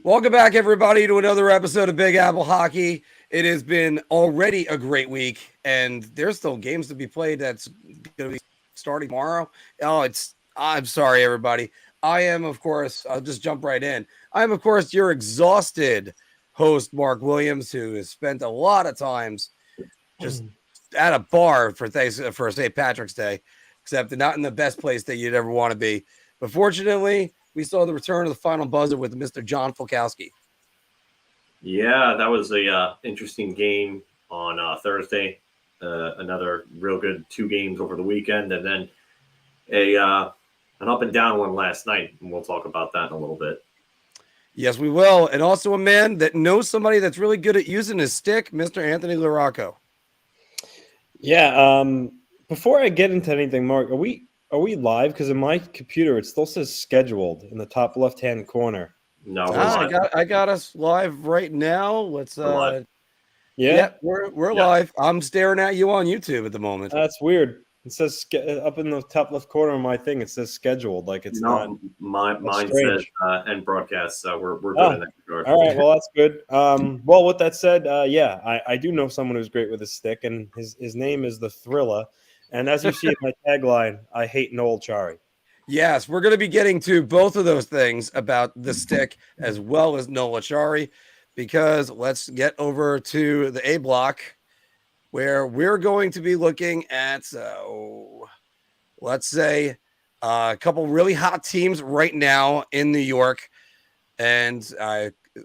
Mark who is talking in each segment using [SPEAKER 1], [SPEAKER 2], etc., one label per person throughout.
[SPEAKER 1] Welcome back, everybody, to another episode of Big Apple Hockey. It has been already a great week, and there's still games to be played that's going to be starting tomorrow. I'm sorry, everybody. I am, of course, I'll just jump right in. I am, of course, your exhausted host, Marc Williams, who has spent a lot of times just at a bar for St. Patrick's Day, except not in the best place that you'd ever want to be. But fortunately, we saw the return of the final buzzer with Mr. John Fulkowski.
[SPEAKER 2] Yeah, that was a interesting game on Thursday. Another real good 2 games over the weekend, and then an up and down one last night. And we'll talk about that in a little bit.
[SPEAKER 1] Yes, we will. And also a man that knows somebody that's really good at using his stick, Mr. Anthony Larocco.
[SPEAKER 3] Yeah. Before I get into anything, Mark, are we live? Because in my computer, it still says scheduled in the top left-hand corner.
[SPEAKER 2] No,
[SPEAKER 1] I got us live right now. Let's
[SPEAKER 3] Yeah,
[SPEAKER 1] we're live. I'm staring at you on YouTube at the moment.
[SPEAKER 3] That's weird. It says up in the top left corner of my thing. It says scheduled, like it's not.
[SPEAKER 2] Mine says end broadcast. So we're good in that regard.
[SPEAKER 3] All right, well that's good. Well, with that said, I do know someone who's great with his stick, and his name is the Thriller. And as you see in my tagline, I hate Noel Chari.
[SPEAKER 1] Yes, we're going to be getting to both of those things about the stick as well as Noel Chari, because let's get over to the A block, where we're going to be looking at, let's say, a couple really hot teams right now in New York. And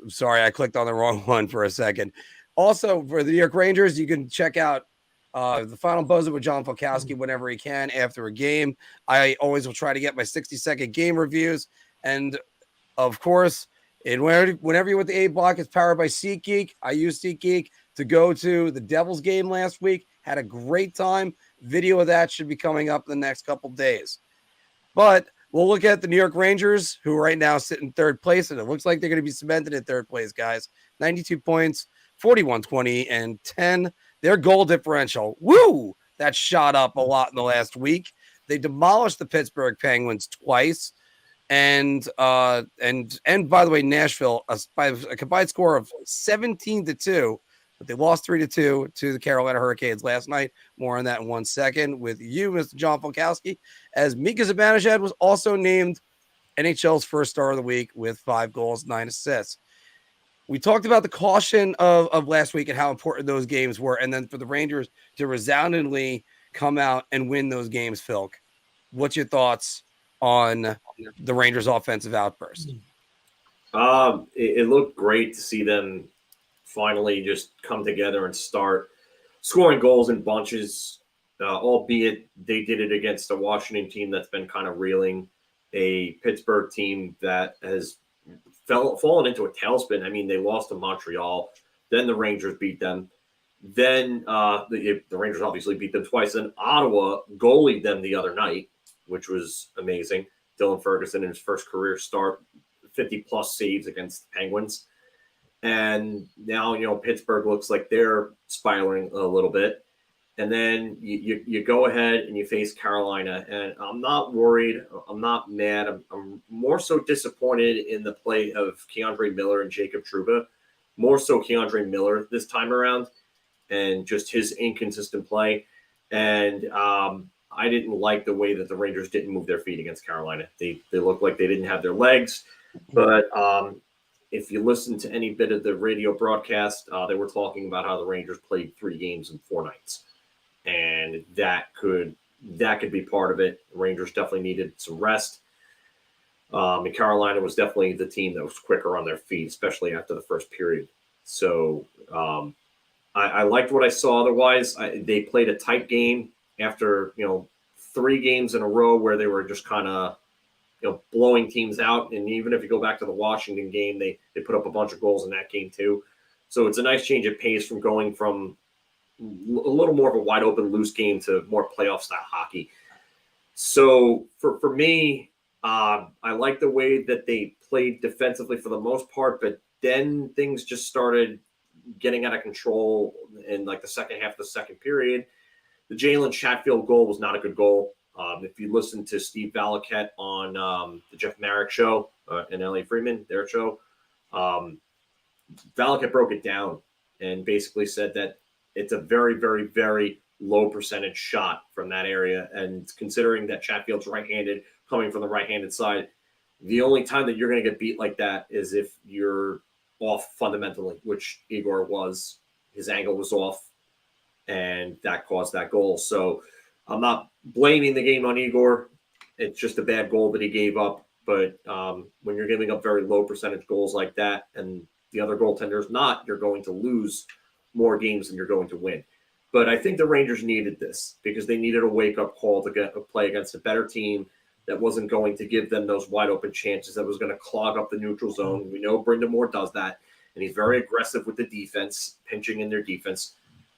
[SPEAKER 1] sorry, I clicked on the wrong one for a second. Also, for the New York Rangers, you can check out the final buzzer with John Fulkowski whenever he can after a game. I always will try to get my 60-second game reviews. And, of course, whenever you're with the A block, it's powered by SeatGeek. I use SeatGeek to go to the Devils game last week. Had a great time. Video of that should be coming up in the next couple days. But we'll look at the New York Rangers, who right now sit in third place, and it looks like they're going to be cemented in third place, guys. 92 points, 41-20, and 10. Their goal differential, that shot up a lot in the last week. They demolished the Pittsburgh Penguins twice. And by the way, Nashville, by a combined score of 17-2, but they lost 3-2 to the Carolina Hurricanes last night. More on that in 1 second with you, Mr. John Fulkowski, as Mika Zibanejad was also named NHL's first star of the week with 5 goals, 9 assists. We talked about the caution of last week and how important those games were, and then for the Rangers to resoundingly come out and win those games, Phil. What's your thoughts on the Rangers' offensive outburst?
[SPEAKER 2] It looked great to see them finally just come together and start scoring goals in bunches, albeit they did it against a Washington team that's been kind of reeling, a Pittsburgh team that has fallen into a tailspin. I mean, they lost to Montreal, then the Rangers beat them, then the Rangers obviously beat them twice, then Ottawa goalied them the other night, which was amazing. Dylan Ferguson in his first career start, 50-plus saves against the Penguins. And now, Pittsburgh looks like they're spiraling a little bit. And then you go ahead and you face Carolina. And I'm not worried. I'm not mad. I'm more so disappointed in the play of Keandre Miller and Jacob Trouba. More so Keandre Miller this time around and just his inconsistent play. And I didn't like the way that the Rangers didn't move their feet against Carolina. They looked like they didn't have their legs. But if you listen to any bit of the radio broadcast, they were talking about how the Rangers played 3 games in 4 nights. And that could be part of it. The Rangers definitely needed some rest. And Carolina was definitely the team that was quicker on their feet, especially after the first period. So I liked what I saw. Otherwise, they played a tight game after 3 games in a row where they were just kind of blowing teams out. And even if you go back to the Washington game, they put up a bunch of goals in that game too. So it's a nice change of pace from going from a little more of a wide open, loose game to more playoff style hockey. So for me, I like the way that they played defensively for the most part, but then things just started getting out of control in like the second half of the second period. The Jalen Chatfield goal was not a good goal. If you listen to Steve Valiquette on the Jeff Marek show and Ellie Freeman, their show, Valakut broke it down and basically said that it's a very, very, very low percentage shot from that area. And considering that Chatfield's right-handed, coming from the right-handed side, the only time that you're going to get beat like that is if you're off fundamentally, which Igor was. His angle was off, and that caused that goal. So I'm not blaming the game on Igor. It's just a bad goal that he gave up. But when you're giving up very low percentage goals like that, and the other goaltender's not, you're going to lose more games than you're going to win. But I think the Rangers needed this because they needed a wake-up call to get a play against a better team that wasn't going to give them those wide-open chances, that was going to clog up the neutral zone. We know Brendan Moore does that, and he's very aggressive with the defense, pinching in their defense.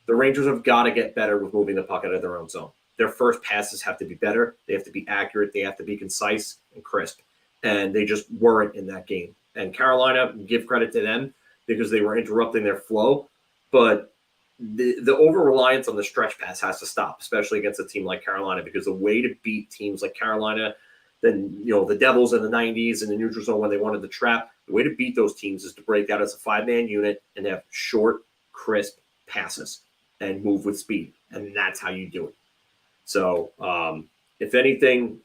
[SPEAKER 2] The Rangers have got to get better with moving the puck out of their own zone. Their first passes have to be better. They have to be accurate. They have to be concise and crisp. And they just weren't in that game. And Carolina, give credit to them because they were interrupting their flow. But the over-reliance on the stretch pass has to stop, especially against a team like Carolina, because the way to beat teams like Carolina, then, the Devils in the 90s in the neutral zone when they wanted to trap, the way to beat those teams is to break out as a five-man unit and have short, crisp passes and move with speed. And that's how you do it. So, if anything,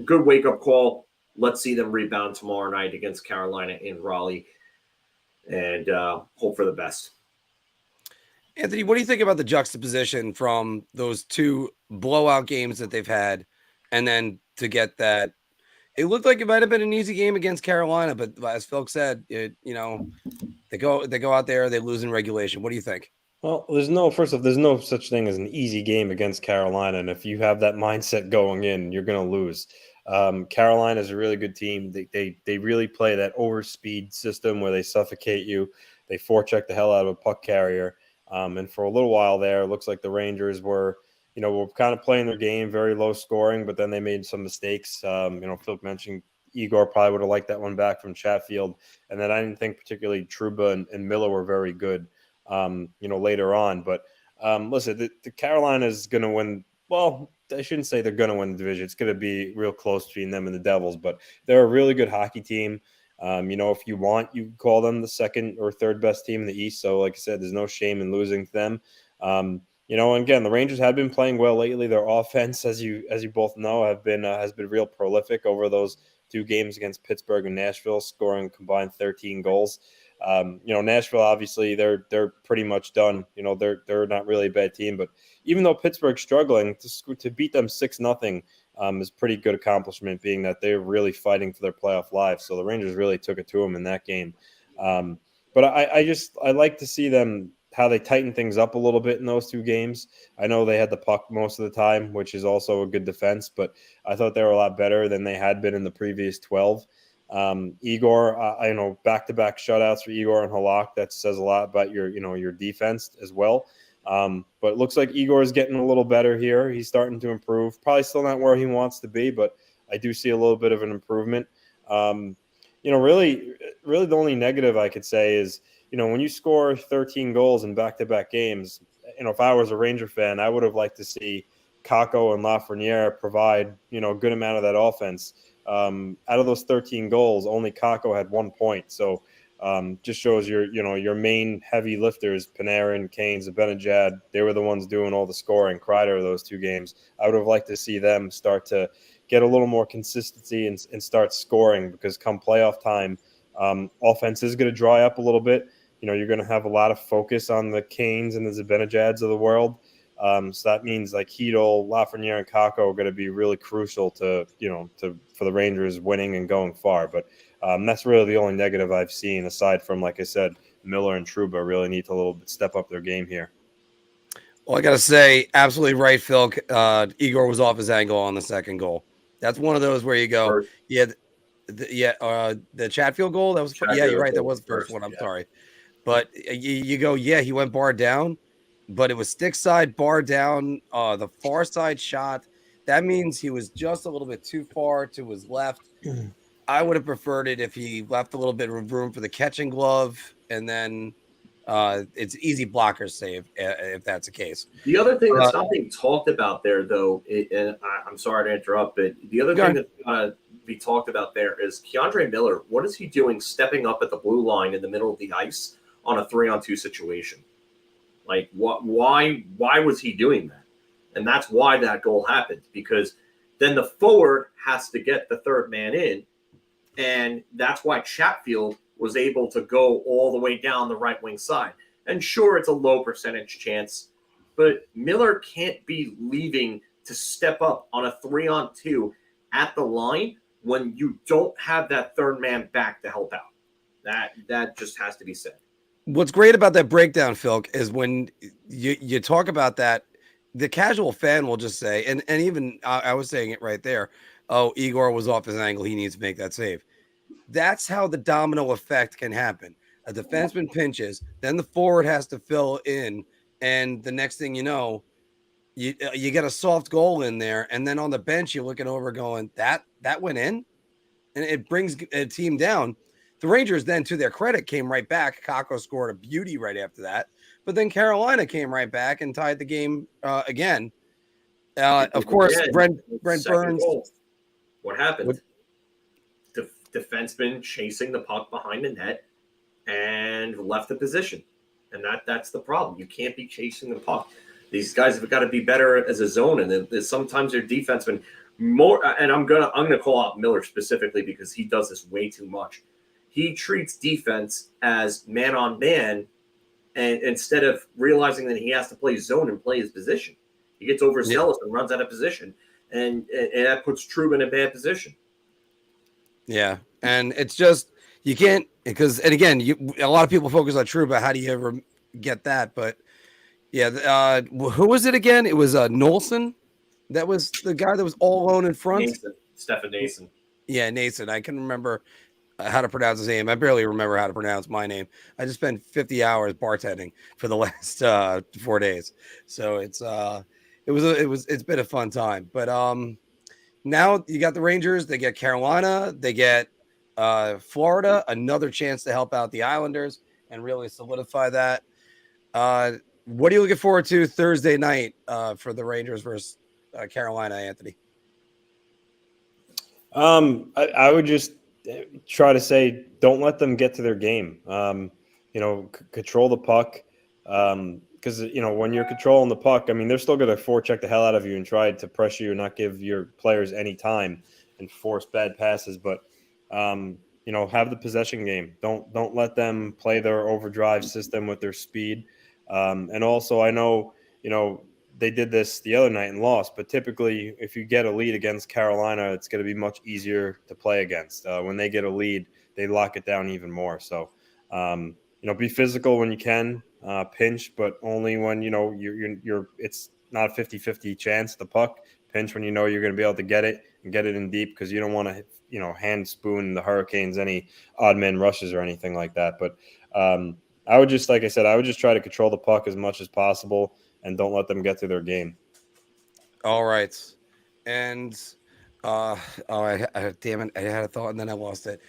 [SPEAKER 2] good wake-up call. Let's see them rebound tomorrow night against Carolina in Raleigh and hope for the best.
[SPEAKER 1] Anthony, what do you think about the juxtaposition from those two blowout games that they've had, and then to get that? It looked like it might have been an easy game against Carolina, but as Phil said, they go out there, they lose in regulation. What do you think?
[SPEAKER 3] Well, there's no such thing as an easy game against Carolina, and if you have that mindset going in, you're going to lose. Carolina is a really good team. They really play that overspeed system where they suffocate you. They forecheck the hell out of a puck carrier. And for a little while there, it looks like the Rangers were kind of playing their game, very low scoring, but then they made some mistakes. Phil mentioned Igor probably would have liked that one back from Chatfield. And then I didn't think particularly Trouba and Miller were very good, later on. But listen, the Carolina is going to win. Well, I shouldn't say they're going to win the division. It's going to be real close between them and the Devils, but they're a really good hockey team. If you want, you call them the second or third best team in the East. So, like I said, there's no shame in losing to them. And again, the Rangers have been playing well lately. Their offense, as you both know, has been real prolific over those two games against Pittsburgh and Nashville, scoring combined 13 goals. Nashville, obviously, they're pretty much done. They're not really a bad team, but even though Pittsburgh's struggling, to beat them 6-0 is pretty good accomplishment, being that they're really fighting for their playoff lives. So the Rangers really took it to them in that game. But I like to see them, how they tighten things up a little bit in those two games. I know they had the puck most of the time, which is also a good defense, but I thought they were a lot better than they had been in the previous 12. Igor, back-to-back shutouts for Igor and Halak. That says a lot about your defense as well. But it looks like Igor is getting a little better here. He's starting to improve. Probably still not where he wants to be, but I do see a little bit of an improvement. Really the only negative I could say is, when you score 13 goals in back-to-back games, if I was a Ranger fan, I would have liked to see Kakko and Lafreniere provide, a good amount of that offense. Out of those 13 goals, only Kakko had 1 point. So just shows your main heavy lifters, Panarin, Kane, Zibanejad, they were the ones doing all the scoring. Kreider, those two games. I would have liked to see them start to get a little more consistency and start scoring, because come playoff time, offense is going to dry up a little bit. You're going to have a lot of focus on the Kanes and the Zibanejads of the world. So that means like Hedl, Lafreniere, and Kakko are going to be really crucial for the Rangers winning and going far. But that's really the only negative I've seen, aside from, like I said, Miller and Trouba really need to a little bit step up their game here.
[SPEAKER 1] Well, I got to say, absolutely right, Phil. Igor was off his angle on the second goal. That's one of those where you go, the Chatfield goal. That was, you're right. That was the first one. I'm sorry. But you go, he went bar down, but it was stick side, bar down, the far side shot. That means he was just a little bit too far to his left. I would have preferred it if he left a little bit of room for the catching glove, and then it's easy blocker save if that's the case.
[SPEAKER 2] The other thing that's not being talked about there, though, and I'm sorry to interrupt, but the other thing that be talked about there is Keandre Miller. What is he doing stepping up at the blue line in the middle of the ice on a 3-on-2 situation? Like, why was he doing that? And that's why that goal happened, because then the forward has to get the third man in, and that's why Chatfield was able to go all the way down the right wing side. And sure, it's a low percentage chance, but Miller can't be leaving to step up on a 3-on-2 at the line when you don't have that third man back to help out. That just has to be said.
[SPEAKER 1] What's great about that breakdown, Phil, is when you talk about that, the casual fan will just say, and even I was saying it right there, oh, Igor was off his angle, he needs to make that save. That's how the domino effect can happen. A defenseman pinches, then the forward has to fill in, and the next thing you know, you get a soft goal in there, and then on the bench you're looking over going, that went in, and it brings a team down. The Rangers then, to their credit, came right back. Kakko scored a beauty right after that. But then Carolina came right back and tied the game again. Of course, Brent Burns.
[SPEAKER 2] Goal. What happened? Defenseman chasing the puck behind the net and left the position. And that's the problem. You can't be chasing the puck. These guys have got to be better as a zone. And sometimes their defensemen more. And I'm gonna call out Miller specifically because he does this way too much. He treats defense as man on man, and instead of realizing that he has to play zone and play his position, he gets overzealous and runs out of position, and that puts Trouba in a bad position. Yeah, and it's just you can't because, and again, a lot of people focus on Trouba. How do you ever get that? But yeah, who was it again? It was Nolson. That was the guy that was all alone in front. Stefan Nason. Yeah, Nason. I can remember how to pronounce his name. I barely remember how to pronounce my name. I just spent 50 hours bartending for the last 4 days. So it's been a fun time. But now you got the Rangers, they get Carolina, they get Florida, another chance to help out the Islanders and really solidify that. What are you looking forward to Thursday night for the Rangers versus Carolina, Anthony?
[SPEAKER 3] I would just try to say, don't let them get to their game. Control the puck. Because, when you're controlling the puck, I mean, they're still going to forecheck the hell out of you and try to pressure you and not give your players any time and force bad passes. But, have the possession game. Don't let them play their overdrive system with their speed. And also, I know, they did this the other night and lost, but typically if you get a lead against Carolina, it's going to be much easier to play against. When they get a lead, they lock it down even more. So, be physical when you can, pinch, but only when, you're it's not a 50-50 chance, the puck. Pinch when you're going to be able to get it and get it in deep, because you don't want to, hand spoon the Hurricanes any odd man rushes or anything like that. But I would just, like I said, try to control the puck as much as possible and don't let them get to their game.
[SPEAKER 1] All right. And, damn it. I had a thought and then I lost it.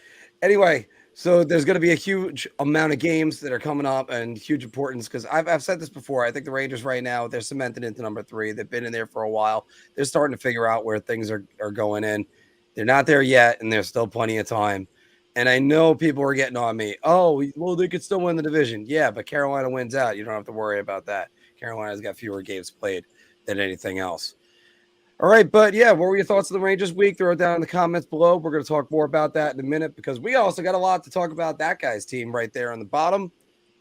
[SPEAKER 1] Anyway, so there's going to be a huge amount of games that are coming up and huge importance, because I've said this before. I think the Rangers right now, they're cemented into number 3. They've been in there for a while. They're starting to figure out where things are going in. They're not there yet, and there's still plenty of time. And I know people are getting on me. Oh, well, they could still win the division. Yeah, but Carolina wins out. You don't have to worry about that. Carolina's got fewer games played than anything else. All right, but yeah, what were your thoughts on the Rangers week? Throw it down in the comments below. We're going to talk more about that in a minute, because we also got a lot to talk about that guy's team right there on the bottom.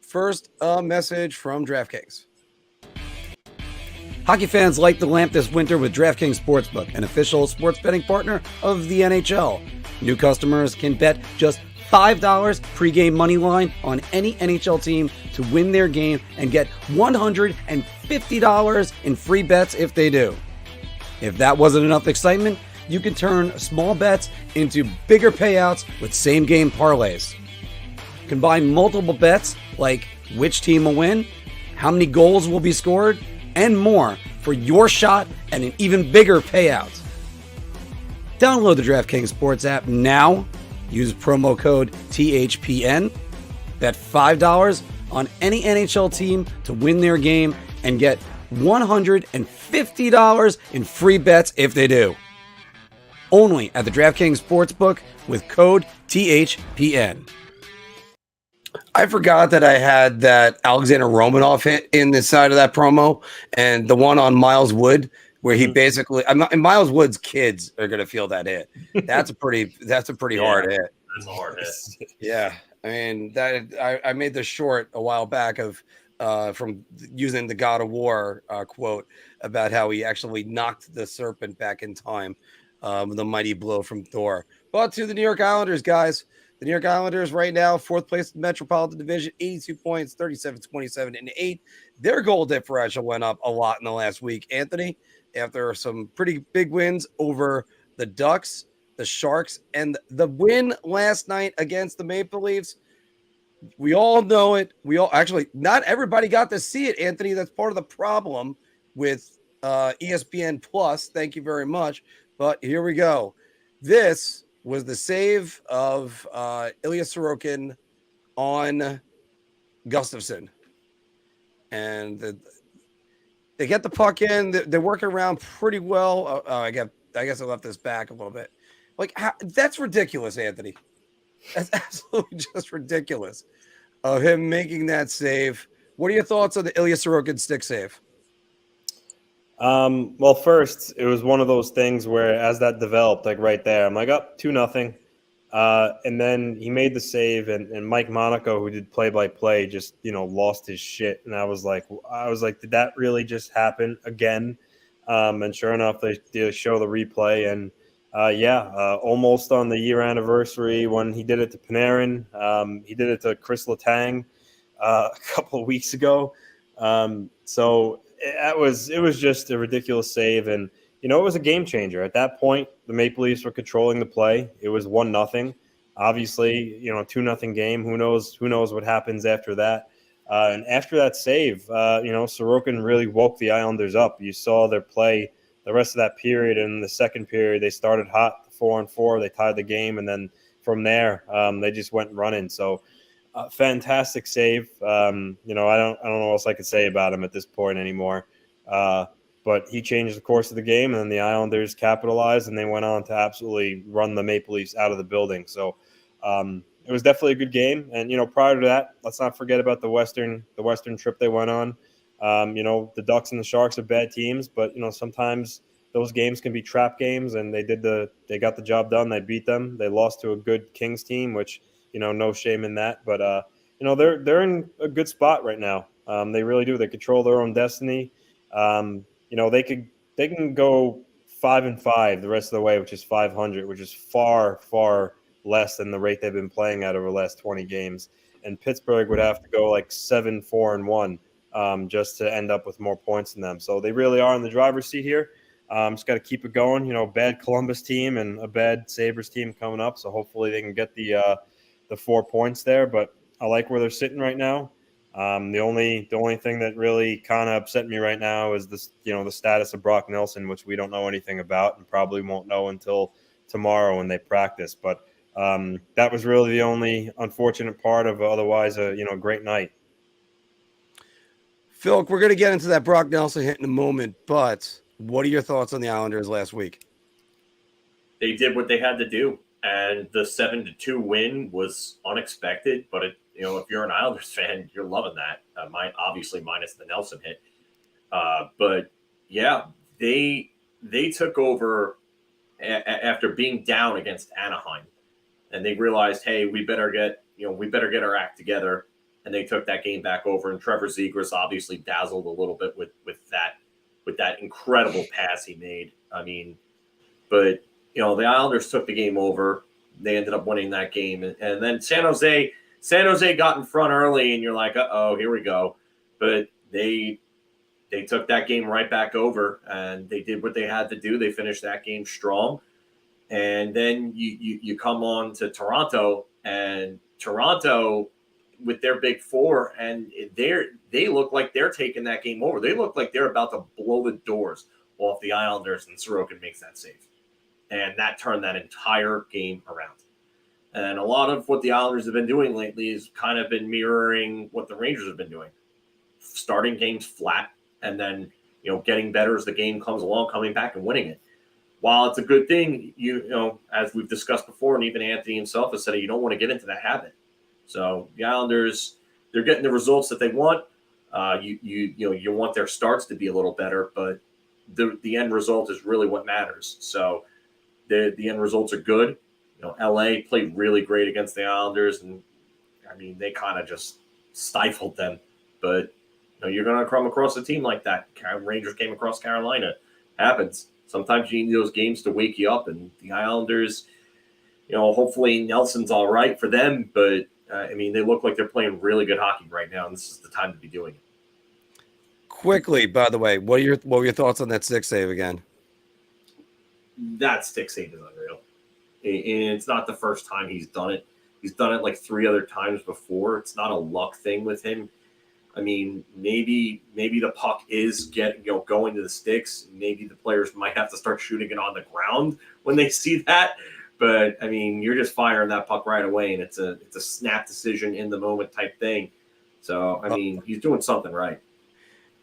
[SPEAKER 1] First, a message from DraftKings. Hockey fans light the lamp this winter with DraftKings Sportsbook, an official sports betting partner of the NHL. New customers can bet just $5 pregame moneyline on any NHL team to win their game and get $150 in free bets if they do. If that wasn't enough excitement, you can turn small bets into bigger payouts with same-game parlays. Combine multiple bets like which team will win, how many goals will be scored, and more for your shot at an even bigger payout. Download the DraftKings Sports app now. Use promo code THPN. Bet $5 on any NHL team to win their game and get $150 in free bets if they do. only at the DraftKings Sportsbook with code THPN. I forgot that I had that Alexander Romanov hit in the side of that promo, and the one on Miles Wood where he basically, and Miles Wood's kids are going to feel that hit. That's a pretty hard hit.
[SPEAKER 2] That's a hard hit.
[SPEAKER 1] Yeah. I mean, I made the short a while back of from using the God of War quote about how he actually knocked the serpent back in time, the mighty blow from Thor. But to the New York Islanders, guys. The New York Islanders right now, 4th place in the Metropolitan Division, 82 points, 37, 27, and 8. Their goal differential went up a lot in the last week, Anthony, after some pretty big wins over the Ducks, the Sharks, and the win last night against the Maple Leafs. We all know it. Not everybody got to see it, Anthony. That's part of the problem with ESPN Plus. Thank you very much. But here we go. This was the save of Ilya Sorokin on Gustafsson. And they get the puck in. They're working around pretty well. I guess I left this back a little bit. That's ridiculous, Anthony. That's absolutely just ridiculous of him making that save. What are your thoughts on the Ilya Sorokin stick save?
[SPEAKER 3] Well, first, it was one of those things where as that developed, like right there, I'm like, up 2-0. And then he made the save, and Mike Monaco, who did play-by-play, just, lost his shit. And I was like, did that really just happen again? And sure enough, they show the replay, and almost on the year anniversary when he did it to Panarin. He did it to Chris Letang a couple of weeks ago. So it was just a ridiculous save, and it was a game changer. At that point, the Maple Leafs were controlling the play. It was 1-0. Obviously, 2-0 game. Who knows what happens after that? And after that save, Sorokin really woke the Islanders up. You saw their play the rest of that period. And the second period, they started hot, 4-on-4. They tied the game, and then from there, they just went running. So. Fantastic save. I don't know what else I could say about him at this point anymore. But he changed the course of the game, and then the Islanders capitalized, and they went on to absolutely run the Maple Leafs out of the building. So it was definitely a good game. And prior to that, let's not forget about the Western trip they went on. The Ducks and the Sharks are bad teams, but sometimes those games can be trap games, and they got the job done. They beat them. They lost to a good Kings team, which. No shame in that, but they're in a good spot right now. They really do. They control their own destiny. They can go 5-5 the rest of the way, which is 500, which is far, far less than the rate they've been playing at over the last 20 games. And Pittsburgh would have to go like 7-4-1 just to end up with more points than them. So they really are in the driver's seat here. Just got to keep it going. Bad Columbus team and a bad Sabres team coming up. So hopefully they can get the 4 points there, but I like where they're sitting right now. The only thing that really kind of upset me right now is this, the status of Brock Nelson, which we don't know anything about and probably won't know until tomorrow when they practice. But that was really the only unfortunate part of otherwise a great night.
[SPEAKER 1] Phil, we're going to get into that Brock Nelson hit in a moment, but what are your thoughts on the Islanders last week?
[SPEAKER 2] They did what they had to do. And the 7-2 win was unexpected, but if you're an Islanders fan, you're loving that. Obviously minus the Nelson hit, but yeah, they took over after being down against Anaheim, and they realized, hey, we better get our act together, and they took that game back over. And Trevor Zegras obviously dazzled a little bit with that incredible pass he made. But. The Islanders took the game over. They ended up winning that game. And then San Jose got in front early, and you're like, uh-oh, here we go. But they took that game right back over, and they did what they had to do. They finished that game strong. And then you come on to Toronto, and Toronto with their big four, and they look like they're taking that game over. They look like they're about to blow the doors off the Islanders, and Sorokin makes that save. And that turned that entire game around. And a lot of what the Islanders have been doing lately has kind of been mirroring what the Rangers have been doing. Starting games flat, and then, getting better as the game comes along, coming back and winning it. while it's a good thing, you know, as we've discussed before, and even Anthony himself has said it, you don't want to get into that habit. So the Islanders, they're getting the results that they want. You want their starts to be a little better, but the end result is really what matters. So the end results are good. You know, LA played really great against the Islanders, and I mean they kind of just stifled them. But you know, you're going to come across a team like that. Rangers came across Carolina. Happens. Sometimes you need those games to wake you up, and the Islanders, you know, hopefully Nelson's all right for them, but I mean, they look like they're playing really good hockey right now, and this is the time to be doing it.
[SPEAKER 1] Quickly, by the way, what were your thoughts on that stick save again?
[SPEAKER 2] That stick save is unreal, and it's not the first time he's done it. He's done it like 3 other times before. It's not a luck thing with him. I mean, maybe the puck is going to the sticks. Maybe the players might have to start shooting it on the ground when they see that. But I mean, you're just firing that puck right away, and it's a snap decision in the moment type thing. So I mean, he's doing something right.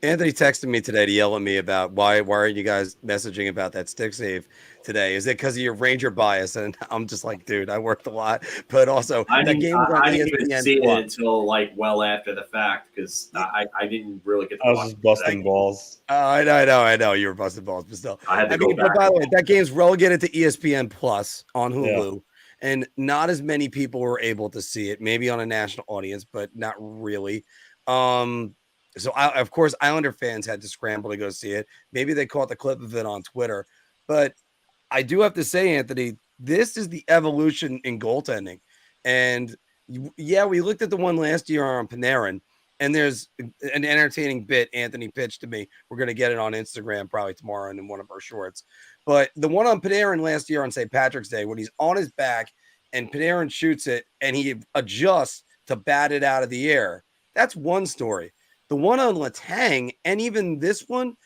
[SPEAKER 1] Anthony texted me today to yell at me about why aren't you guys messaging about that stick save today? Is it because of your Ranger bias? And I'm just like, dude, I worked a lot, but also
[SPEAKER 2] I
[SPEAKER 1] that game was on
[SPEAKER 2] I didn't even
[SPEAKER 1] ESPN
[SPEAKER 2] see
[SPEAKER 1] Plus.
[SPEAKER 2] it until like well after the fact because I didn't really get.
[SPEAKER 3] I was just busting balls.
[SPEAKER 1] I know, you were busting balls, but still,
[SPEAKER 2] I had to go
[SPEAKER 1] mean,
[SPEAKER 2] back.
[SPEAKER 1] but by the way, that game's relegated to ESPN Plus on Hulu.
[SPEAKER 3] Yeah.
[SPEAKER 1] And not as many people were able to see it, maybe on a national audience, but not really. So, of course, Islander fans had to scramble to go see it. Maybe they caught the clip of it on Twitter. But I do have to say, Anthony, this is the evolution in goaltending. And, yeah, we looked at the one last year on Panarin, and there's an entertaining bit Anthony pitched to me. We're going to get it on Instagram probably tomorrow and in one of our shorts. But the one on Panarin last year on St. Patrick's Day, when he's on his back and Panarin shoots it and he adjusts to bat it out of the air, that's one story. The one on Letang, and even this one,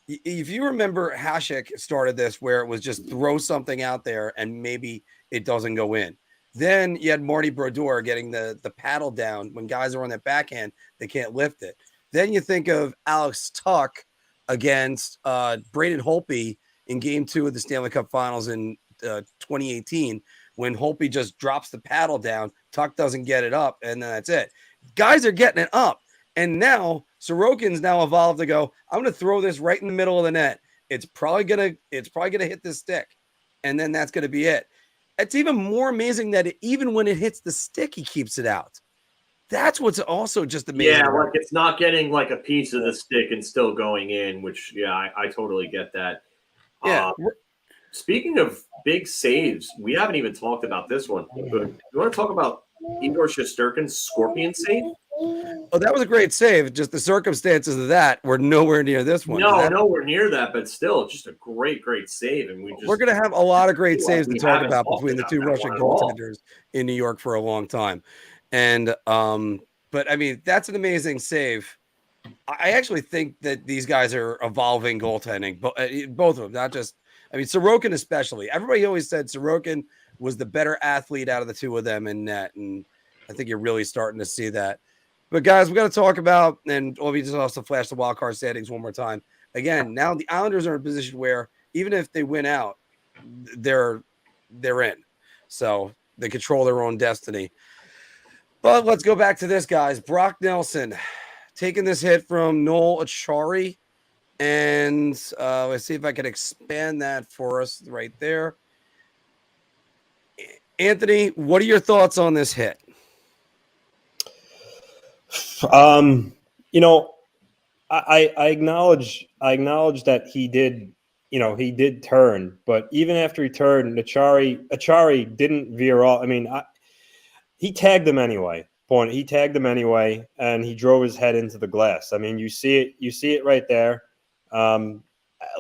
[SPEAKER 1] if you remember, Hasek started this where it was just throw something out there and maybe it doesn't go in. Then you had Marty Brodeur getting the paddle down when guys are on that backhand, they can't lift it. Then you think of Alex Tuck against Braden Holtby in Game 2 of the Stanley Cup Finals in 2018 when Holtby just drops the paddle down, Tuck doesn't get it up, and then that's it. Guys are getting it up. And now Sorokin's now evolved to go, I'm going to throw this right in the middle of the net. It's probably going to hit this stick. And then that's going to be it. It's even more amazing that even when it hits the stick, he keeps it out. That's what's also just amazing.
[SPEAKER 2] Yeah, like it's not getting like a piece of the stick and still going in, which, yeah, I totally get that.
[SPEAKER 1] Yeah.
[SPEAKER 2] Speaking of big saves, we haven't even talked about this one. But you want to talk about Igor Shesterkin's scorpion save?
[SPEAKER 1] Oh, that was a great save. Just the circumstances of that were nowhere near this one.
[SPEAKER 2] No, nowhere near that, but still just a great save. And
[SPEAKER 1] we're going to have a lot of great saves to talk about between the two Russian goaltenders in New York for a long time. And, but I mean, that's an amazing save. I actually think that these guys are evolving goaltending, both of them, not just, I mean, Sorokin especially. Everybody always said Sorokin was the better athlete out of the two of them in net. And I think you're really starting to see that. But guys, we got to talk about, and we just also flash the wild card standings one more time. Again, now the Islanders are in a position where even if they win out, they're in. So they control their own destiny. But let's go back to this, guys. Brock Nelson taking this hit from Noel Acciari. And let's see if I can expand that for us right there. Anthony, what are your thoughts on this hit?
[SPEAKER 3] You know, I acknowledge that he did turn, but even after he turned, Acciari didn't veer off. I mean, he tagged him anyway. He tagged him anyway, and he drove his head into the glass. I mean, you see it right there.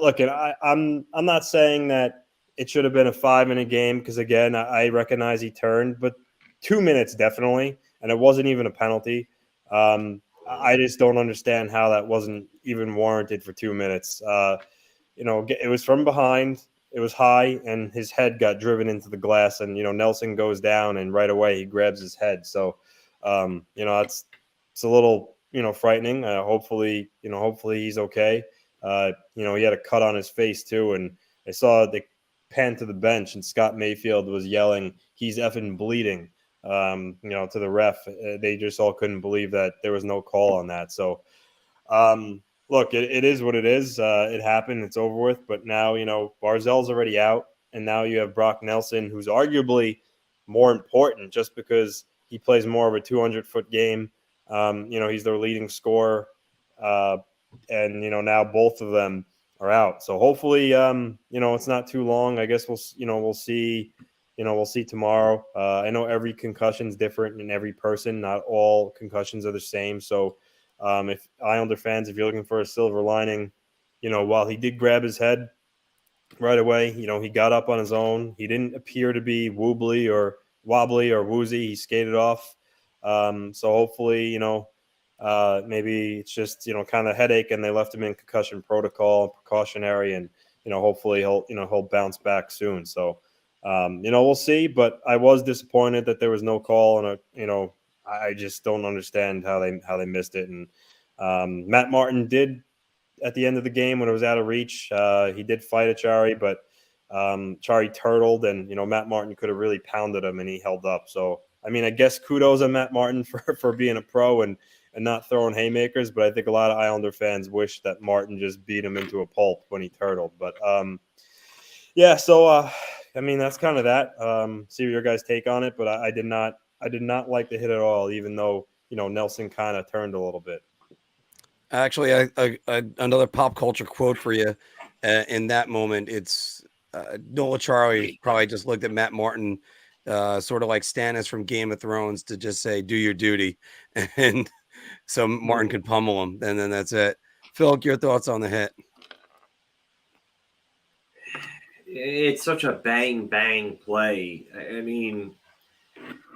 [SPEAKER 3] Look, and I'm not saying that it should have been a 5-minute game because again, I recognize he turned, but 2 minutes definitely, and it wasn't even a penalty. I just don't understand how that wasn't even warranted for 2 minutes. It was from behind, it was high, and his head got driven into the glass, and Nelson goes down, and right away he grabs his head. So, it's a little frightening. Hopefully he's okay. He had a cut on his face too, and I saw pan to the bench, and Scott Mayfield was yelling, "He's effing bleeding," to the ref. They just all couldn't believe that there was no call on that. So, look, it is what it is. It happened. It's over with. But now, Barzell's already out, and now you have Brock Nelson, who's arguably more important just because he plays more of a 200-foot game. He's their leading scorer. And now both of them are out. So hopefully, it's not too long. I guess we'll see. We'll see tomorrow. I know every concussion is different in every person. Not all concussions are the same. So, if Islander fans, if you're looking for a silver lining, while he did grab his head right away, he got up on his own. He didn't appear to be wobbly or woozy. He skated off. So hopefully, maybe it's just kind of headache, and they left him in concussion protocol, precautionary, and hopefully he'll bounce back soon. So we'll see. But I was disappointed that there was no call, and I just don't understand how they missed it. And Matt Martin did at the end of the game when it was out of reach. He did fight Achari, but Achari turtled, and Matt Martin could have really pounded him, and he held up. So I guess kudos on Matt Martin for being a pro and not throwing haymakers, but I think a lot of Islander fans wish that Martin just beat him into a pulp when he turtled. But so that's kind of that. See what your guys take on it, but I did not like the hit at all, even though Nelson kind of turned a little bit.
[SPEAKER 1] Actually, another pop culture quote for you. In that moment, it's Nola Charlie probably just looked at Matt Martin, sort of like Stannis from Game of Thrones, to just say, "Do your duty," and so Martin could pummel him, and then that's it. Phil, your thoughts on the hit?
[SPEAKER 2] It's such a bang play.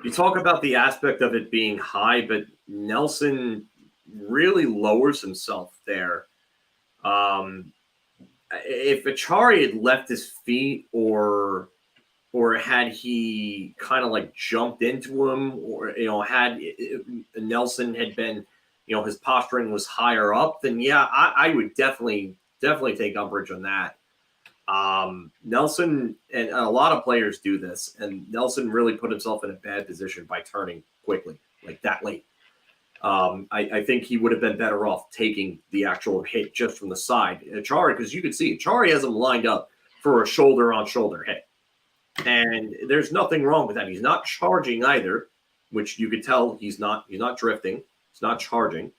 [SPEAKER 2] You talk about the aspect of it being high, but Nelson really lowers himself there. If Achari had left his feet or had he kind of like jumped into him, or had Nelson had been his posturing was higher up, then I would definitely take umbrage on that. Nelson, and a lot of players do this, and Nelson really put himself in a bad position by turning quickly like that late. I think he would have been better off taking the actual hit just from the side. Achari, because you could see Achari has him lined up for a shoulder-on-shoulder hit. And there's nothing wrong with that. He's not charging either, which you could tell he's not drifting. He's not charging.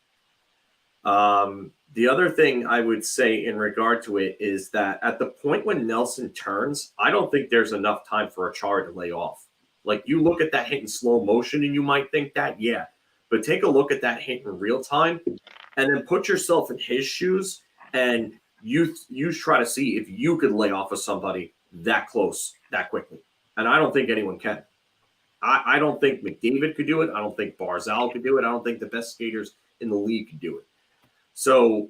[SPEAKER 2] The other thing I would say in regard to it is that at the point when Nelson turns, I don't think there's enough time for Achari to lay off. Like, you look at that hit in slow motion and you might think that, yeah. But take a look at that hit in real time and then put yourself in his shoes and you try to see if you could lay off of somebody that close, that quickly. And I don't think anyone can. I don't think McDavid could do it. I don't think Barzal could do it. I don't think the best skaters in the league could do it. So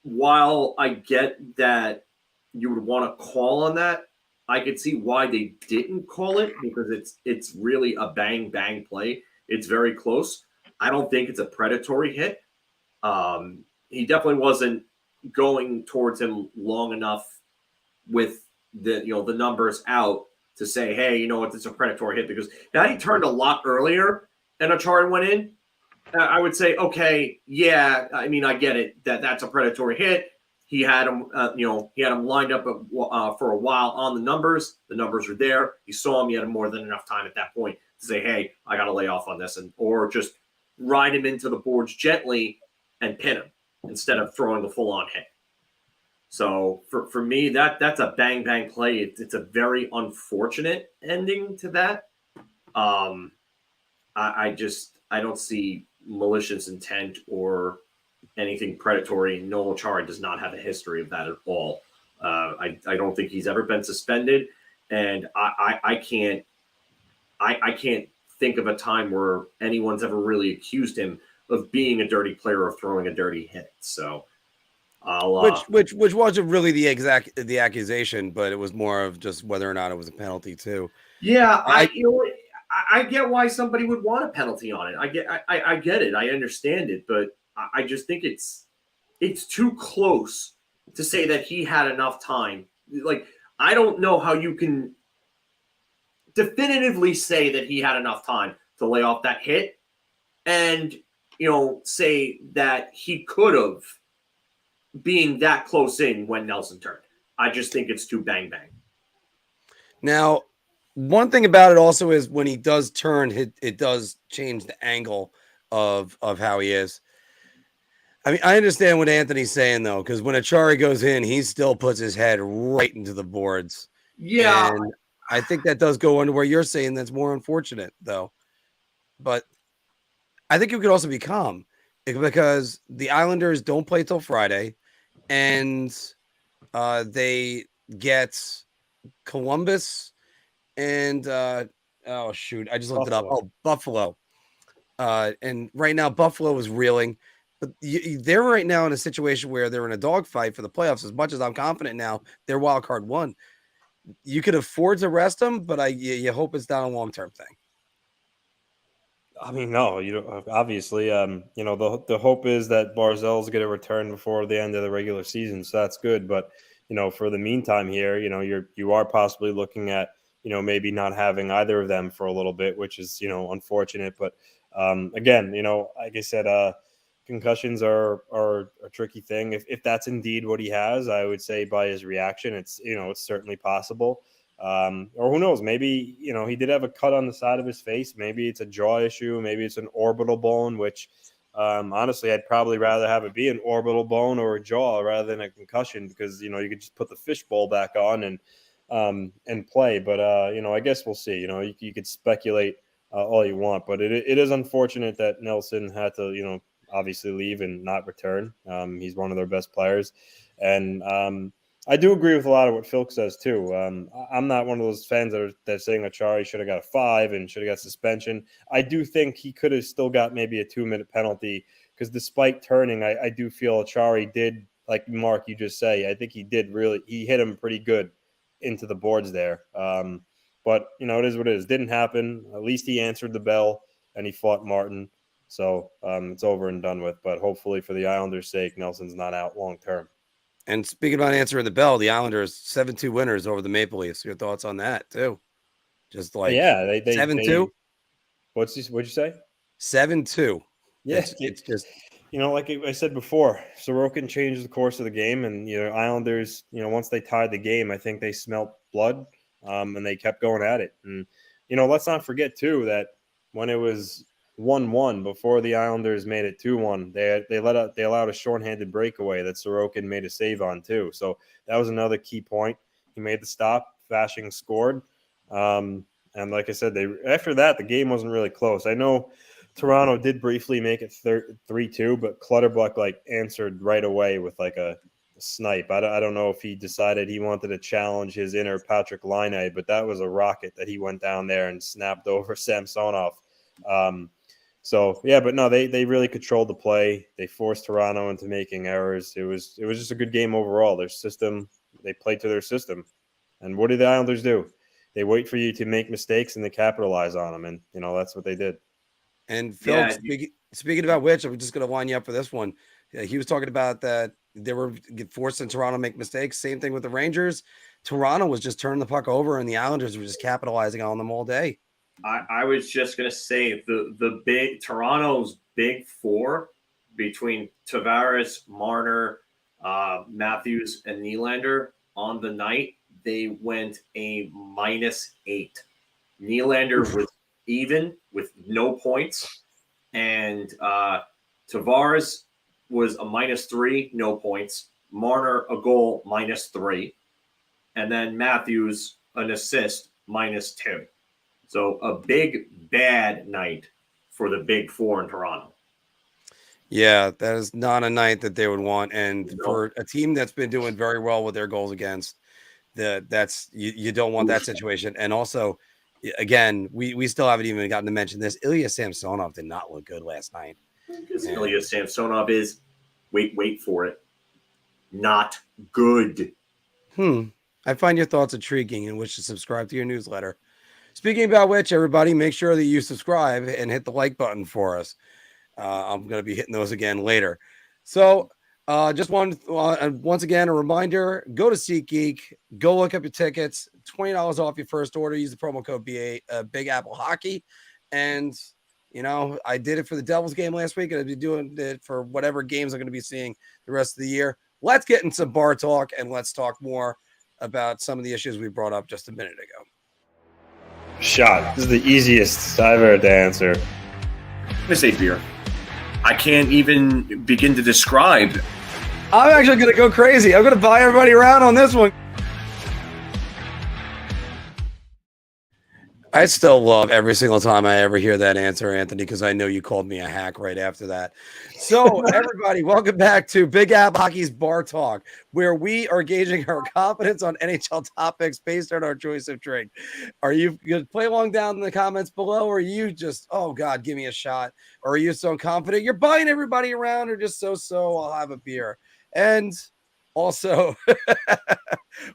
[SPEAKER 2] while I get that you would want to call on that, I could see why they didn't call it, because it's really a bang play. It's very close. I don't think it's a predatory hit. He definitely wasn't going towards him long enough with the numbers out to say, hey, you know what, it's a predatory hit. Because now he turned a lot earlier and Achari went in, I would say, okay, yeah, I get it that's a predatory hit. He had him, he had him lined up for a while on the numbers. The numbers were there. He saw him. He had more than enough time at that point to say, hey, I got to lay off on this, or just ride him into the boards gently and pin him instead of throwing the full-on hit. So for me, that's a bang play. It's a very unfortunate ending to that. I don't see malicious intent or anything predatory. Noel Achari does not have a history of that at all. I don't think he's ever been suspended, and I can't think of a time where anyone's ever really accused him of being a dirty player or throwing a dirty hit. So
[SPEAKER 1] which wasn't really the accusation, but it was more of just whether or not it was a penalty too.
[SPEAKER 2] Yeah, I get why somebody would want a penalty on it. I get it. I understand it, but I just think it's too close to say that he had enough time. Like, I don't know how you can definitively say that he had enough time to lay off that hit and, say that he could have being that close in when Nelson turned. I just think it's too bang bang.
[SPEAKER 1] Now, one thing about it also is when he does turn, it does change the angle of how he is. I mean, I understand what Anthony's saying though, because when Achari goes in, he still puts his head right into the boards.
[SPEAKER 2] Yeah,
[SPEAKER 1] And I think that does go into where you're saying that's more unfortunate though. But I think you could also be calm because the Islanders don't play till Friday, and they get Columbus and oh shoot, I just looked it up. Oh, Buffalo. And right now Buffalo is reeling, but they're right now in a situation where they're in a dogfight for the playoffs. As much as I'm confident now, they're wild card one. You could afford to rest them, but you hope it's not a long term thing.
[SPEAKER 3] I mean, no, obviously, the hope is that Barzell's going to return before the end of the regular season, so that's good. But for the meantime, here, you are possibly looking at maybe not having either of them for a little bit, which is unfortunate. But again, like I said, concussions are a tricky thing. If that's indeed what he has, I would say by his reaction, it's it's certainly possible. Or who knows, maybe he did have a cut on the side of his face. Maybe it's a jaw issue, maybe it's an orbital bone, which honestly I'd probably rather have it be an orbital bone or a jaw rather than a concussion, because you could just put the fishbowl back on and play. But I guess we'll see. You could speculate all you want, but it is unfortunate that Nelson had to obviously leave and not return. He's one of their best players, and I do agree with a lot of what Phil says too. I'm not one of those fans that are saying Achari should have got a 5 and should have got suspension. I do think he could have still got maybe a 2-minute penalty, because despite turning, I do feel Achari did, like Mark, you just say, I think he hit him pretty good into the boards there. But it is what it is. Didn't happen. At least he answered the bell and he fought Martin. So it's over and done with. But hopefully for the Islanders' sake, Nelson's not out long term.
[SPEAKER 1] And speaking about answering the bell, the Islanders 7-2 winners over the Maple Leafs. Your thoughts on that too? Just like
[SPEAKER 3] they
[SPEAKER 1] 7-2.
[SPEAKER 3] What'd you say?
[SPEAKER 1] 7-2.
[SPEAKER 3] Yeah,
[SPEAKER 1] it's just
[SPEAKER 3] like I said before, Sorokin changed the course of the game, and Islanders, once they tied the game, I think they smelt blood, and they kept going at it. And let's not forget too that when it was 1-1 before the Islanders made it 2-1, they allowed a shorthanded breakaway that Sorokin made a save on too. So that was another key point. He made the stop. Fasching scored, and like I said, after that the game wasn't really close. I know Toronto did briefly make it 3-2, but Clutterbuck answered right away with a snipe. I don't know if he decided he wanted to challenge his inner Patrick Laine, but that was a rocket that he went down there and snapped over Samsonov. So yeah, but no, they really controlled the play. They forced Toronto into making errors. It was just a good game overall. Their system, they played to their system. And what did the Islanders do? They wait for you to make mistakes and they capitalize on them, and that's what they did.
[SPEAKER 1] And Phil, speaking about which, I'm just going to line you up for this one. He was talking about that they were forcing Toronto to make mistakes. Same thing with the Rangers. Toronto was just turning the puck over, and the Islanders were just capitalizing on them all day.
[SPEAKER 2] I was just going to say the big Toronto's big four between Tavares, Marner, Matthews, and Nylander on the night, they went a -8. Nylander was even with no points, and Tavares was a -3, no points. Marner a goal, -3, and then Matthews an assist, -2. So a big bad night for the big four in Toronto.
[SPEAKER 1] Yeah, that is not a night that they would want, and for a team that's been doing very well with their goals against, that's you don't want that situation. And also, again, we still haven't even gotten to mention this. Ilya Samsonov did not look good last night.
[SPEAKER 2] Because Ilya Samsonov is, wait for it, not good.
[SPEAKER 1] I find your thoughts intriguing and wish to subscribe to your newsletter. Speaking about which, everybody, make sure that you subscribe and hit the like button for us. I'm going to be hitting those again later. So Just once again, a reminder, go to SeatGeek, go look up your tickets, $20 off your first order. Use the promo code Big Apple Hockey. And, I did it for the Devils game last week, and I'll be doing it for whatever games I'm going to be seeing the rest of the year. Let's get into some bar talk, and let's talk more about some of the issues we brought up just a minute ago.
[SPEAKER 3] Shot. This is the easiest I've ever to answer.
[SPEAKER 4] I'm going to say beer. I can't even begin to describe.
[SPEAKER 1] I'm actually going to go crazy. I'm going to buy everybody around on this one. I still love every single time I ever hear that answer, Anthony, because I know you called me a hack right after that. So, everybody, welcome back to Big Apple Hockey's Bar Talk, where we are gauging our confidence on NHL topics based on our choice of drink. Are you going to play along down in the comments below, or are you just, oh, God, give me a shot? Or are you so confident you're buying everybody around, or just so, I'll have a beer? And also,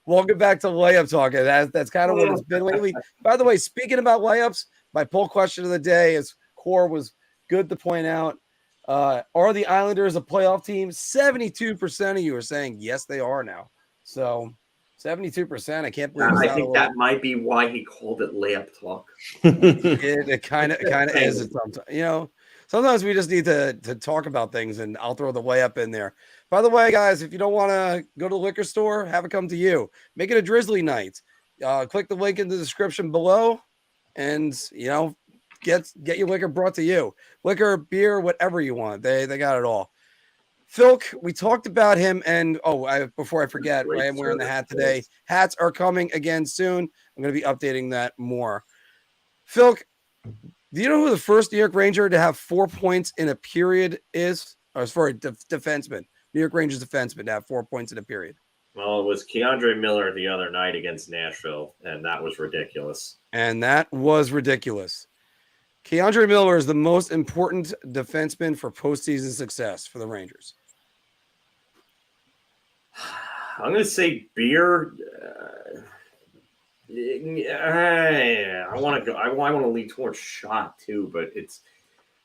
[SPEAKER 1] welcome back to Layup Talk. That's kind of what it's been lately. By the way, speaking about layups, my poll question of the day is, Core was good to point out, are the Islanders a playoff team? 72% of you are saying yes, they are now. So 72%. I can't believe
[SPEAKER 2] I think that might be why he called it Layup Talk.
[SPEAKER 1] It kind of is. Sometimes we just need to talk about things, and I'll throw the layup in there. By the way, guys, if you don't want to go to the liquor store, have it come to you. Make it a Drizly night. Click the link in the description below, and get your liquor brought to you. Liquor, beer, whatever you want. They got it all. Philk, we talked about him, and before I forget, I am wearing the hat today. Hats are coming again soon. I'm going to be updating that more. Philk, do you know who the first New York Ranger to have 4 points in a period is? Or for a defenseman. New York Rangers defenseman to have 4 points in a period.
[SPEAKER 2] Well, it was Keandre Miller the other night against Nashville, and that was ridiculous.
[SPEAKER 1] Keandre Miller is the most important defenseman for postseason success for the Rangers.
[SPEAKER 2] I'm going to say beer. I want to go. I want to lean towards shot too, but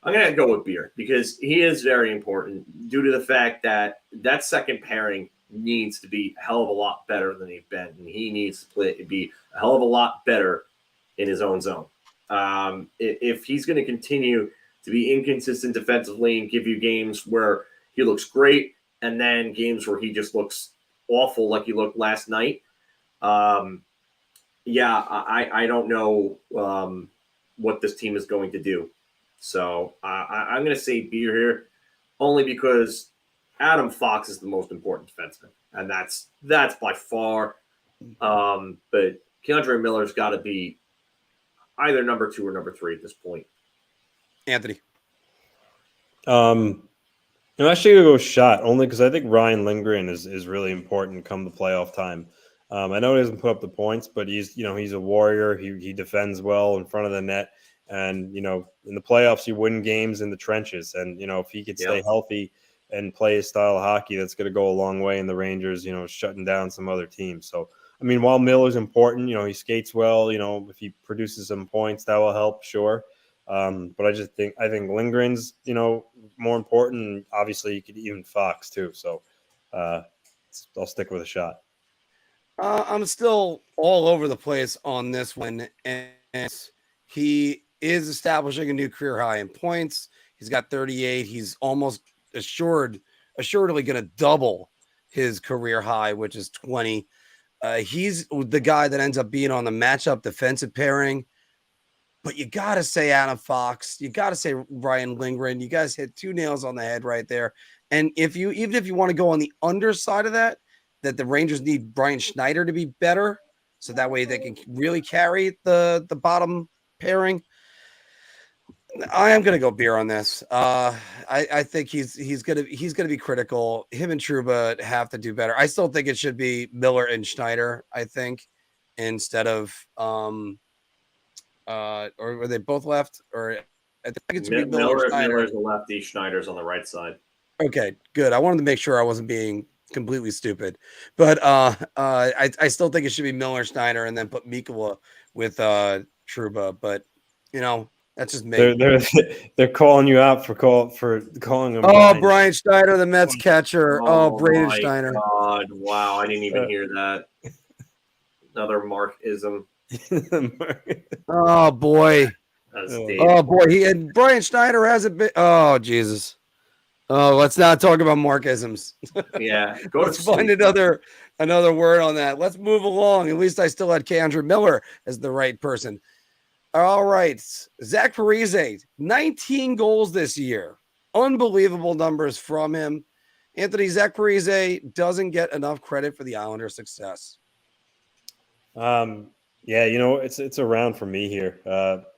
[SPEAKER 2] I'm going to go with beer because he is very important due to the fact that that second pairing needs to be a hell of a lot better than they've been, and he needs to be a hell of a lot better in his own zone. If he's going to continue to be inconsistent defensively and give you games where he looks great and then games where he just looks awful like he looked last night, I don't know what this team is going to do. So I'm going to say beer here only because Adam Fox is the most important defenseman, and that's by far. But Keandre Miller's got to be either number 2 or number 3 at this point.
[SPEAKER 1] Anthony.
[SPEAKER 3] I'm actually going to go shot only because I think Ryan Lindgren is really important come the playoff time. I know he doesn't put up the points, but he's a warrior. He defends well in front of the net. And, in the playoffs, you win games in the trenches. And, if he could stay healthy and play his style of hockey, that's going to go a long way in the Rangers, shutting down some other teams. So, while Miller's important, he skates well, if he produces some points, that will help, sure. But I think Lindgren's, more important. And obviously, you could even Fox, too. So I'll stick with a shot.
[SPEAKER 1] I'm still all over the place on this one. And he is establishing a new career high in points. He's got 38. He's almost assuredly going to double his career high, which is 20. He's the guy that ends up being on the matchup defensive pairing. But you got to say Adam Fox. You got to say Ryan Lindgren. You guys hit 2 nails on the head right there. And even if you want to go on the underside of that the Rangers need Brian Schneider to be better, so that way they can really carry the bottom pairing. I am gonna go beer on this. I think he's gonna be critical. Him and Trouba have to do better. I still think it should be Miller and Schneider. I think instead of or were they both left? Or I think it's
[SPEAKER 2] Miller's the lefty, Schneider's on the right side.
[SPEAKER 1] Okay, good. I wanted to make sure I wasn't being completely stupid, but I still think it should be Miller, Schneider, and then put Mikkola with Trouba. But That's just me.
[SPEAKER 3] They're calling you out for calling him.
[SPEAKER 1] Oh, Brian Schneider, the Mets catcher. Oh, Braden
[SPEAKER 2] my
[SPEAKER 1] Steiner.
[SPEAKER 2] God. Wow. I didn't even hear that. Another Mark-ism.
[SPEAKER 1] Oh, boy.
[SPEAKER 2] That's Dave.
[SPEAKER 1] Oh, boy. And Brian Schneider hasn't been. Oh, Jesus. Oh, let's not talk about Mark-isms.
[SPEAKER 2] Yeah.
[SPEAKER 1] Let's find another word on that. Let's move along. At least I still had Kendra Miller as the right person. All right. Zach Parise, 19 goals this year. Unbelievable numbers from him. Anthony, Zach Parise doesn't get enough credit for the Islanders' success.
[SPEAKER 3] Yeah, it's around for me here.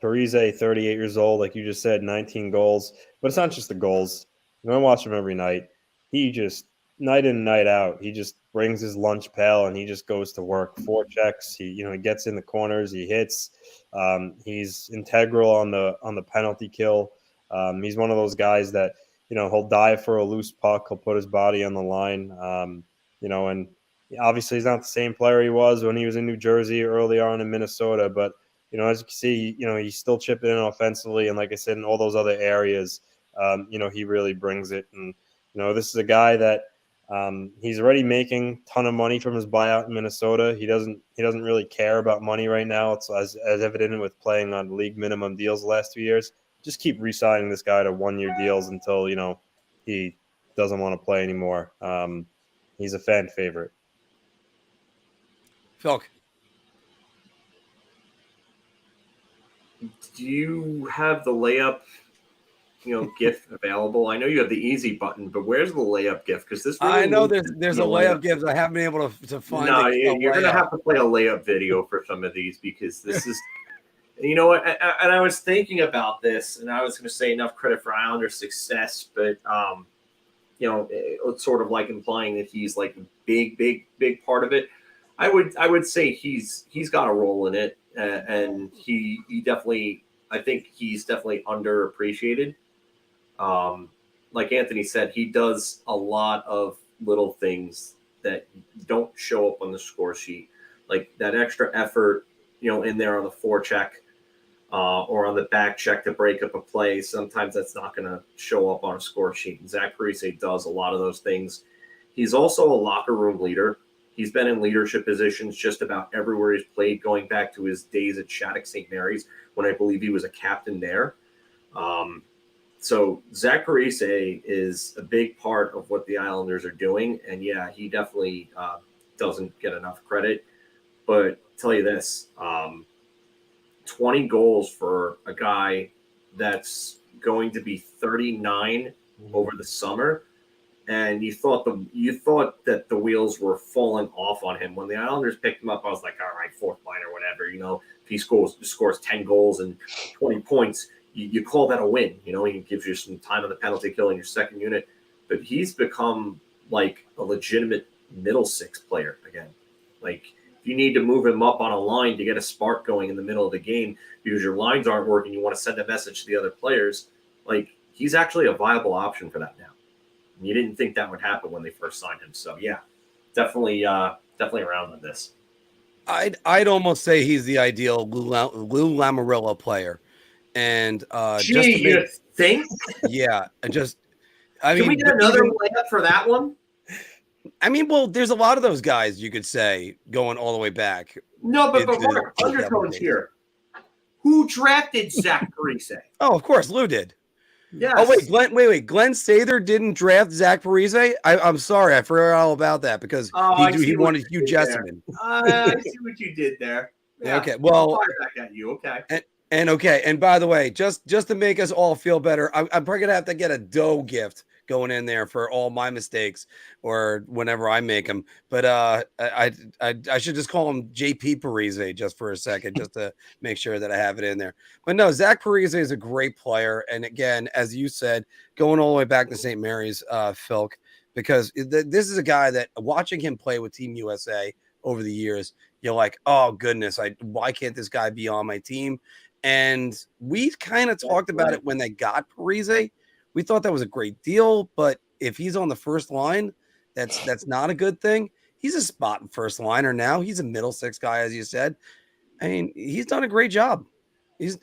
[SPEAKER 3] Parise, 38 years old, like you just said, 19 goals. But it's not just the goals. I watch him every night. He just, night in and night out, he just brings his lunch pail and he just goes to work. 4 checks. He gets in the corners. He hits. He's integral on the penalty kill. He's one of those guys that he'll die for a loose puck. He'll put his body on the line. And obviously he's not the same player he was when he was in New Jersey early on in Minnesota. But as you can see, he's still chipping in offensively, and like I said, in all those other areas, he really brings it. And this is a guy that. He's already making a ton of money from his buyout in Minnesota. He doesn't really care about money right now. It's as evident with playing on league minimum deals the last 2 years. Just keep re-signing this guy to 1-year deals until he doesn't want to play anymore. He's a fan favorite.
[SPEAKER 1] Phil,
[SPEAKER 2] do you have the layup GIF available? I know you have the easy button, but where's the layup GIF? Because this really
[SPEAKER 1] I know there's a layup GIF. I haven't been able to find.
[SPEAKER 2] No, you're gonna have to play a layup video for some of these, because this is, and I was thinking about this, and I was going to say enough credit for Islanders' success, but it's sort of like implying that he's like a big part of it. I would say he's got a role in it, and he definitely, I think he's definitely underappreciated. Like Anthony said, he does a lot of little things that don't show up on the score sheet, like that extra effort, in there on the forecheck or on the back check to break up a play. Sometimes that's not going to show up on a score sheet. And Zach Parise does a lot of those things. He's also a locker room leader. He's been in leadership positions just about everywhere he's played, going back to his days at Shattuck St. Mary's, when I believe he was a captain there. So Zach Parise is a big part of what the Islanders are doing. And yeah, he definitely doesn't get enough credit. But I'll tell you this, 20 goals for a guy that's going to be 39 over the summer. And you thought that the wheels were falling off on him. When the Islanders picked him up, I was like, all right, 4th line or whatever. If he scores 10 goals and 20 points, you call that a win. He gives you some time on the penalty kill in your second unit. But he's become like a legitimate middle 6 player again. Like, if you need to move him up on a line to get a spark going in the middle of the game because your lines aren't working, you want to send a message to the other players, like, he's actually a viable option for that now. And you didn't think that would happen when they first signed him. So yeah, definitely around on this.
[SPEAKER 1] I'd almost say he's the ideal Lou Lamoriello player. And
[SPEAKER 2] you think?
[SPEAKER 1] Yeah, and
[SPEAKER 2] can we get another layup for that one?
[SPEAKER 1] I mean, well, there's a lot of those guys you could say going all the way back.
[SPEAKER 2] No, but Mark, undertones here. Who drafted Zach Parise?
[SPEAKER 1] Oh, of course, Lou did.
[SPEAKER 2] Yes.
[SPEAKER 1] Oh wait, Glenn Sather didn't draft Zach Parise. I'm sorry, I forgot all about that because he wanted Hugh Jessamine.
[SPEAKER 2] I see what you did there.
[SPEAKER 1] Yeah. Okay, well,
[SPEAKER 2] I'll fire back at you. Okay.
[SPEAKER 1] And by the way, just to make us all feel better, I'm probably gonna have to get a dough gift going in there for all my mistakes or whenever I make them. But I should just call him JP Parise just for a second, just to make sure that I have it in there. But no, Zach Parise is a great player. And again, as you said, going all the way back to St. Mary's, Philk, because this is a guy that watching him play with Team USA over the years, you're like, oh goodness, why can't this guy be on my team? And we kind of talked about it when they got Parise. We thought that was a great deal, but if he's on the first line, that's not a good thing. He's a spot first liner now. He's a middle 6 guy, as you said. I mean, he's done a great job.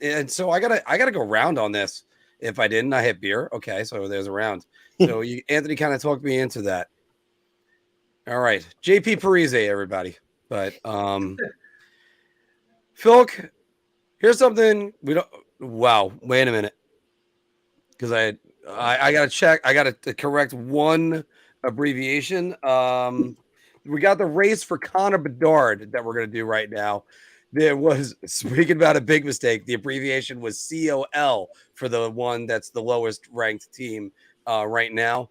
[SPEAKER 1] And so I gotta go round on this. If I didn't, I hit beer. Okay, so there's a round. So Anthony kind of talked me into that. All right, JP Parise, everybody. But Philk, here's something we don't. Wow, wait a minute, because I gotta check. I gotta correct one abbreviation. We got the race for Connor Bedard that we're gonna do right now. There was, speaking about a big mistake, the abbreviation was COL for the one that's the lowest ranked team right now.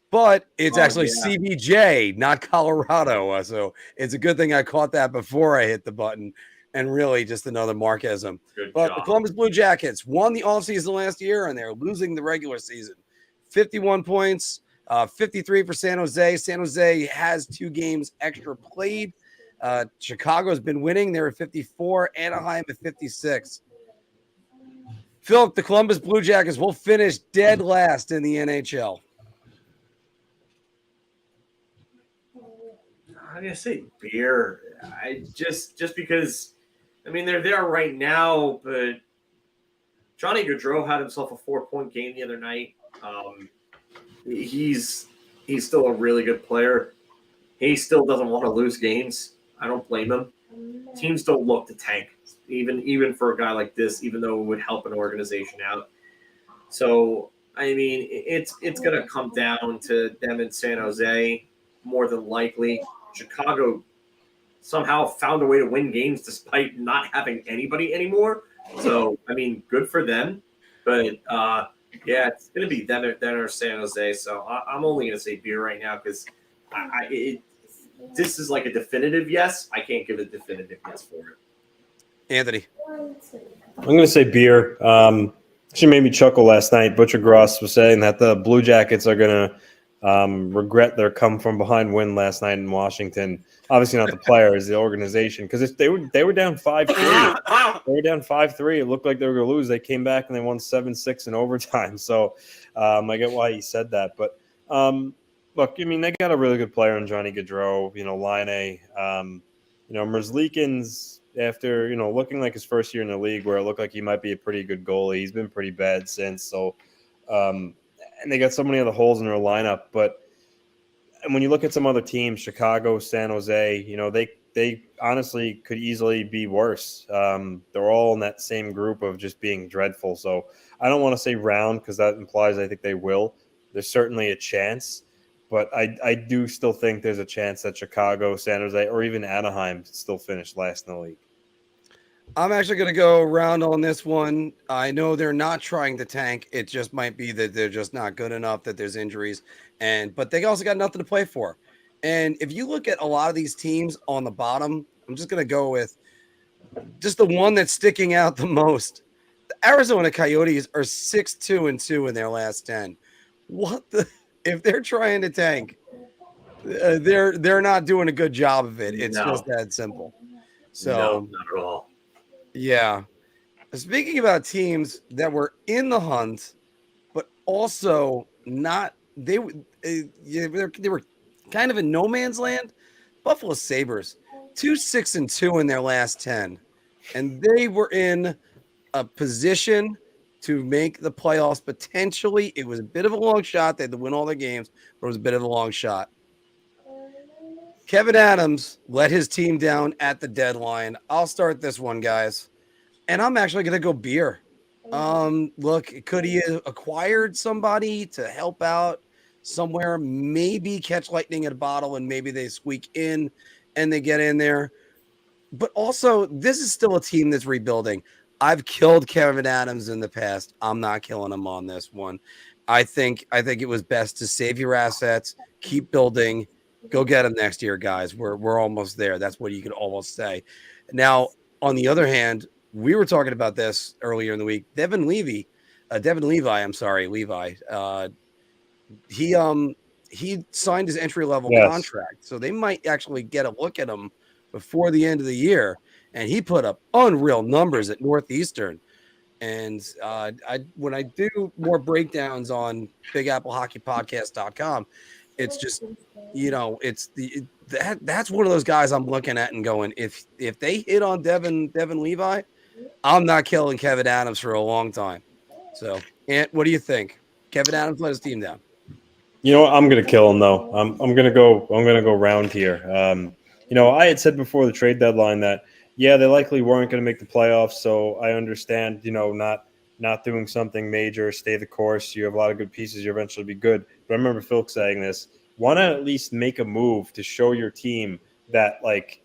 [SPEAKER 1] But it's actually CBJ, not Colorado. So it's a good thing I caught that before I hit the button, and really just another Marquism. But the Columbus Blue Jackets won the offseason last year, and they're losing the regular season. 51 points, 53 for San Jose. San Jose has 2 games extra played. Chicago's been winning. They're at 54. Anaheim at 56. Phil, the Columbus Blue Jackets will finish dead last in the NHL.
[SPEAKER 2] I'm gonna say beer. I just because they're there right now, but Johnny Gaudreau had himself a 4-point game the other night. He's still a really good player. He still doesn't want to lose games. I don't blame him. Teams don't look to tank, even for a guy like this, even though it would help an organization out. So it's gonna come down to them in San Jose more than likely. Chicago somehow found a way to win games despite not having anybody anymore. So, good for them. But, it's going to be them or San Jose. So I'm only going to say beer right now because this is like a definitive yes. I can't give a definitive yes for it.
[SPEAKER 1] Anthony.
[SPEAKER 3] I'm going to say beer. She made me chuckle last night. Butcher Gross was saying that the Blue Jackets are going to regret their come from behind win last night in Washington. Obviously not the players, the organization, because they were down 5-3. They were down 5-3. It looked like they were going to lose. They came back and they won 7-6 in overtime. So I get why he said that. But look, they got a really good player in Johnny Gaudreau. Line Merzlikins, after looking like his first year in the league, where it looked like he might be a pretty good goalie. He's been pretty bad since. So. And they got so many other holes in their lineup. But when you look at some other teams, Chicago, San Jose, they honestly could easily be worse. They're all in that same group of just being dreadful. So I don't want to say round because that implies I think they will. There's certainly a chance. But I do still think there's a chance that Chicago, San Jose, or even Anaheim still finish last in the league.
[SPEAKER 1] I'm actually going to go around on this one. I know they're not trying to tank. It just might be that they're just not good enough, that there's injuries, but they also got nothing to play for. And if you look at a lot of these teams on the bottom, I'm just going to go with just the one that's sticking out the most. The Arizona Coyotes are 6-2-2 in their last 10. If they're trying to tank, they're not doing a good job of it. It's just that simple. So
[SPEAKER 2] no, not at all.
[SPEAKER 1] Yeah. Speaking about teams that were in the hunt, but also not, they were kind of in no man's land. Buffalo Sabres, 2-6-2 in their last 10, and they were in a position to make the playoffs potentially. It was a bit of a long shot. They had to win all their games, but it was a bit of a long shot. Kevin Adams let his team down at the deadline. I'll start this one, guys. And I'm actually going to go beer. Look, could he have acquired somebody to help out somewhere? Maybe catch lightning at a bottle and maybe they squeak in and they get in there. But also, this is still a team that's rebuilding. I've killed Kevin Adams in the past. I'm not killing him on this one. I think it was best to save your assets, keep building. Go get him next year, guys. We're almost there. That's what you could almost say. Now, on the other hand, we were talking about this earlier in the week. Devin Levi. He signed his entry-level contract, so they might actually get a look at him before the end of the year. And he put up unreal numbers at Northeastern. And when I do more breakdowns on BigAppleHockeyPodcast.com, it's just, that's one of those guys I'm looking at and going, if they hit on Devin Levi, I'm not killing Kevin Adams for a long time. So, Ant, what do you think? Kevin Adams let his team down.
[SPEAKER 3] You know what? I'm gonna kill him though. I'm gonna go round here. I had said before the trade deadline that they likely weren't gonna make the playoffs. So I understand, not doing something major, stay the course. You have a lot of good pieces. You eventually be good. But I remember Phil saying this. Why not at least make a move to show your team that, like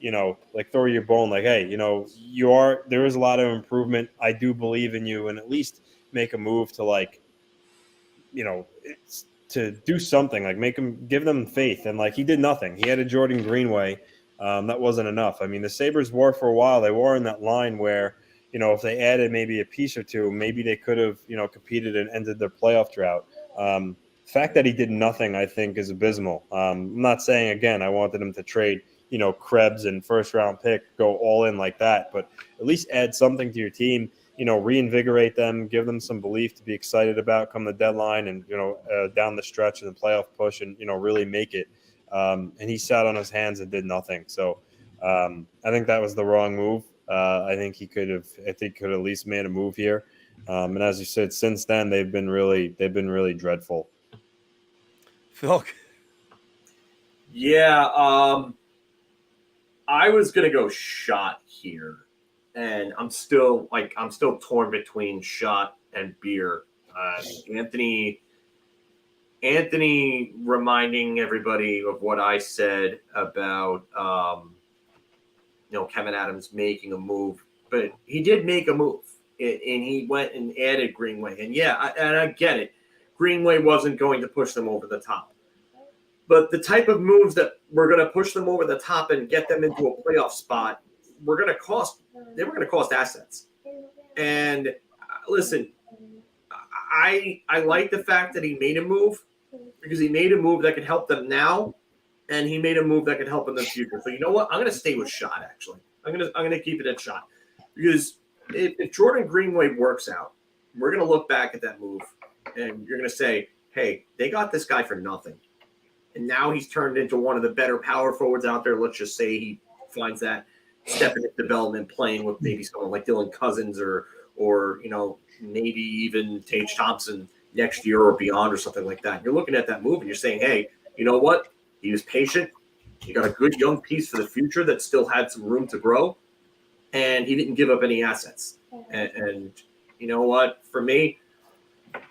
[SPEAKER 3] throw your bone, like, hey, there is a lot of improvement. I do believe in you, and at least make a move to to do something, like give them faith. And he did nothing. He had a Jordan Greenway. That wasn't enough. I mean, the Sabres were for a while. They were in that line where, if they added maybe a piece or two, maybe they could have, competed and ended their playoff drought. The fact that he did nothing, I think, is abysmal. I'm not saying, again, I wanted him to trade, Krebs and first round pick, go all in like that, but at least add something to your team, reinvigorate them, give them some belief to be excited about come the deadline and, down the stretch of the playoff push and, really make it. And he sat on his hands and did nothing. So I think that was the wrong move. I think he could have at least made a move here. And as you said, since then they've been really dreadful.
[SPEAKER 1] Phil.
[SPEAKER 2] Yeah, I was gonna go Shot here, and I'm still torn between Shot and Beer. Anthony reminding everybody of what I said about Kevin Adams making a move, but he did make a move, and he went and added Greenway. And I get it. Greenway wasn't going to push them over the top, but the type of moves that were going to push them over the top and get them into a playoff spot were going to cost assets. And listen, I like the fact that he made a move, because he made a move that could help them now, and he made a move that could help in the future. So you know what? I'm going to stay with Shot. Actually, I'm going to keep it at Shot, because if Jordan Greenway works out, we're going to look back at that move, and you're going to say, "Hey, they got this guy for nothing, and now he's turned into one of the better power forwards out there." Let's just say he finds that step in his development, playing with maybe someone like Dylan Cousins or maybe even Tage Thompson next year or beyond or something like that. You're looking at that move and you're saying, hey, you know what? He was patient. He got a good young piece for the future that still had some room to grow, and he didn't give up any assets. And you know what? For me,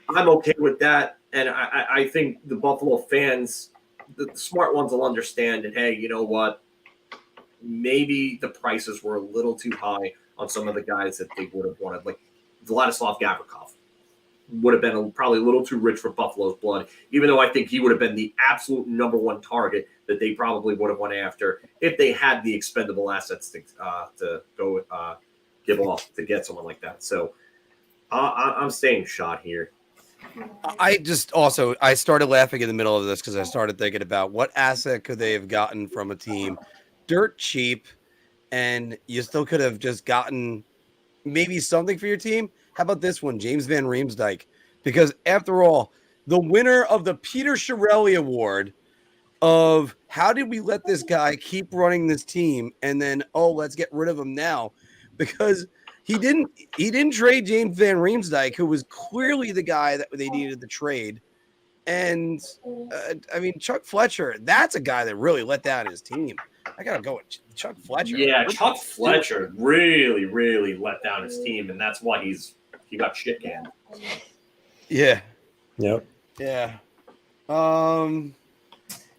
[SPEAKER 2] I'm okay with that. And I think the Buffalo fans, the smart ones, will understand that, hey, you know what? Maybe the prices were a little too high on some of the guys that they would have wanted, like Vladislav Gavrikov would have been probably a little too rich for Buffalo's blood, even though I think he would have been the absolute number one target that they probably would have went after if they had the expendable assets to go give off to get someone like that. So I'm staying Shot here.
[SPEAKER 1] I started laughing in the middle of this because I started thinking about what asset could they have gotten from a team dirt cheap, and you still could have just gotten maybe something for your team. How about this one, James Van Riemsdyk? Because after all, the winner of the Peter Chiarelli Award of how did we let this guy keep running this team and then, let's get rid of him now, because he didn't trade James Van Riemsdyk, who was clearly the guy that they needed to trade. And Chuck Fletcher, that's a guy that really let down his team. I got to go with Chuck Fletcher.
[SPEAKER 2] Yeah, Chuck Fletcher really, really let down his team, and that's why he got shit canned.
[SPEAKER 1] Yeah.
[SPEAKER 3] Yep.
[SPEAKER 1] Yeah.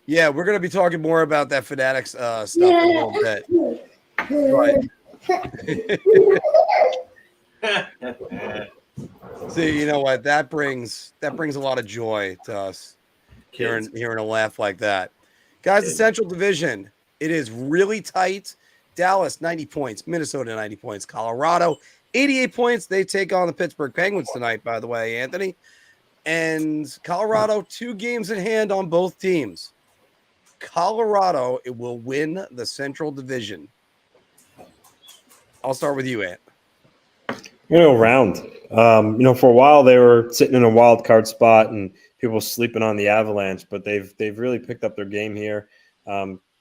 [SPEAKER 1] Yeah, we're going to be talking more about that Fanatics stuff in a little bit. But see, you know what? That brings a lot of joy to us hearing a laugh like that. Guys, the Central Division, it is really tight. Dallas, 90 points. Minnesota, 90 points. Colorado, 88 points. They take on the Pittsburgh Penguins tonight, by the way, Anthony. And Colorado, 2 games in hand on both teams. Colorado, it will win the Central Division. I'll start with you, Ant.
[SPEAKER 3] Round. For a while they were sitting in a wild card spot and people sleeping on the Avalanche, but they've really picked up their game here.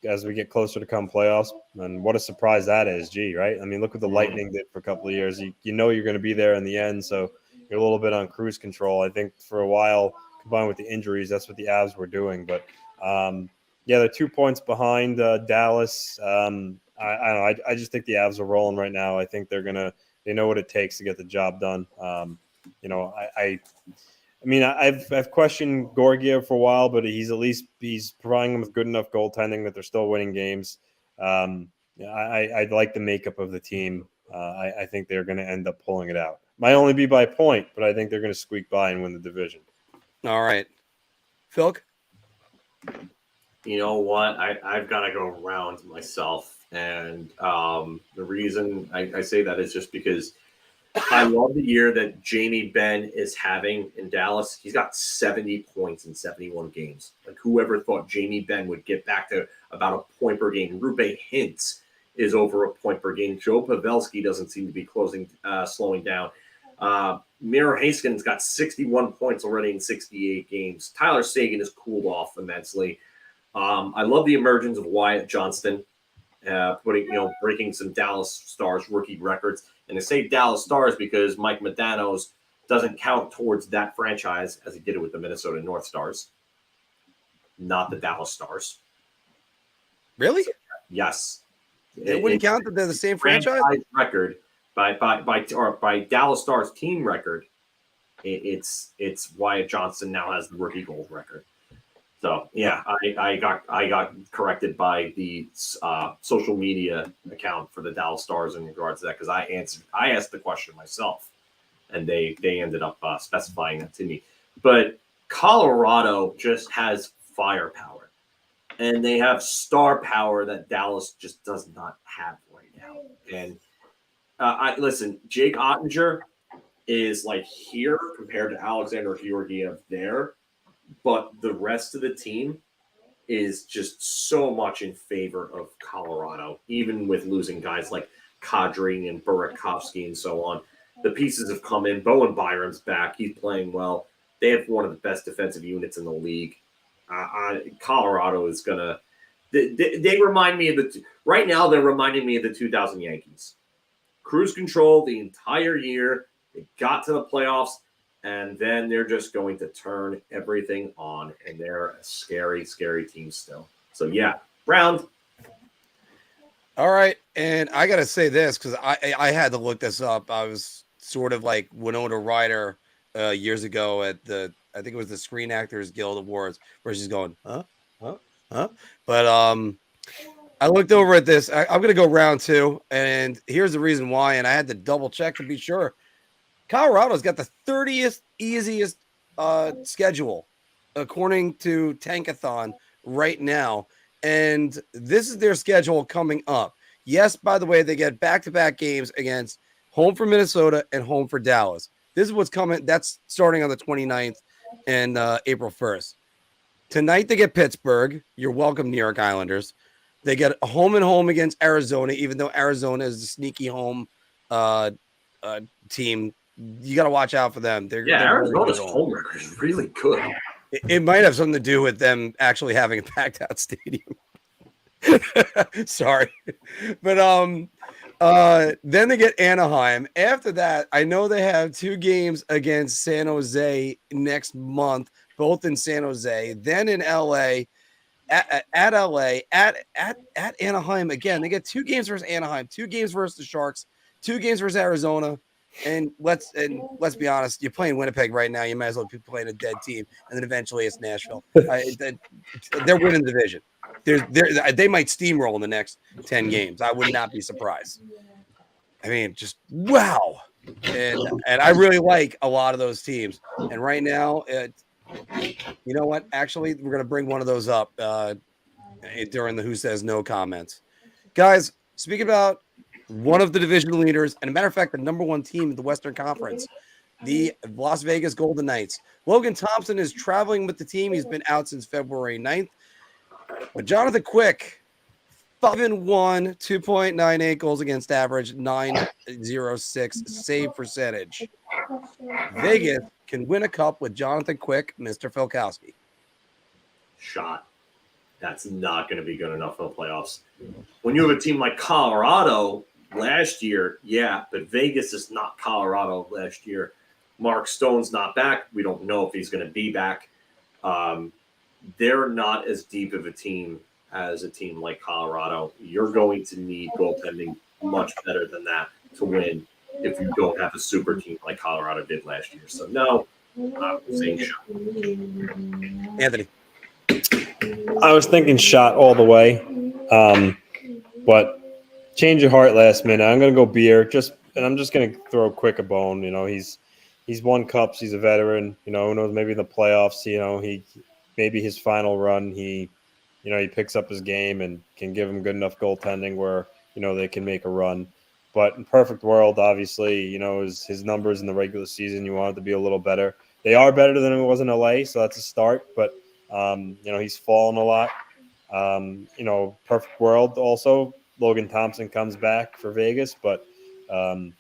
[SPEAKER 3] as we get closer to come playoffs. And what a surprise that is, right? I mean, look what the Lightning did for a couple of years. You know you're going to be there in the end, so you're a little bit on cruise control. I think for a while, combined with the injuries, that's what the Avs were doing. But they're 2 points behind Dallas. I don't know. I just think the Avs are rolling right now. I think they know what it takes to get the job done. I mean, I've questioned Georgiev for a while, but he's providing them with good enough goaltending that they're still winning games. I like the makeup of the team. I think they're going to end up pulling it out. Might only be by a point, but I think they're going to squeak by and win the division.
[SPEAKER 1] All right. Phil?
[SPEAKER 2] You know what? I've got to go around myself. And the reason I say that is just because I love the year that Jamie Benn is having in Dallas. He's got 70 points in 71 games. Like, whoever thought Jamie Benn would get back to about a point per game? Rupe Hintz is over a point per game. Joe Pavelski doesn't seem to be slowing down. Miro Haskins got 61 points already in 68 games. Tyler Seguin has cooled off immensely. I love the emergence of Wyatt Johnston, breaking some Dallas Stars rookie records. And I say Dallas Stars because Mike Modano's doesn't count towards that franchise as he did it with the Minnesota North Stars, not the Dallas Stars.
[SPEAKER 1] Really?
[SPEAKER 2] So, yes.
[SPEAKER 1] It wouldn't count that they're the same franchise?
[SPEAKER 2] Record by Dallas Stars team record, it's Wyatt Johnston now has the rookie gold record. So yeah, I got corrected by the social media account for the Dallas Stars in regards to that, because I asked the question myself, and they ended up specifying that to me. But Colorado just has firepower, and they have star power that Dallas just does not have right now. And listen, Jake Ottinger is like here compared to Alexander Georgiev there. But the rest of the team is just so much in favor of Colorado, even with losing guys like Kadri and Burakovsky and so on. The pieces have come in. Bowen Byram's back. He's playing well. They have one of the best defensive units in the league. Colorado is going to – they remind me of right now they're reminding me of the 2000 Yankees. Cruise control the entire year. They got to the playoffs. And then they're just going to turn everything on, and they're a scary, scary team still. So, yeah, round.
[SPEAKER 1] All right. And I got to say this because I had to look this up. I was sort of like Winona Ryder years ago at I think it was the Screen Actors Guild Awards, where she's going, huh? But I looked over at this. I'm going to go round two, and here's the reason why. And I had to double check to be sure. Colorado's got the 30th easiest schedule, according to Tankathon right now. And this is their schedule coming up. Yes, by the way, they get back-to-back games against home for Minnesota and home for Dallas. This is what's coming. That's starting on the 29th and April 1st. Tonight they get Pittsburgh. You're welcome, New York Islanders. They get a home and home against Arizona, even though Arizona is the sneaky home team. You got to watch out for them.
[SPEAKER 2] Arizona's home record is really good.
[SPEAKER 1] It might have something to do with them actually having a packed out stadium. Sorry. But then they get Anaheim. After that, I know they have 2 games against San Jose next month, both in San Jose, then in LA, at LA, at Anaheim again. They get 2 games versus Anaheim, 2 games versus the Sharks, 2 games versus Arizona. And let's be honest, you're playing Winnipeg right now. You might as well be playing a dead team, and then eventually it's Nashville. They're winning the division. They might steamroll in the next 10 games. I would not be surprised. I mean, just wow. And I really like a lot of those teams. And right now, you know what? Actually, we're going to bring one of those up during the Who Says No comments. Guys, speaking about one of the division leaders, and a matter of fact, the number 1 team in the Western Conference, the Las Vegas Golden Knights. Logan Thompson is traveling with the team. He's been out since February 9th. But Jonathan Quick, 5-1, 2.98 goals against average, 9.06 save percentage. Vegas can win a cup with Jonathan Quick, Mr. Filkowski.
[SPEAKER 2] Shot. that's not going to be good enough for the playoffs. When you have a team like Colorado last year, yeah, but Vegas is not Colorado last year. Mark Stone's not back. We don't know if he's going to be back. They're not as deep of a team as a team like Colorado. You're going to need goaltending much better than that to win if you don't have a super team like Colorado did last year. So, no, I'm saying shot.
[SPEAKER 1] Anthony.
[SPEAKER 3] I was thinking shot all the way, but change your heart last minute. I'm going to go beer, and I'm just going to throw Quick a bone. You know, he's won cups. He's a veteran. You know, who knows? Maybe in the playoffs, you know, maybe his final run, he picks up his game and can give him good enough goaltending where, you know, they can make a run. But in perfect world, obviously, you know, his numbers in the regular season, you want it to be a little better. They are better than it was in LA, so that's a start. But, you know, he's fallen a lot. You know, perfect world also, Logan Thompson comes back for Vegas. But in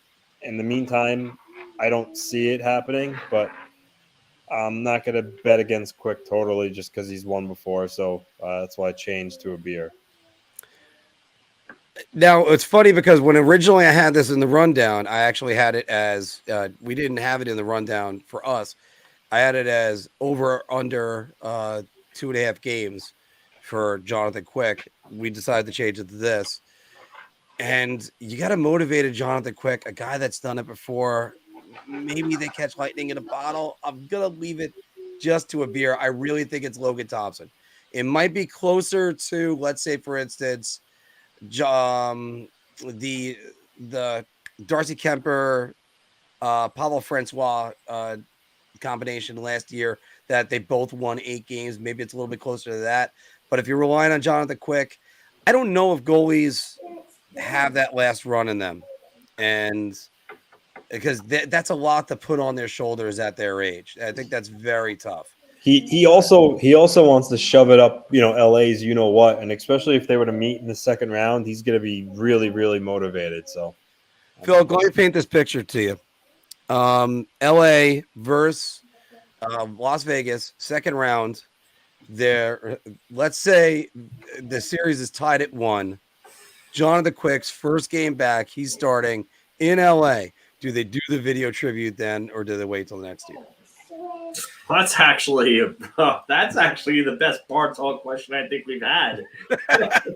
[SPEAKER 3] the meantime, I don't see it happening. But I'm not going to bet against Quick totally just because he's won before. So that's why I changed to a beer.
[SPEAKER 1] Now, it's funny because when originally I had this in the rundown, I actually had it as we didn't have it in the rundown for us. I had it as over under 2.5 games for Jonathan Quick. We decided to change it to this. And you got to motivate a Jonathan Quick, a guy that's done it before. Maybe they catch lightning in a bottle. I'm going to leave it just to a beer. I really think it's Logan Thompson. It might be closer to, let's say, for instance, the Darcy Kemper, Pavel Francois combination last year that they both won 8 games. Maybe it's a little bit closer to that. But if you're relying on Jonathan Quick, I don't know if goalies have that last run in them. And because that's a lot to put on their shoulders at their age. I think that's very tough.
[SPEAKER 3] He also wants to shove it up, you know, LA's, you know what, and especially if they were to meet in the second round, he's going to be really, really motivated. So,
[SPEAKER 1] Phil, let me paint this picture to you. LA versus Las Vegas, second round. There, let's say the series is tied at 1. Jonathan Quick's first game back, he's starting in LA. Do they do the video tribute then, or do they wait till the next year?
[SPEAKER 2] That's actually the best bar talk question I think we've had. That's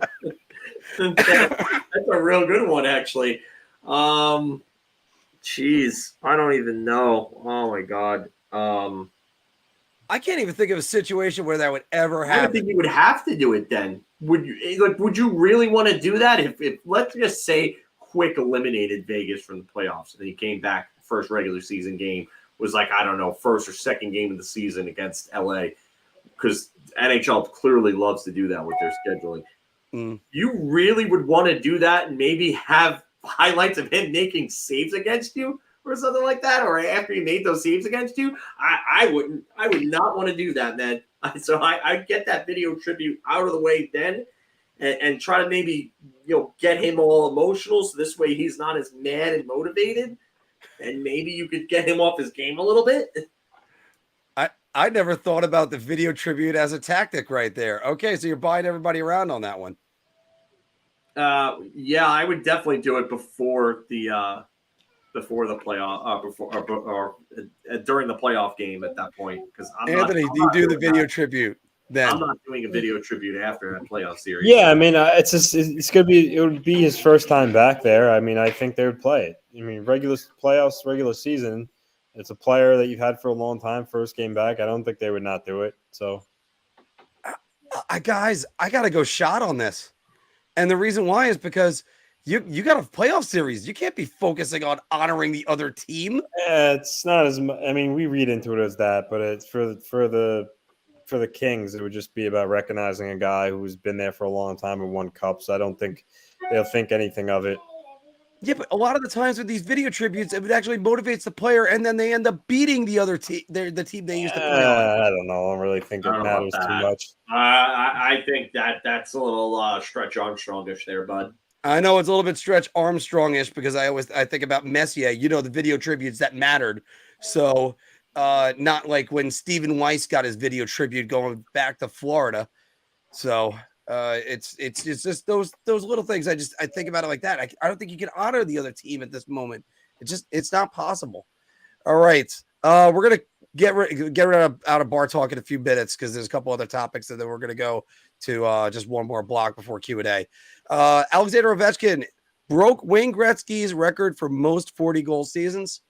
[SPEAKER 2] a real good one, actually. Jeez, I don't even know. Oh my god.
[SPEAKER 1] I can't even think of a situation where that would ever happen.
[SPEAKER 2] I don't think you would have to do it then. Would you really want to do that? If let's just say Quick eliminated Vegas from the playoffs and he came back first regular season game was like, I don't know, first or second game of the season against LA, because NHL clearly loves to do that with their scheduling. You really would want to do that and maybe have highlights of him making saves against you or something like that, or after he made those saves against you? I would not want to do that, man. So I get that video tribute out of the way then and try to maybe, you know, get him all emotional so this way he's not as mad and motivated. And maybe you could get him off his game a little bit.
[SPEAKER 1] I never thought about the video tribute as a tactic right there. Okay, so you're buying everybody around on that one.
[SPEAKER 2] Yeah, I would definitely do it before the playoff, or during the playoff game at that point. Because
[SPEAKER 1] Anthony, do you do the video tribute then?
[SPEAKER 2] I'm not doing a video tribute after that playoff series.
[SPEAKER 3] Yeah, I mean, it would be his first time back there. I mean, I think they would play it. I mean, regular playoffs, regular season, it's a player that you've had for a long time. First game back, I don't think they would not do it. So,
[SPEAKER 1] guys, I got to go shot on this, and the reason why is because you got a playoff series. You can't be focusing on honoring the other team.
[SPEAKER 3] It's not as much. I mean, we read into it as that, but it's for the Kings, it would just be about recognizing a guy who's been there for a long time and won cups. I don't think they'll think anything of it.
[SPEAKER 1] Yeah, but a lot of the times with these video tributes, it actually motivates the player, and then they end up beating the other team. The team they used to play on.
[SPEAKER 3] I don't know. I don't really think it matters too much.
[SPEAKER 2] I think that's a little Stretch Armstrongish there, bud.
[SPEAKER 1] I know it's a little bit Stretch Armstrongish because I think about Messier. You know, the video tributes that mattered. So not like when Stephen Weiss got his video tribute going back to Florida. So it's just those little things. I think about it like that. I don't think you can honor the other team at this moment. It's not possible. All right. We're gonna get out of bar talk in a few minutes because there's a couple other topics, and then we're gonna go to just one more block before Q&A. Alexander Ovechkin broke Wayne Gretzky's record for most 40-goal seasons.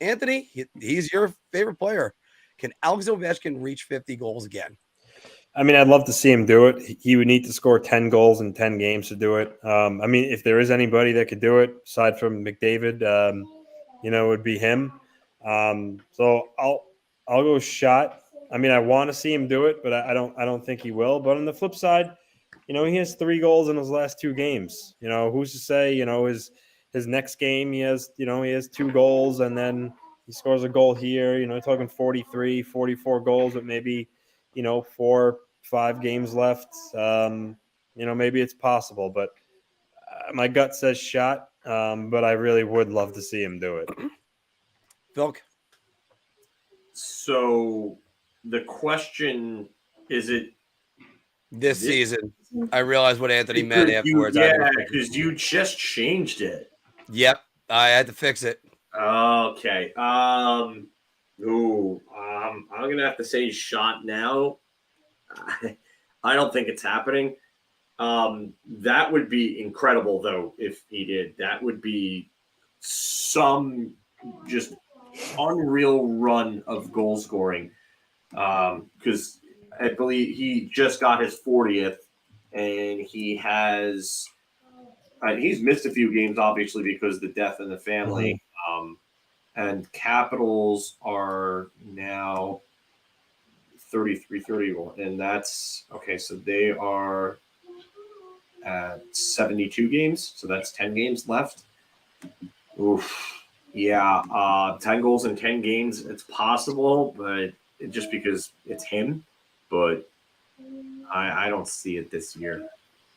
[SPEAKER 1] Anthony, he's your favorite player. Can Alex Ovechkin reach 50 goals again?
[SPEAKER 3] I mean, I'd love to see him do it. He would need to score 10 goals in 10 games to do it. I mean, if there is anybody that could do it, aside from McDavid, it would be him. So I'll go shot. I mean, I want to see him do it, but I don't think he will. But on the flip side, he has 3 goals in his last 2 games. Who's to say, his next game he has 2 goals and then he scores a goal here. Talking 43, 44 goals with maybe 4-5 games left. Maybe it's possible, but my gut says shot. But I really would love to see him do it.
[SPEAKER 1] Phil?
[SPEAKER 2] So the question is it
[SPEAKER 1] this season? I realized what Anthony meant afterwards.
[SPEAKER 2] Because you just changed it.
[SPEAKER 1] Yep, I had to fix it.
[SPEAKER 2] Okay. I'm gonna have to say shot now. I don't think it's happening. That would be incredible, though, if he did. That would be some just unreal run of goal scoring. Because I believe he just got his 40th, and he's missed a few games, obviously, because of the death in the family. And Capitals are now 33-31, and that's okay. So they are at 72 games, so that's 10 games left. Oof, yeah, 10 goals in 10 games. It's possible, but just because it's him. But I don't see it this year.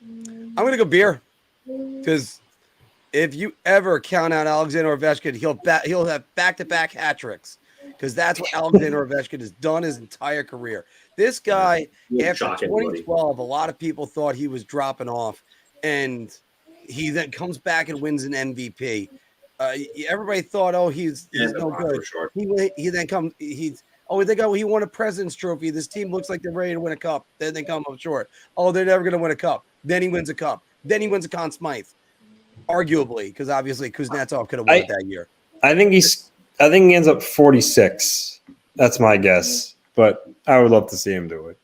[SPEAKER 1] I'm gonna go beer because if you ever count out Alexander Ovechkin, he'll have back-to-back hat tricks because that's what Alexander Ovechkin has done his entire career. This guy, after 2012, a lot of people thought he was dropping off, and he then comes back and wins an MVP. Everybody thought, he's no good.
[SPEAKER 2] Sure.
[SPEAKER 1] He then comes. He won a President's Trophy. This team looks like they're ready to win a cup. Then they come up short. They're never going to win a cup. Then he wins a cup. Then he wins a Conn Smythe. Arguably, because obviously Kuznetsov could have won it that year.
[SPEAKER 3] I think he ends up 46. That's my guess, but I would love to see him do it.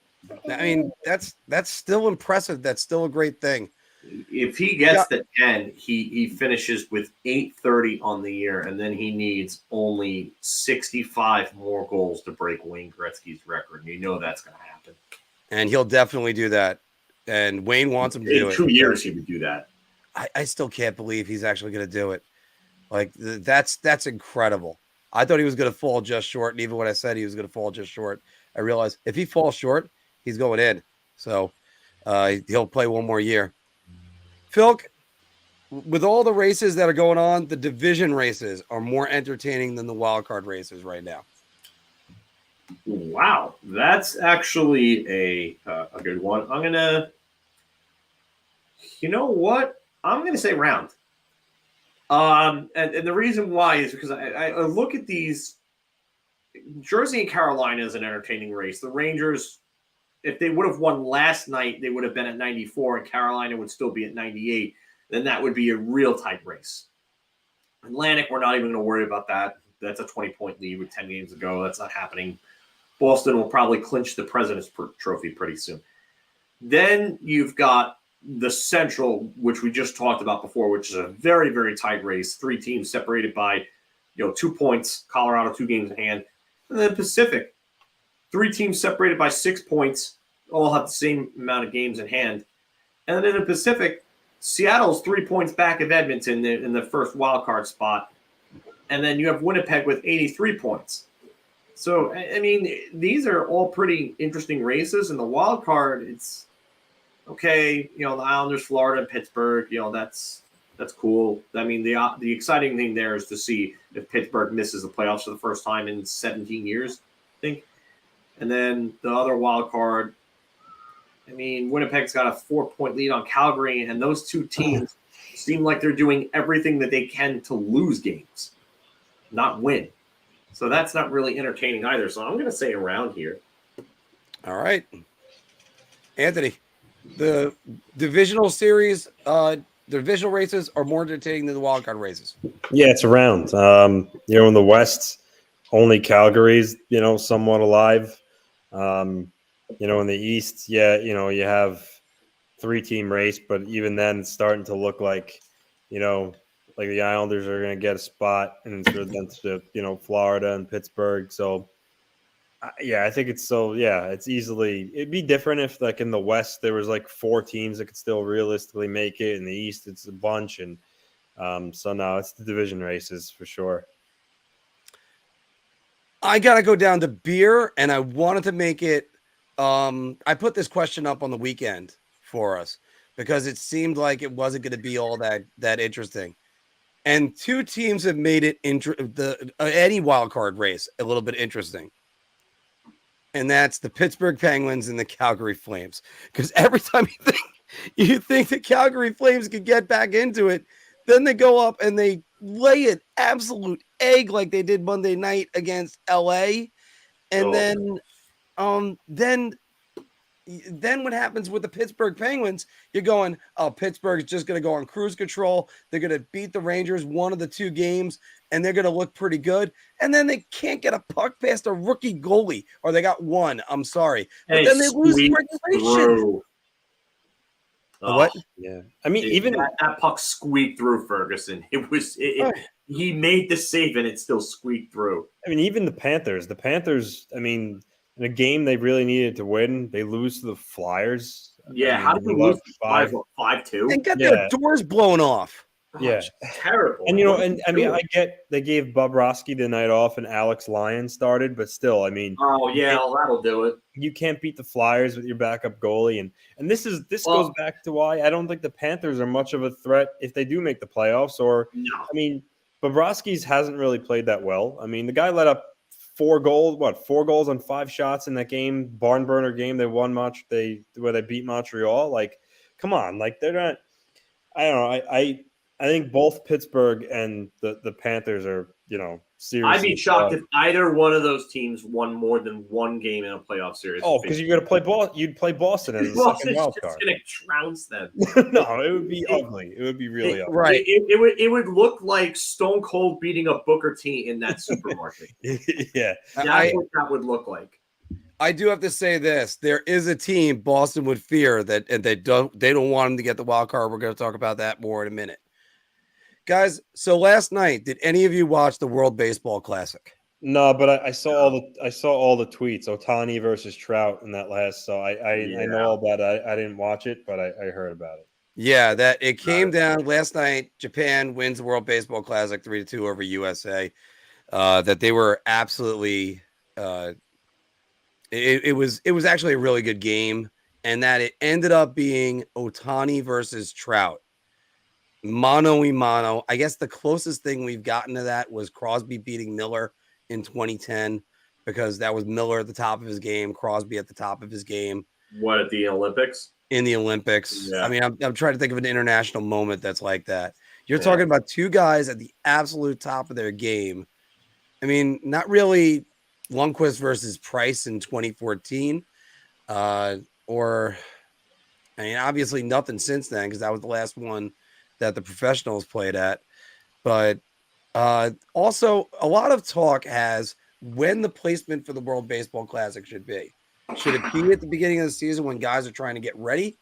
[SPEAKER 1] I mean, that's still impressive. That's still a great thing.
[SPEAKER 2] If he gets the 10, he finishes with 830 on the year, and then he needs only 65 more goals to break Wayne Gretzky's record. And that's going to happen.
[SPEAKER 1] And he'll definitely do that. And Wayne wants him to do it.
[SPEAKER 2] In 2 years, he would do that.
[SPEAKER 1] I still can't believe he's actually going to do it. Like, that's incredible. I thought he was going to fall just short. And even when I said he was going to fall just short, I realized if he falls short, he's going in. So he'll play one more year. Phil, with all the races that are going on, the division races are more entertaining than the wild card races right now.
[SPEAKER 2] Wow. That's actually a good one. I'm going to – you know what? I'm going to say round. And the reason why is because I look at these. Jersey and Carolina is an entertaining race. The Rangers, if they would have won last night, they would have been at 94, and Carolina would still be at 98. Then that would be a real tight race. Atlantic, we're not even going to worry about that. That's a 20-point lead with 10 games to go. That's not happening. Boston will probably clinch the President's Trophy pretty soon. Then you've got the Central, which we just talked about before, which is a very, very tight race. 3 teams separated by, 2 points. Colorado, 2 games in hand. And then the Pacific, 3 teams separated by 6 points, all have the same amount of games in hand. And then in the Pacific, Seattle's 3 points back of Edmonton in the first wild card spot. And then you have Winnipeg with 83 points. So, I mean, these are all pretty interesting races. And the wild card, it's okay. The Islanders, Florida, and Pittsburgh, that's cool. I mean, the exciting thing there is to see if Pittsburgh misses the playoffs for the first time in 17 years, I think. And then the other wild card, I mean, Winnipeg's got a 4-point lead on Calgary, and those two teams seem like they're doing everything that they can to lose games, not win. So that's not really entertaining either. So I'm going to say around here.
[SPEAKER 1] All right. Anthony, the divisional series, the divisional races are more entertaining than the wild card races.
[SPEAKER 3] Yeah, it's around. In the West, only Calgary's, somewhat alive. In the East, you have 3-team race, but even then it's starting to look like, like the Islanders are going to get a spot, and it's then to, Florida and Pittsburgh. So, I think it'd be different if, like, in the West, there was like 4 teams that could still realistically make it. In the East, it's a bunch. And so no, it's the division races for sure.
[SPEAKER 1] I got to go down to beer, and I wanted to make it. I put this question up on the weekend for us because it seemed like it wasn't going to be all that interesting. And 2 teams have made it any wild card race a little bit interesting. And that's the Pittsburgh Penguins and the Calgary Flames. Because every time you think the Calgary Flames could get back into it, then they go up and they lay an absolute egg like they did Monday night against LA. And then what happens with the Pittsburgh Penguins? You're going, oh, Pittsburgh's just going to go on cruise control. They're going to beat the Rangers one of the 2 games, and they're going to look pretty good. And then they can't get a puck past a rookie goalie, or they got one. I'm sorry. But then they lose regulation. What?
[SPEAKER 3] Yeah. I mean, even
[SPEAKER 2] that puck squeaked through Ferguson. He made the save, and it still squeaked through.
[SPEAKER 3] I mean, even the Panthers, I mean, in a game they really needed to win, they lose to the Flyers.
[SPEAKER 2] Yeah, how did they lose 5-2?
[SPEAKER 1] They got their doors blown off.
[SPEAKER 3] Yeah,
[SPEAKER 2] terrible.
[SPEAKER 3] And I mean, I get they gave Bobrovsky the night off and Alex Lyon started, but still, I mean,
[SPEAKER 2] that'll do it.
[SPEAKER 3] You can't beat the Flyers with your backup goalie, and this goes back to why I don't think the Panthers are much of a threat if they do make the playoffs. I mean, Bobrovsky's hasn't really played that well. I mean, the guy let up 4 goals on 5 shots in that game, barn burner game. They won where they beat Montreal. Like, come on, like they're not. I don't know. I think both Pittsburgh and the Panthers are, seriously.
[SPEAKER 2] I'd be shocked if either one of those teams won more than 1 game in a playoff series.
[SPEAKER 3] Oh, because you're going to play Boston. You'd play Boston as a second wild card.
[SPEAKER 2] Boston's going to trounce them.
[SPEAKER 3] No, it would be ugly. It would be really ugly.
[SPEAKER 1] Right.
[SPEAKER 2] It would look like Stone Cold beating a Booker T in that supermarket.
[SPEAKER 3] Yeah.
[SPEAKER 2] That's what that would look like.
[SPEAKER 1] I do have to say this. There is a team Boston would fear that, and they don't want him to get the wild card. We're going to talk about that more in a minute. Guys, so last night, did any of you watch the World Baseball Classic?
[SPEAKER 3] No, but I saw all the tweets. Ohtani versus Trout in that last. So I know all about it. I didn't watch it, but I heard about it.
[SPEAKER 1] Yeah, that it came down last night. Japan wins the World Baseball Classic 3-2 over USA. That they were absolutely. It was actually a really good game, and that it ended up being Ohtani versus Trout. Mano y mano. I guess the closest thing we've gotten to that was Crosby beating Miller in 2010, because that was Miller at the top of his game, Crosby at the top of his game.
[SPEAKER 2] What, at the Olympics?
[SPEAKER 1] In the Olympics.
[SPEAKER 2] Yeah.
[SPEAKER 1] I mean, I'm trying to think of an international moment that's like that. You're talking about 2 guys at the absolute top of their game. I mean, not really Lundqvist versus Price in 2014, obviously nothing since then, because that was the last one that the professionals played at. But also a lot of talk has when the placement for the World Baseball Classic should be. Should it be at the beginning of the season when guys are trying to get ready,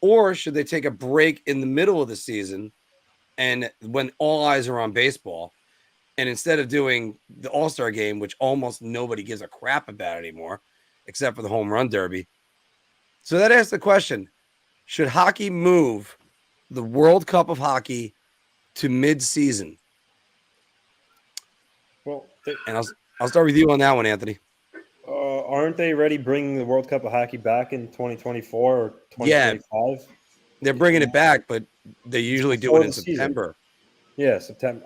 [SPEAKER 1] or should they take a break in the middle of the season and when all eyes are on baseball? And instead of doing the All-Star game, which almost nobody gives a crap about anymore, except for the home run derby. So that asks the question, should hockey move the World Cup of Hockey to mid-season?
[SPEAKER 3] Well,
[SPEAKER 1] and I'll start with you on that one, Anthony.
[SPEAKER 3] Aren't they already bringing the World Cup of Hockey back in 2024 or 2025?
[SPEAKER 1] Yeah, they're bringing it back, but they usually do it in September.
[SPEAKER 3] Yeah, September.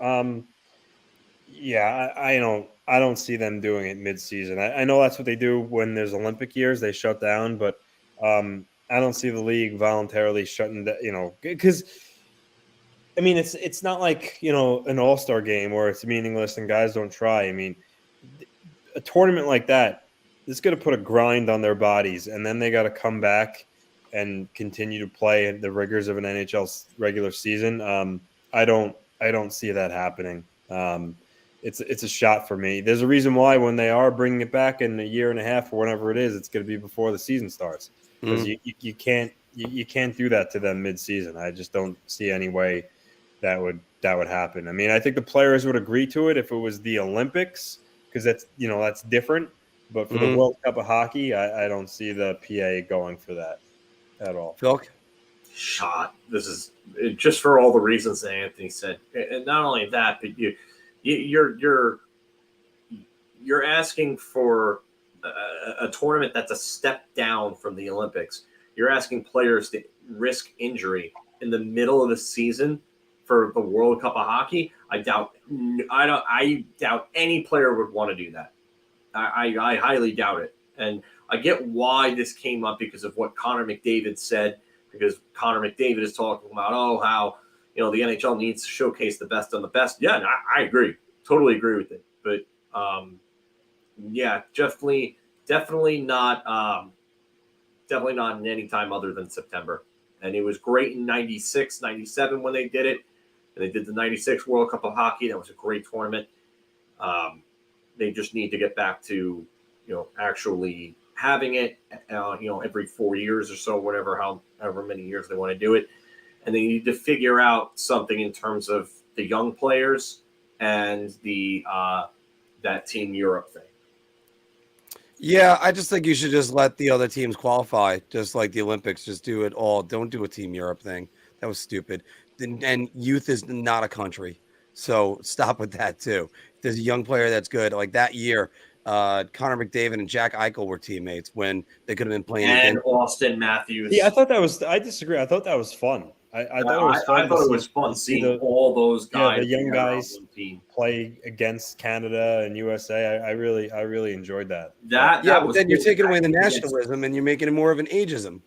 [SPEAKER 3] I don't see them doing it mid-season. I know that's what they do when there's Olympic years. They shut down, but I don't see the league voluntarily shutting that, because I mean, it's not like, an all-star game where it's meaningless and guys don't try. I mean, a tournament like that is going to put a grind on their bodies, and then they got to come back and continue to play the rigors of an NHL regular season. I don't see that happening. It's a shot for me. There's a reason why when they are bringing it back in a year and a half or whatever it is, it's going to be before the season starts, because you can't do that to them mid-season. I just don't see any way that would happen. I mean, I think the players would agree to it if it was the Olympics, because that's different. But for the World Cup of Hockey, I don't see the PA going for that at all.
[SPEAKER 1] Phil?
[SPEAKER 2] Shot. This is just for all the reasons that Anthony said, and not only that, but you're asking for a tournament that's a step down from the Olympics. You're asking players to risk injury in the middle of the season for the World Cup of Hockey. I doubt any player would want to do that. I highly doubt it. And I get why this came up because of what Connor McDavid said, because Connor McDavid is talking about, how, the NHL needs to showcase the best on the best. Yeah, and I agree. Totally agree with it. But, yeah, definitely not in any time other than September. And it was great in 96, 97 when they did it. And they did the 96 World Cup of Hockey. That was a great tournament. They just need to get back to, actually having it, every 4 years or so, however many years they want to do it. And they need to figure out something in terms of the young players and the that Team Europe thing.
[SPEAKER 1] Yeah, I just think you should just let the other teams qualify, just like the Olympics. Just do it all. Don't do a Team Europe thing. That was stupid. And youth is not a country, so stop with that too. If there's a young player that's good, like that year, Connor McDavid and Jack Eichel were teammates when they could have been playing.
[SPEAKER 2] And Austin Matthews.
[SPEAKER 3] Yeah, I disagree. I thought that was fun. I thought it was fun
[SPEAKER 2] seeing all those guys,
[SPEAKER 3] the young guys, play against Canada and USA. I really enjoyed that.
[SPEAKER 2] But
[SPEAKER 1] then you're taking away the nationalism and you're making it more of an ageism.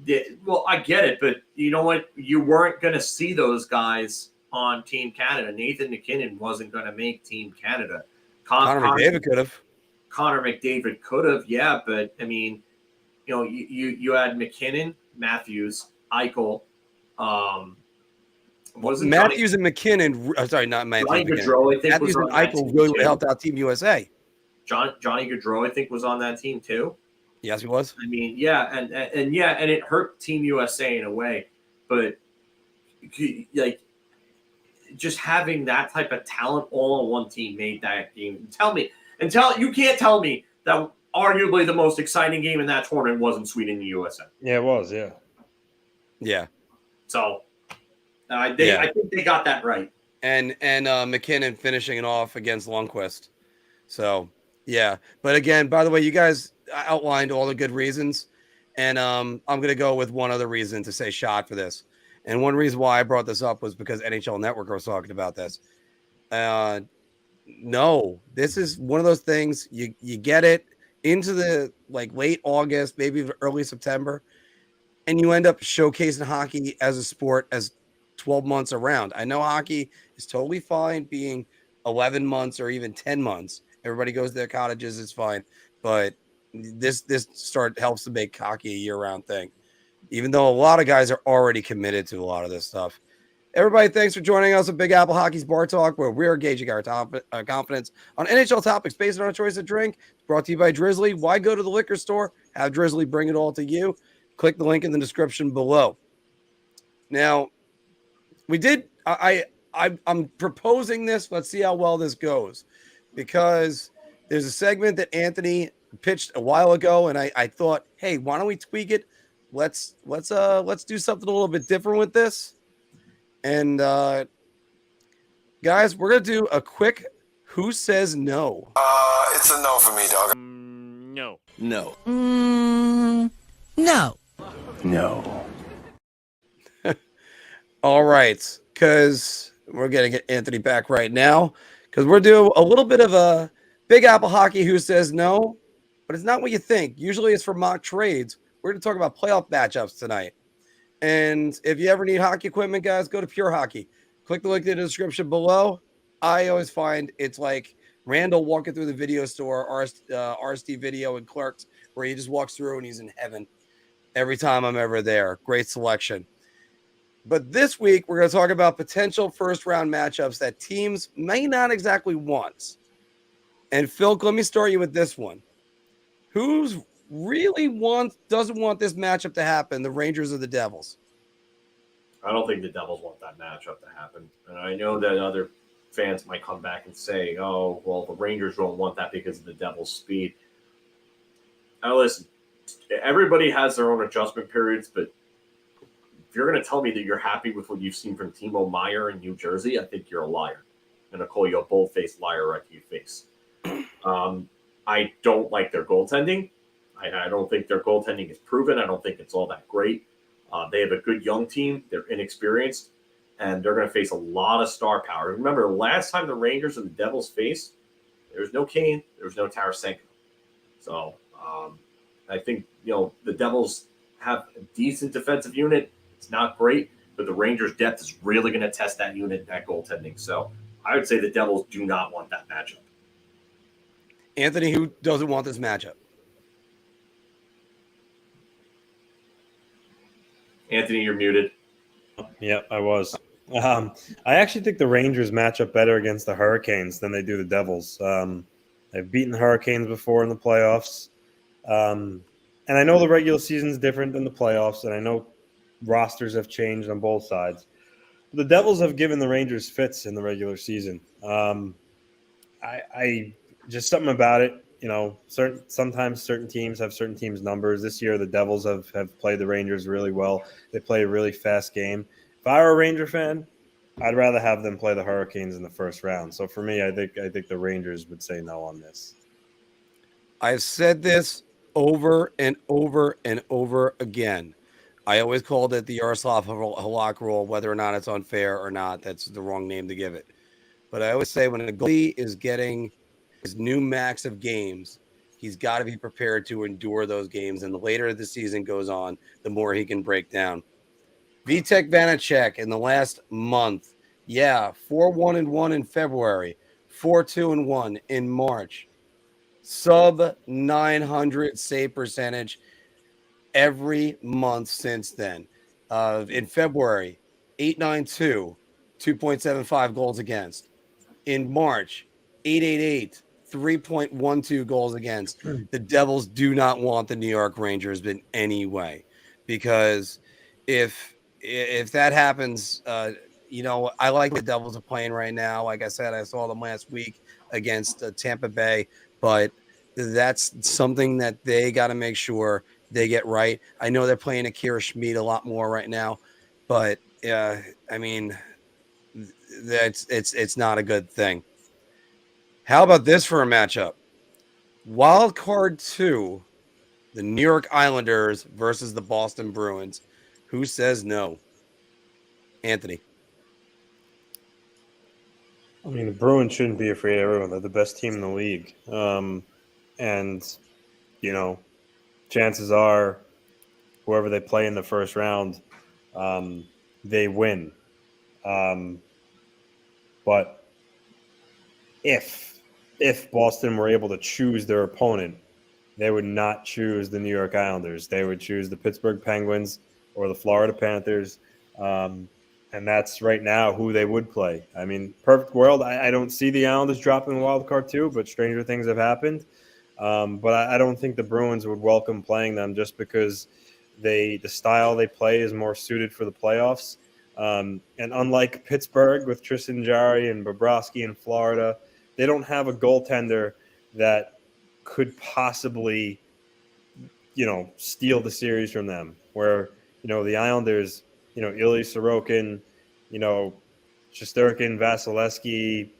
[SPEAKER 2] Yeah, well, I get it, but you know what? You weren't going to see those guys on Team Canada. Nathan McKinnon wasn't going to make Team Canada.
[SPEAKER 1] Connor McDavid could have.
[SPEAKER 2] Connor McDavid could have, yeah, but I mean, you had McKinnon, Matthews, Eichel.
[SPEAKER 1] Matthews and McKinnon. Sorry, not Matthews.
[SPEAKER 2] Johnny Gaudreau, I think,
[SPEAKER 1] Matthews and Eichel really would have helped out Team USA.
[SPEAKER 2] Johnny Gaudreau, I think, was on that team too.
[SPEAKER 1] Yes, he was.
[SPEAKER 2] I mean, yeah, and it hurt Team USA in a way, but like just having that type of talent all on one team made that game. You can't tell me that arguably the most exciting game in that tournament wasn't Sweden and USA.
[SPEAKER 3] Yeah, it was. Yeah.
[SPEAKER 1] Yeah.
[SPEAKER 2] So I think they got that right.
[SPEAKER 1] And McKinnon finishing it off against Lundqvist. So yeah, but again, by the way, you guys outlined all the good reasons, and I'm going to go with one other reason to say shot for this. And one reason why I brought this up was because NHL Network was talking about this. No, this is one of those things you get it into the late August, maybe early September, and you end up showcasing hockey as a sport as 12 months around. I know hockey is totally fine being 11 months or even 10 months. Everybody goes to their cottages, it's fine. But this helps to make hockey a year-round thing, even though a lot of guys are already committed to a lot of this stuff. Everybody, thanks for joining us at Big Apple Hockey's Bar Talk, where we're gauging our confidence on NHL topics based on our choice of drink. It's brought to you by Drizly. Why go to the liquor store? Have Drizly bring it all to you. Click the link in the description below. Now, I'm proposing this. Let's see how well this goes, because there's a segment that Anthony pitched a while ago, and I thought, hey, why don't we tweak it? Let's do something a little bit different with this. And guys, we're gonna do a quick "Who Says No."
[SPEAKER 5] It's a no for me, dog.
[SPEAKER 6] No.
[SPEAKER 5] No.
[SPEAKER 6] No.
[SPEAKER 5] No.
[SPEAKER 1] All right, because we're gonna get Anthony back right now, because we're doing a little bit of a Big Apple Hockey "Who Says No," but it's not what you think. Usually, it's for mock trades. We're we're going to talk about playoff matchups tonight. And if you ever need hockey equipment, guys, go to Pure Hockey. Click the link in the description below. I always find it's like Randall walking through the video store, RSD Video and Clerks, where he just walks through and he's in heaven every time I'm ever there. Great selection. But this week, we're going to talk about potential first-round matchups that teams may not exactly want. And Phil, let me start you with this one. Who's doesn't want this matchup to happen, the Rangers or the Devils?
[SPEAKER 2] I don't think the Devils want that matchup to happen. And I know that other fans might come back and say, oh, well, the Rangers don't want that because of the Devils' speed. Now, listen, everybody has their own adjustment periods, but if you're going to tell me that you're happy with what you've seen from Timo Meier in New Jersey, I think you're a liar. I'm going to call you a bold-faced liar right to your face. I don't like their goaltending. I don't think their goaltending is proven. I don't think it's all that great. They have a good young team. They're inexperienced, and they're going to face a lot of star power. Remember, the last time the Rangers and the Devils faced, there was no Kane, there was no Tarasenko. So I think, the Devils have a decent defensive unit. It's not great, but the Rangers' depth is really going to test that unit and that goaltending. So I would say the Devils do not want that matchup.
[SPEAKER 1] Anthony, who doesn't want this matchup?
[SPEAKER 2] Anthony, you're muted.
[SPEAKER 3] Yeah, I was. I actually think the Rangers match up better against the Hurricanes than they do the Devils. They've beaten the Hurricanes before in the playoffs. And I know the regular season is different than the playoffs, and I know rosters have changed on both sides. The Devils have given the Rangers fits in the regular season. I just something about it. Sometimes certain teams have certain teams' numbers. This year, the Devils have played the Rangers really well. They play a really fast game. If I were a Ranger fan, I'd rather have them play the Hurricanes in the first round. So for me, I think the Rangers would say no on this.
[SPEAKER 1] I've said this over and over and over again. I always called it the Yaroslav Halak rule, whether or not it's unfair or not. That's the wrong name to give it. But I always say when a goalie is getting his new max of games, he's got to be prepared to endure those games. And the later the season goes on, the more he can break down. Vitek Vanacek in the last month, 4-1-1 in February, 4-2-1 in March, sub 900 save percentage every month since then. In February, 892, 2.75 goals against. In March, 888, 3.12 goals against. The Devils do not want the New York Rangers in any way, because if that happens, I like the Devils are playing right now. Like I said, I saw them last week against Tampa Bay, but that's something that they got to make sure they get right. I know they're playing Akira Schmid a lot more right now, but it's not a good thing. How about this for a matchup? Wild card 2, the New York Islanders versus the Boston Bruins. Who says no? Anthony.
[SPEAKER 3] I mean, the Bruins shouldn't be afraid of everyone. They're the best team in the league. Chances are whoever they play in the first round, they win. But if Boston were able to choose their opponent, they would not choose the New York Islanders. They would choose the Pittsburgh Penguins or the Florida Panthers. And that's right now who they would play. I mean, perfect world, I don't see the Islanders dropping the wild card 2, but stranger things have happened. But I don't think the Bruins would welcome playing them just because the style they play is more suited for the playoffs. And unlike Pittsburgh with Tristan Jarry and Bobrovsky in Florida, they don't have a goaltender that could possibly, steal the series from them. Where, the Islanders, Ilya Sorokin, Shesterkin, Vasilevsky,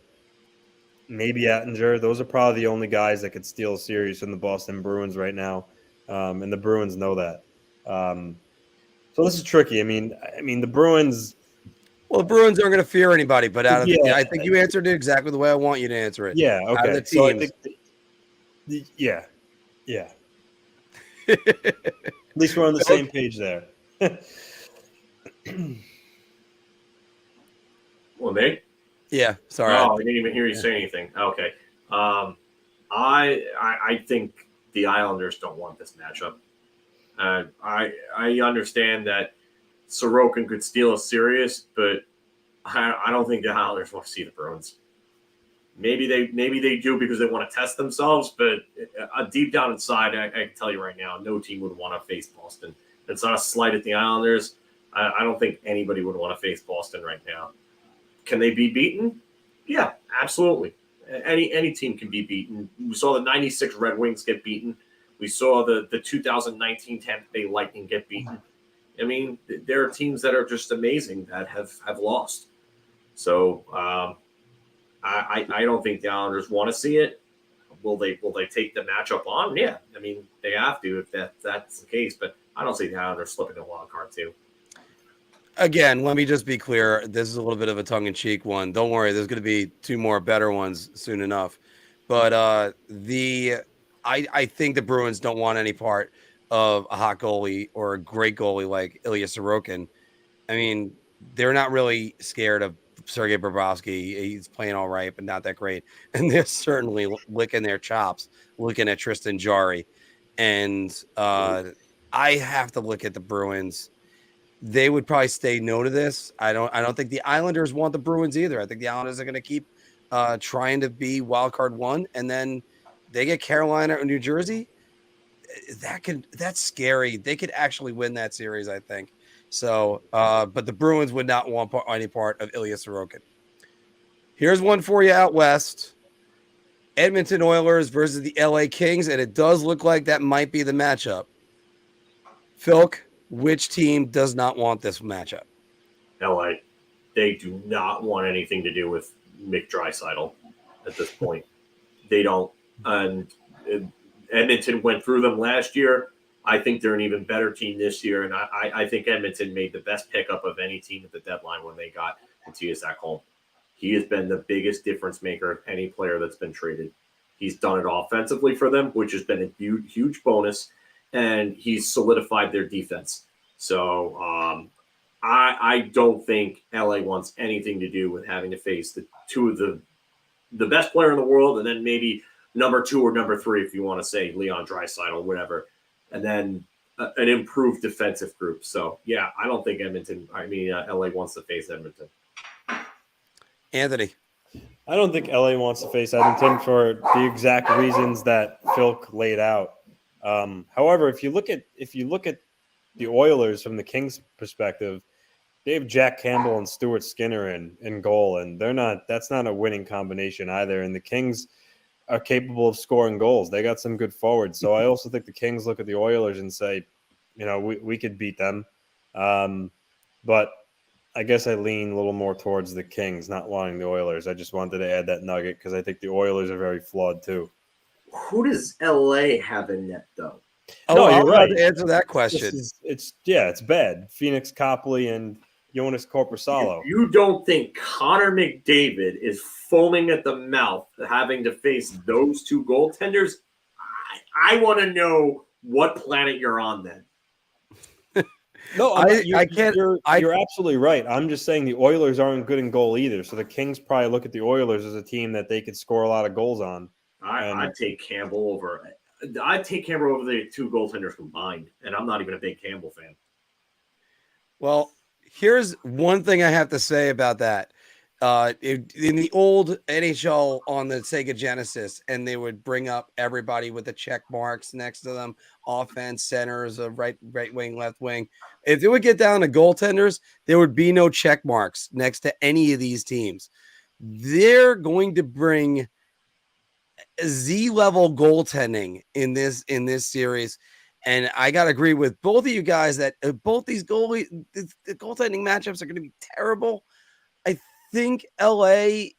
[SPEAKER 3] maybe Attinger. Those are probably the only guys that could steal a series from the Boston Bruins right now. And the Bruins know that. So this is tricky. I mean, the Bruins.
[SPEAKER 1] Well, the Bruins aren't going to fear anybody, but I think you answered it exactly the way I want you to answer it.
[SPEAKER 3] Yeah. Okay.
[SPEAKER 1] Out of the teams.
[SPEAKER 3] So I think, yeah. least we're on the same page there.
[SPEAKER 2] Well, me?
[SPEAKER 1] Yeah, sorry.
[SPEAKER 2] Oh, I didn't even hear you say anything. Okay. I think the Islanders don't want this matchup. I understand that Sorokin could steal a series, but I don't think the Islanders want to see the Bruins. Maybe they do because they want to test themselves, but deep down inside, I can tell you right now, no team would want to face Boston. It's not a slight at the Islanders. I don't think anybody would want to face Boston right now. Can they be beaten? Yeah, absolutely. Any team can be beaten. We saw the 96 Red Wings get beaten. We saw the 2019 Tampa Bay Lightning get beaten. I mean, there are teams that are just amazing that have lost. So I don't think the Islanders want to see it. Will they take the matchup on? Yeah, I mean they have to if that's the case. But I don't see the Islanders slipping a wild card too.
[SPEAKER 1] Again, let me just be clear. This is a little bit of a tongue-in-cheek one. Don't worry, there's going to be two more better ones soon enough. But I think the Bruins don't want any part of a hot goalie or a great goalie like Ilya Sorokin. I mean, they're not really scared of Sergei Bobrovsky. He's playing all right, but not that great. And they're certainly licking their chops, looking at Tristan Jarry. And I have to look at the Bruins. They would probably say no to this. I don't think the Islanders want the Bruins either. I think the Islanders are going to keep trying to be wild card one, and then they get Carolina or New Jersey. That's scary. They could actually win that series, I think. So, but the Bruins would not want any part of Ilya Sorokin. Here's one for you out west: Edmonton Oilers versus the LA Kings, and it does look like that might be the matchup. Philk, which team does not want this matchup?
[SPEAKER 2] LA. They do not want anything to do with Mick Draisaitl at this point. They don't. And Edmonton went through them last year. I think they're an even better team this year, and I think Edmonton made the best pickup of any team at the deadline when they got Mattias Ekholm. He has been the biggest difference maker of any player that's been traded. He's done it offensively for them, which has been a huge bonus, and he's solidified their defense. So I don't think LA wants anything to do with having to face the two of the best player in the world, and then maybe number 2 or number 3, if you want to say Leon Draisaitl, whatever, and then an improved defensive group. So yeah, I don't think LA wants to face Edmonton.
[SPEAKER 1] Anthony.
[SPEAKER 3] I don't think LA wants to face Edmonton for the exact reasons that Philk laid out. However, if you look at the Oilers from the Kings' perspective, they have Jack Campbell and Stuart Skinner in goal, and that's not a winning combination either. And the Kings are capable of scoring goals. They got some good forwards. So I also think the Kings look at the Oilers and say, we could beat them. But I guess I lean a little more towards the Kings, not wanting the Oilers. I just wanted to add that nugget because I think the Oilers are very flawed too.
[SPEAKER 2] Who does LA have in net, though?
[SPEAKER 3] No, you're right.
[SPEAKER 1] To answer that question.
[SPEAKER 3] It's bad. Phoenix Copley and Jonas Korpisalo.
[SPEAKER 2] You don't think Connor McDavid is foaming at the mouth having to face those two goaltenders? I want to know what planet you're on then.
[SPEAKER 3] No, I can't. You're absolutely right. I'm just saying the Oilers aren't good in goal either. So the Kings probably look at the Oilers as a team that they could score a lot of goals on.
[SPEAKER 2] I'd take Campbell over. I'd take Campbell over the two goaltenders combined, and I'm not even a big Campbell fan.
[SPEAKER 1] Well, here's one thing I have to say about that. In the old NHL on the Sega Genesis, and they would bring up everybody with the check marks next to them, offense, centers, right wing, left wing. If it would get down to goaltenders, there would be no check marks next to any of these teams. They're going to bring Z-level goaltending in this series. And I got to agree with both of you guys that both these the goaltending matchups are going to be terrible. I think LA,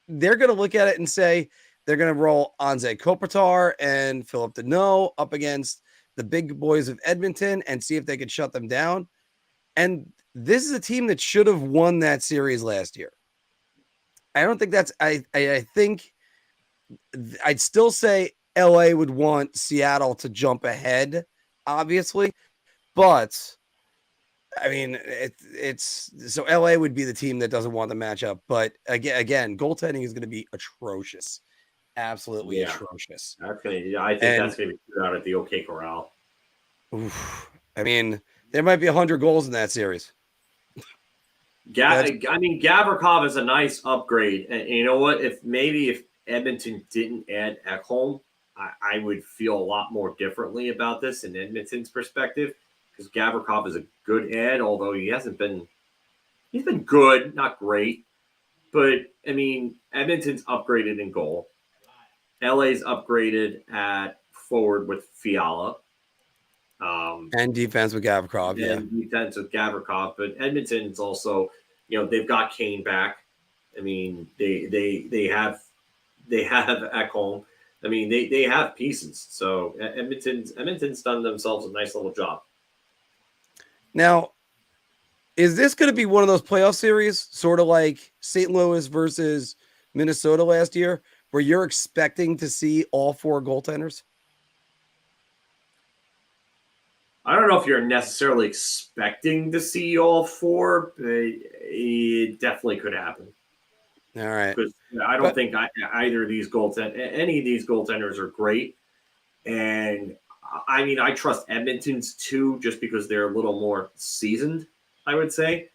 [SPEAKER 1] they're going to look at it and say they're going to roll Anze Kopitar and Philip Deneau up against the big boys of Edmonton and see if they could shut them down. And this is a team that should have won that series last year. I don't think that's, I think I'd still say LA would want Seattle to jump ahead obviously, but I mean, it's so LA would be the team that doesn't want the matchup, but again, goaltending is going to be atrocious, absolutely atrocious.
[SPEAKER 2] I think that's going to be put out at the OK Corral.
[SPEAKER 1] Oof, I mean, there might be 100 goals in that series.
[SPEAKER 2] Gavrikov is a nice upgrade, and you know what? If Edmonton didn't add Ekholm, I would feel a lot more differently about this in Edmonton's perspective, because Gavrikov is a good add, although he's been good, not great. But I mean, Edmonton's upgraded in goal. LA's upgraded at forward with Fiala.
[SPEAKER 1] And defense with Gavrikov,
[SPEAKER 2] defense with Gavrikov, but Edmonton's also, they've got Kane back. I mean, they have Ekholm. I mean, they have pieces. So Edmonton's done themselves a nice little job.
[SPEAKER 1] Now, is this going to be one of those playoff series, sort of like St. Louis versus Minnesota last year, where you're expecting to see all 4 goaltenders?
[SPEAKER 2] I don't know if you're necessarily expecting to see all 4, but it definitely could happen.
[SPEAKER 1] All right.
[SPEAKER 2] Because I don't think either of these any of these goaltenders are great. And I mean, I trust Edmonton's too, just because they're a little more seasoned, I would say.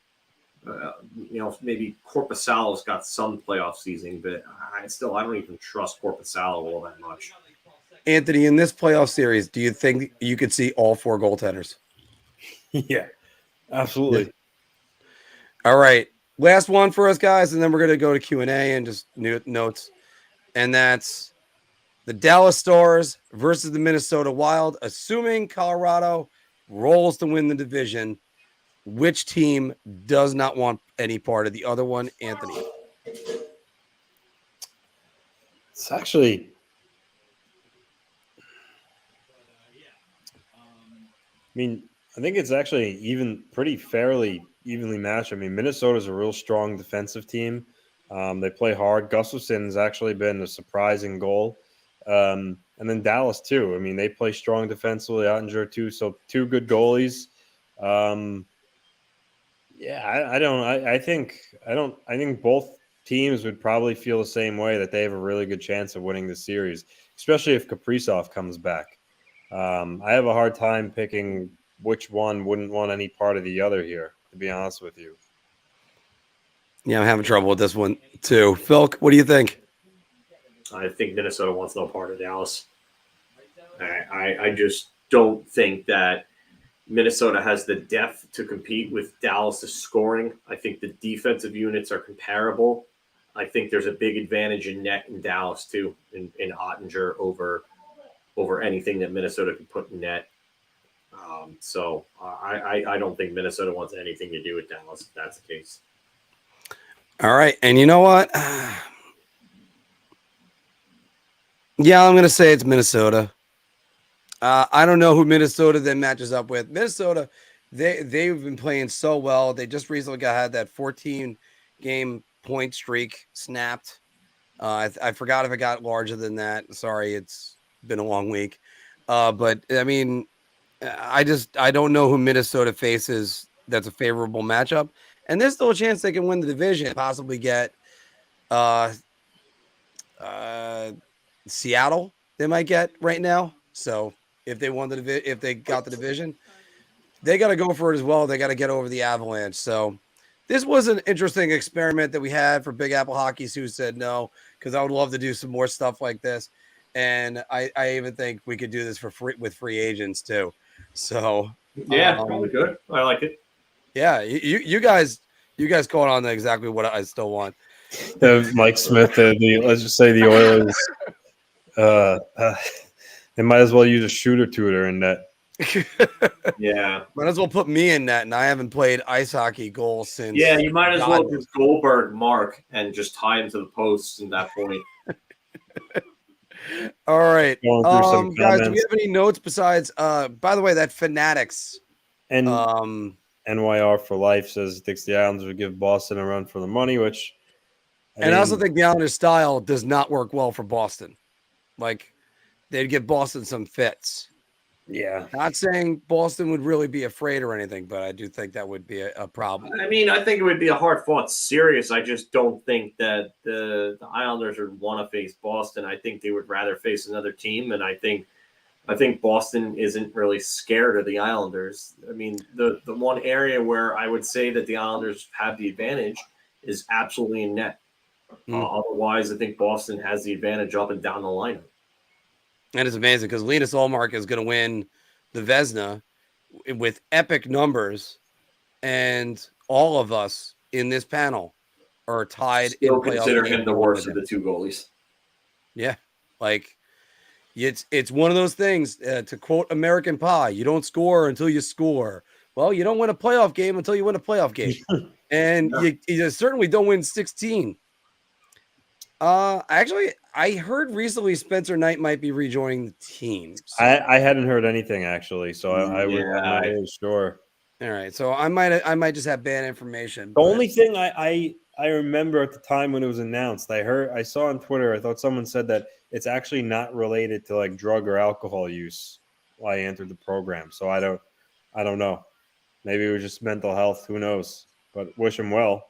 [SPEAKER 2] Maybe Korpisalo's got some playoff seasoning, but I don't even trust Korpisalo all that much.
[SPEAKER 1] Anthony, in this playoff series, do you think you could see all 4 goaltenders?
[SPEAKER 3] Yeah, absolutely.
[SPEAKER 1] All right. Last one for us, guys, and then we're going to go to Q&A and just notes. And that's the Dallas Stars versus the Minnesota Wild. Assuming Colorado rolls to win the division, which team does not want any part of the other one? Anthony.
[SPEAKER 3] It's actually... I mean, I think it's actually pretty fairly evenly matched. I mean, Minnesota's a real strong defensive team. They play hard. Gustafson's actually been a surprising goal. And then Dallas too. I mean, they play strong defensively. Ottinger too. So 2 good goalies. I think both teams would probably feel the same way, that they have a really good chance of winning the series, especially if Kaprizov comes back. I have a hard time picking which one wouldn't want any part of the other here, to be honest with you.
[SPEAKER 1] Yeah, I'm having trouble with this one too. Phil, what do you think?
[SPEAKER 2] I think Minnesota wants no part of Dallas. I just don't think that Minnesota has the depth to compete with Dallas' scoring. I think the defensive units are comparable. I think there's a big advantage in net in Dallas too, in Ottinger over anything that Minnesota could put in net. So I don't think Minnesota wants anything to do with Dallas if that's the case.
[SPEAKER 1] All right. And you know what? Yeah, I'm going to say it's Minnesota. I don't know who Minnesota then matches up with. Minnesota, they've been playing so well. They just recently had that 14-game point streak snapped. I forgot if it got larger than that. Sorry, it's been a long week. But I mean, I don't know who Minnesota faces that's a favorable matchup. And there's still a chance they can win the division, possibly get Seattle. They might get right now. So if they won if they got the division, they got to go for it as well. They got to get over the Avalanche. So this was an interesting experiment that we had for Big Apple Hockey, who said no, because I would love to do some more stuff like this. And I even think we could do this for free with free agents too. So
[SPEAKER 2] yeah, probably good. I like it.
[SPEAKER 1] Yeah, you guys caught on to exactly what I still want.
[SPEAKER 3] Mike Smith, let's just say the Oilers, they might as well use a shooter tutor in net.
[SPEAKER 2] Yeah,
[SPEAKER 1] might as well put me in net, and I haven't played ice hockey goal since.
[SPEAKER 2] Yeah, you might as well just Goldberg Marc and just tie him to the posts at that point.
[SPEAKER 1] All right, guys, do we have any notes besides? By the way, that Fanatics
[SPEAKER 3] and NYR for life says thinks the Islanders would give Boston a run for the money, which
[SPEAKER 1] I also think the Islanders' style does not work well for Boston. Like they'd give Boston some fits.
[SPEAKER 3] Yeah.
[SPEAKER 1] Not saying Boston would really be afraid or anything, but I do think that would be a problem.
[SPEAKER 2] I mean, I think it would be a hard-fought series. I just don't think that the Islanders would want to face Boston. I think they would rather face another team, and I think Boston isn't really scared of the Islanders. I mean, the one area where I would say that the Islanders have the advantage is absolutely in net. Otherwise, I think Boston has the advantage up and down the lineup.
[SPEAKER 1] And it's amazing because Linus Ullmark is going to win the Vezina with epic numbers, and all of us in this panel are tied in
[SPEAKER 2] Still
[SPEAKER 1] playoff
[SPEAKER 2] consider
[SPEAKER 1] games
[SPEAKER 2] him the worst of the two goalies.
[SPEAKER 1] Yeah, like it's one of those things. To quote American Pie, you don't score until you score. Well, you don't win a playoff game until you win a playoff game, and you certainly don't win 16. Actually, I heard recently Spencer Knight might be rejoining the team. So.
[SPEAKER 3] I hadn't heard anything actually, so I'm not really sure.
[SPEAKER 1] All right, so I might just have bad information.
[SPEAKER 3] The only thing I remember at the time when it was announced, I saw on Twitter, I thought someone said that it's actually not related to like drug or alcohol use while he entered the program. So I don't know. Maybe it was just mental health. Who knows? But wish him well.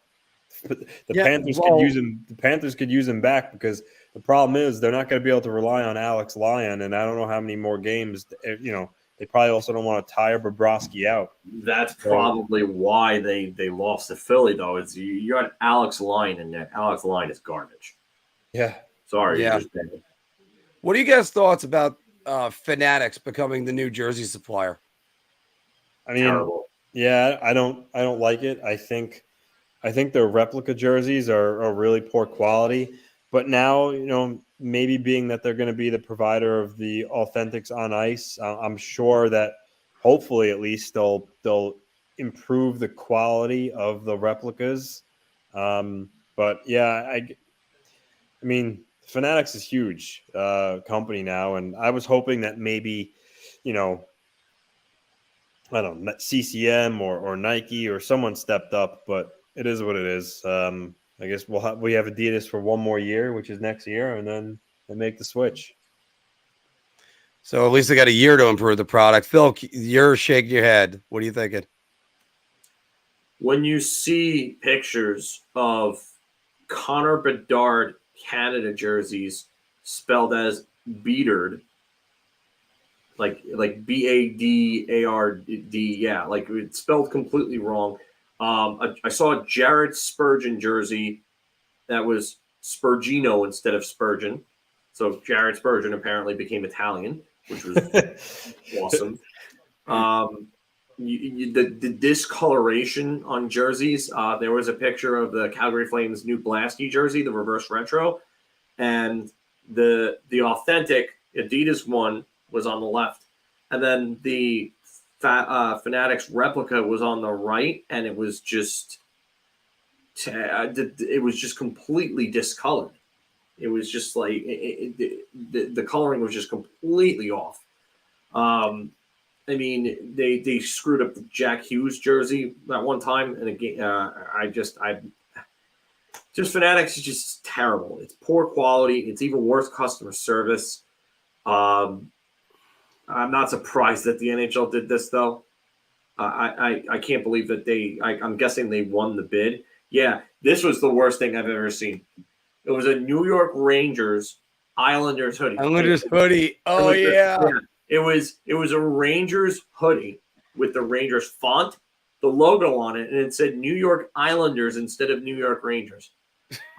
[SPEAKER 3] Panthers could use him. The Panthers could use him back because the problem is they're not going to be able to rely on Alex Lyon, and I don't know how many more games. They probably also don't want to tire Bobrovsky out.
[SPEAKER 2] That's probably why they lost to Philly, though. Is you got Alex Lyon in there. Alex Lyon is garbage.
[SPEAKER 3] Yeah.
[SPEAKER 2] Sorry.
[SPEAKER 1] Yeah. What are you guys' thoughts about Fanatics becoming the new jersey supplier?
[SPEAKER 3] I mean, terrible. Yeah, I don't like it. I think their replica jerseys are really poor quality. But now, maybe being that they're going to be the provider of the authentics on ice, I'm sure that hopefully at least they'll improve the quality of the replicas. But yeah, I mean, Fanatics is huge company now, and I was hoping that maybe, I don't know, CCM or Nike or someone stepped up, but it is what it is. I guess we have Adidas for one more year, which is next year, and then they make the switch.
[SPEAKER 1] So at least they got a year to improve the product. Phil, you're shaking your head. What are you thinking?
[SPEAKER 2] When you see pictures of Connor Bedard Canada jerseys spelled as Beadard, like Badard, yeah, like it's spelled completely wrong. I saw a Jared Spurgeon jersey that was Spurgino instead of Spurgeon. So Jared Spurgeon apparently became Italian, which was awesome. The discoloration on jerseys. There was a picture of the Calgary Flames' new Blasky jersey, the reverse retro, and the authentic Adidas one was on the left, and then the Fanatics replica was on the right, and it was just completely discolored. It was just like the coloring was just completely off. I mean, they screwed up the Jack Hughes jersey that one time, and again, Fanatics is just terrible. It's poor quality. It's even worse customer service. I'm not surprised that the NHL did this, though. I can't believe that I'm guessing they won the bid. Yeah, this was the worst thing I've ever seen. It was a New York Rangers Islanders hoodie.
[SPEAKER 1] Islanders hoodie. Oh, yeah.
[SPEAKER 2] It was a Rangers hoodie with the Rangers font, the logo on it, and it said New York Islanders instead of New York Rangers.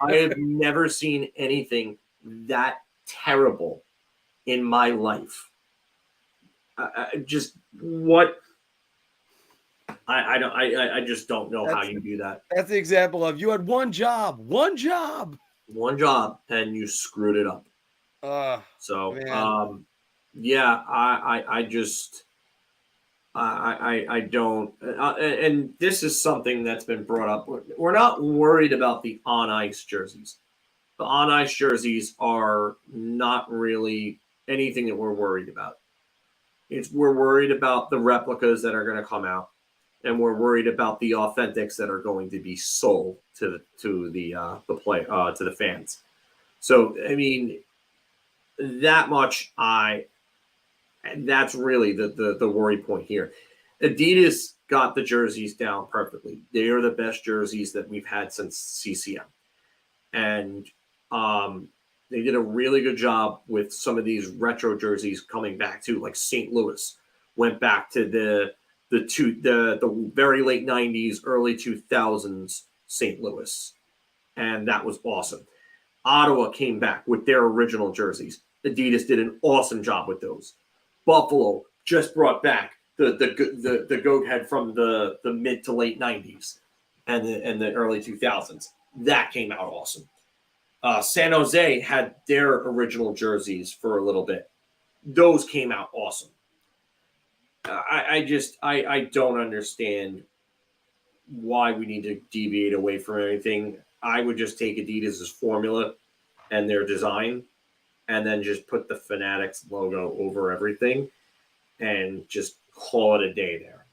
[SPEAKER 2] I have never seen anything that terrible in my life. I just don't know how you do that.
[SPEAKER 1] That's the example of you had one job,
[SPEAKER 2] and you screwed it up. Yeah, I don't. And this is something that's been brought up. We're not worried about the on-ice jerseys. The on-ice jerseys are not really anything that we're worried about. We're worried about the replicas that are going to come out, and we're worried about the authentics that are going to be sold to the fans. So I mean, that much I And that's really the worry point here. Adidas got the jerseys down perfectly. They are the best jerseys that we've had since CCM. And they did a really good job with some of these retro jerseys coming back too, like St. Louis went back to the very late 90s, early 2000s St. Louis. And that was awesome. Ottawa came back with their original jerseys. Adidas did an awesome job with those. Buffalo just brought back the goat head from the mid to late 90s and the early 2000s. That came out awesome. San Jose had their original jerseys for a little bit. Those came out awesome. I don't understand why we need to deviate away from anything. I would just take Adidas's formula and their design and then just put the Fanatics logo over everything and just call it a day there.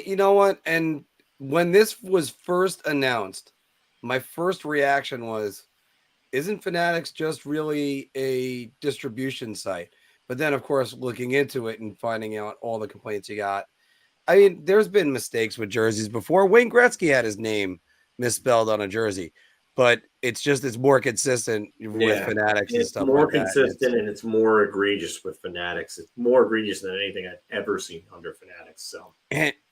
[SPEAKER 1] You know what? And when this was first announced, my first reaction was, isn't Fanatics just really a distribution site? But then, of course, looking into it and finding out all the complaints you got, I mean, there's been mistakes with jerseys before. Wayne Gretzky had his name misspelled on a jersey, but it's more consistent with Fanatics and stuff like that.
[SPEAKER 2] It's more consistent and it's more egregious with Fanatics. It's more egregious than anything I've ever seen under Fanatics. So,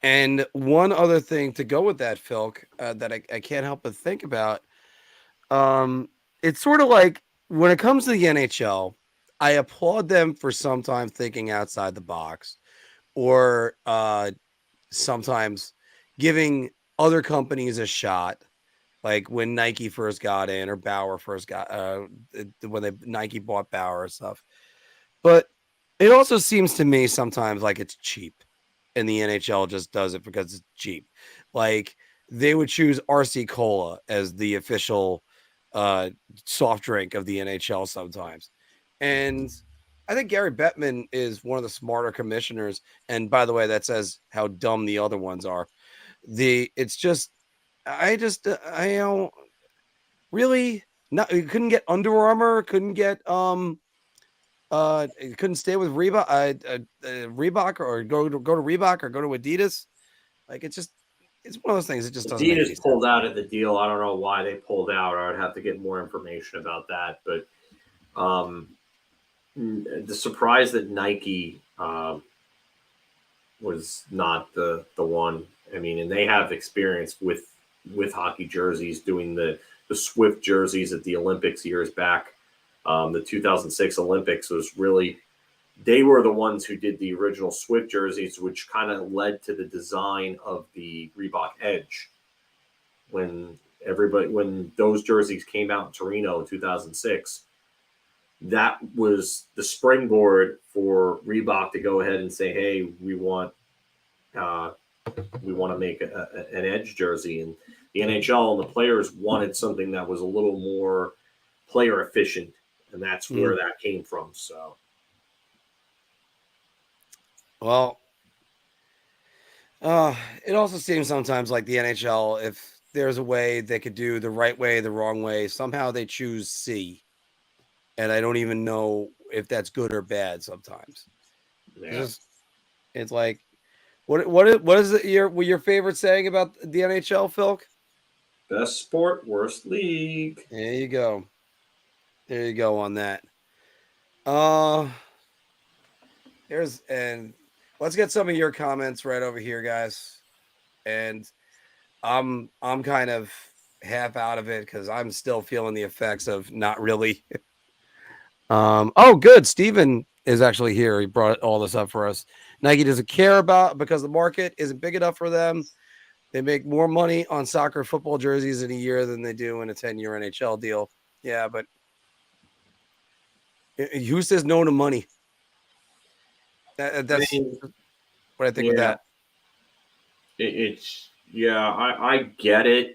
[SPEAKER 1] and one other thing to go with that, Philk, that I can't help but think about, it's sort of like when it comes to the NHL, I applaud them for sometimes thinking outside the box, or sometimes giving other companies a shot, like when Nike first got in, or Bauer first got when Nike bought Bauer and stuff. But it also seems to me sometimes like it's cheap, and the NHL just does it because it's cheap. Like they would choose RC Cola as the official soft drink of the NHL sometimes. And I think Gary Bettman is one of the smarter commissioners. And by the way, that says how dumb the other ones are. It's just, I don't really not. You couldn't get Under Armour, couldn't get you couldn't stay with Reebok, or go to Reebok, or go to Adidas. Like it's one of those things. It just doesn't.
[SPEAKER 2] Adidas pulled out of the deal. I don't know why they pulled out. I would have to get more information about that. But the surprise that Nike was not the one. I mean, and they have experience with hockey jerseys, doing the Swift jerseys at the Olympics years back. The 2006 Olympics was really, they were the ones who did the original Swift jerseys, which kind of led to the design of the Reebok Edge. When those jerseys came out in Torino in 2006, that was the springboard for Reebok to go ahead and say, hey, we want to make an Edge jersey. And the NHL and the players wanted something that was a little more player efficient, and that's where that came from. So,
[SPEAKER 1] well, it also seems sometimes like the NHL, if there's a way they could do the right way, the wrong way, somehow they choose C. And I don't even know if that's good or bad sometimes.
[SPEAKER 2] yeah.
[SPEAKER 1] It's like, what is it your favorite saying about the NHL, Phil?
[SPEAKER 2] Best sport, worst league.
[SPEAKER 1] There you go. There you go on that. And let's get some of your comments right over here, guys. And I'm kind of half out of it because I'm still feeling the effects of not really. Oh, good. Steven is actually here. He brought all this up for us. Nike doesn't care about, because the market isn't big enough for them. They make more money on soccer football jerseys in a year than they do in a 10-year NHL deal. Yeah, but who says no to money? That's what I think of that.
[SPEAKER 2] I get it.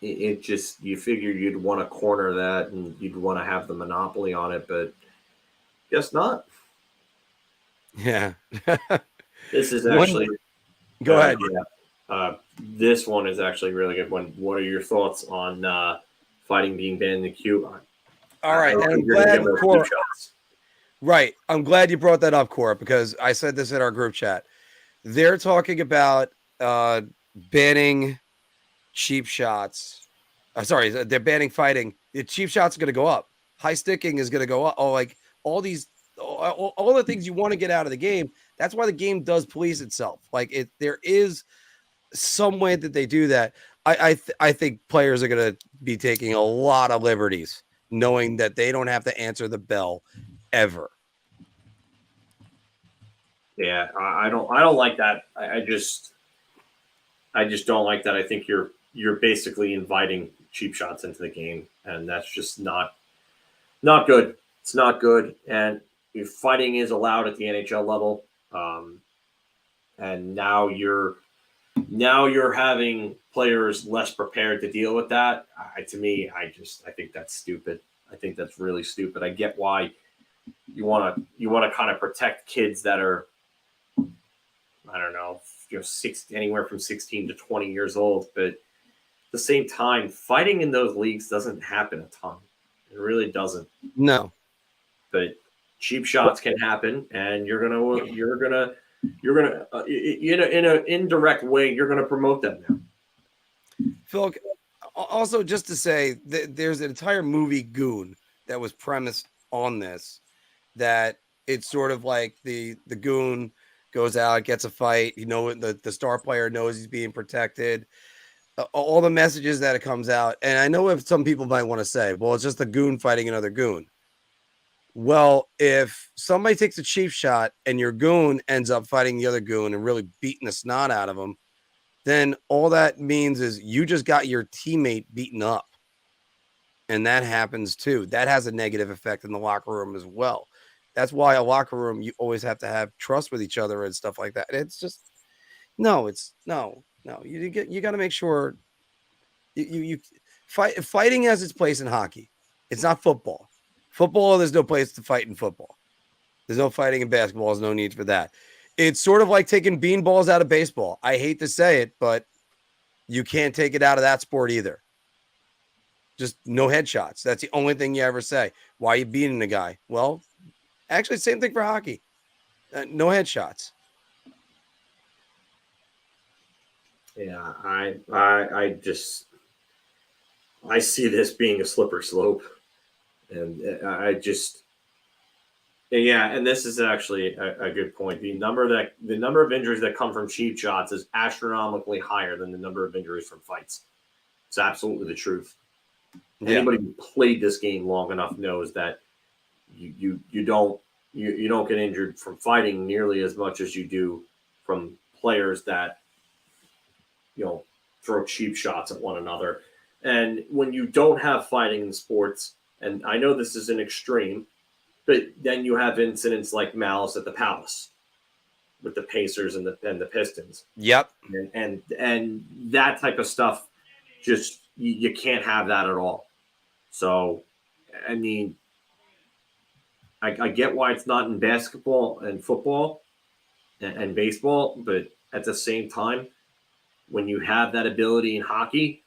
[SPEAKER 2] It just, you figured you'd want to corner that and you'd want to have the monopoly on it, but guess not.
[SPEAKER 1] Yeah.
[SPEAKER 2] This is actually
[SPEAKER 1] go ahead.
[SPEAKER 2] Yeah. This one is actually a really good one. What are your thoughts on fighting being banned in the queue?
[SPEAKER 1] All right. And Right. I'm glad you brought that up, Cora, because I said this in our group chat. They're talking about banning cheap shots. Sorry, they're banning fighting. The cheap shots are going to go up. High sticking is going to go up. Oh, like all the things you want to get out of the game. That's why the game does police itself. Like there is some way that they do that. I think players are going to be taking a lot of liberties, knowing that they don't have to answer the bell ever.
[SPEAKER 2] Yeah, I don't like that. I just don't like that. I think you're basically inviting cheap shots into the game, and that's just not good. It's not good. And if fighting is allowed at the NHL level, and now you're having players less prepared to deal with that. I think that's stupid. I think that's really stupid. I get why you want to kind of protect kids that are, I don't know, anywhere from 16 to 20 years old. But at the same time, fighting in those leagues doesn't happen a ton. It really doesn't.
[SPEAKER 1] No.
[SPEAKER 2] But cheap shots can happen, and you're gonna in an indirect way, you're gonna promote them now.
[SPEAKER 1] Phil, also just to say that there's an entire movie Goon that was premised on this, that it's sort of like the goon goes out, gets a fight, the star player knows he's being protected, all the messages that it comes out. And I know if some people might want to say, well, it's just a goon fighting another goon. Well, if somebody takes a cheap shot and your goon ends up fighting the other goon and really beating the snot out of him, then all that means is you just got your teammate beaten up. And that happens too. That has a negative effect in the locker room as well. That's why a locker room, you always have to have trust with each other and stuff like that. It's just, no. You got to make sure fighting has its place in hockey. It's not football. Football, there's no place to fight in football. There's no fighting in basketball. There's no need for that. It's sort of like taking beanballs out of baseball. I hate to say it, but you can't take it out of that sport either. Just no headshots. That's the only thing you ever say. Why are you beating a guy? Well, actually, same thing for hockey. No headshots.
[SPEAKER 2] Yeah, I see this being a slippery slope. And and this is actually a good point. The number of injuries that come from cheap shots is astronomically higher than the number of injuries from fights. It's absolutely the truth. Yeah. Anybody who played this game long enough knows that you don't get injured from fighting nearly as much as you do from players that throw cheap shots at one another. And when you don't have fighting in sports, and I know this is an extreme, but then you have incidents like Malice at the Palace with the Pacers and the Pistons.
[SPEAKER 1] Yep.
[SPEAKER 2] And that type of stuff, just you can't have that at all. So, I mean, I get why it's not in basketball and football and baseball, but at the same time, when you have that ability in hockey,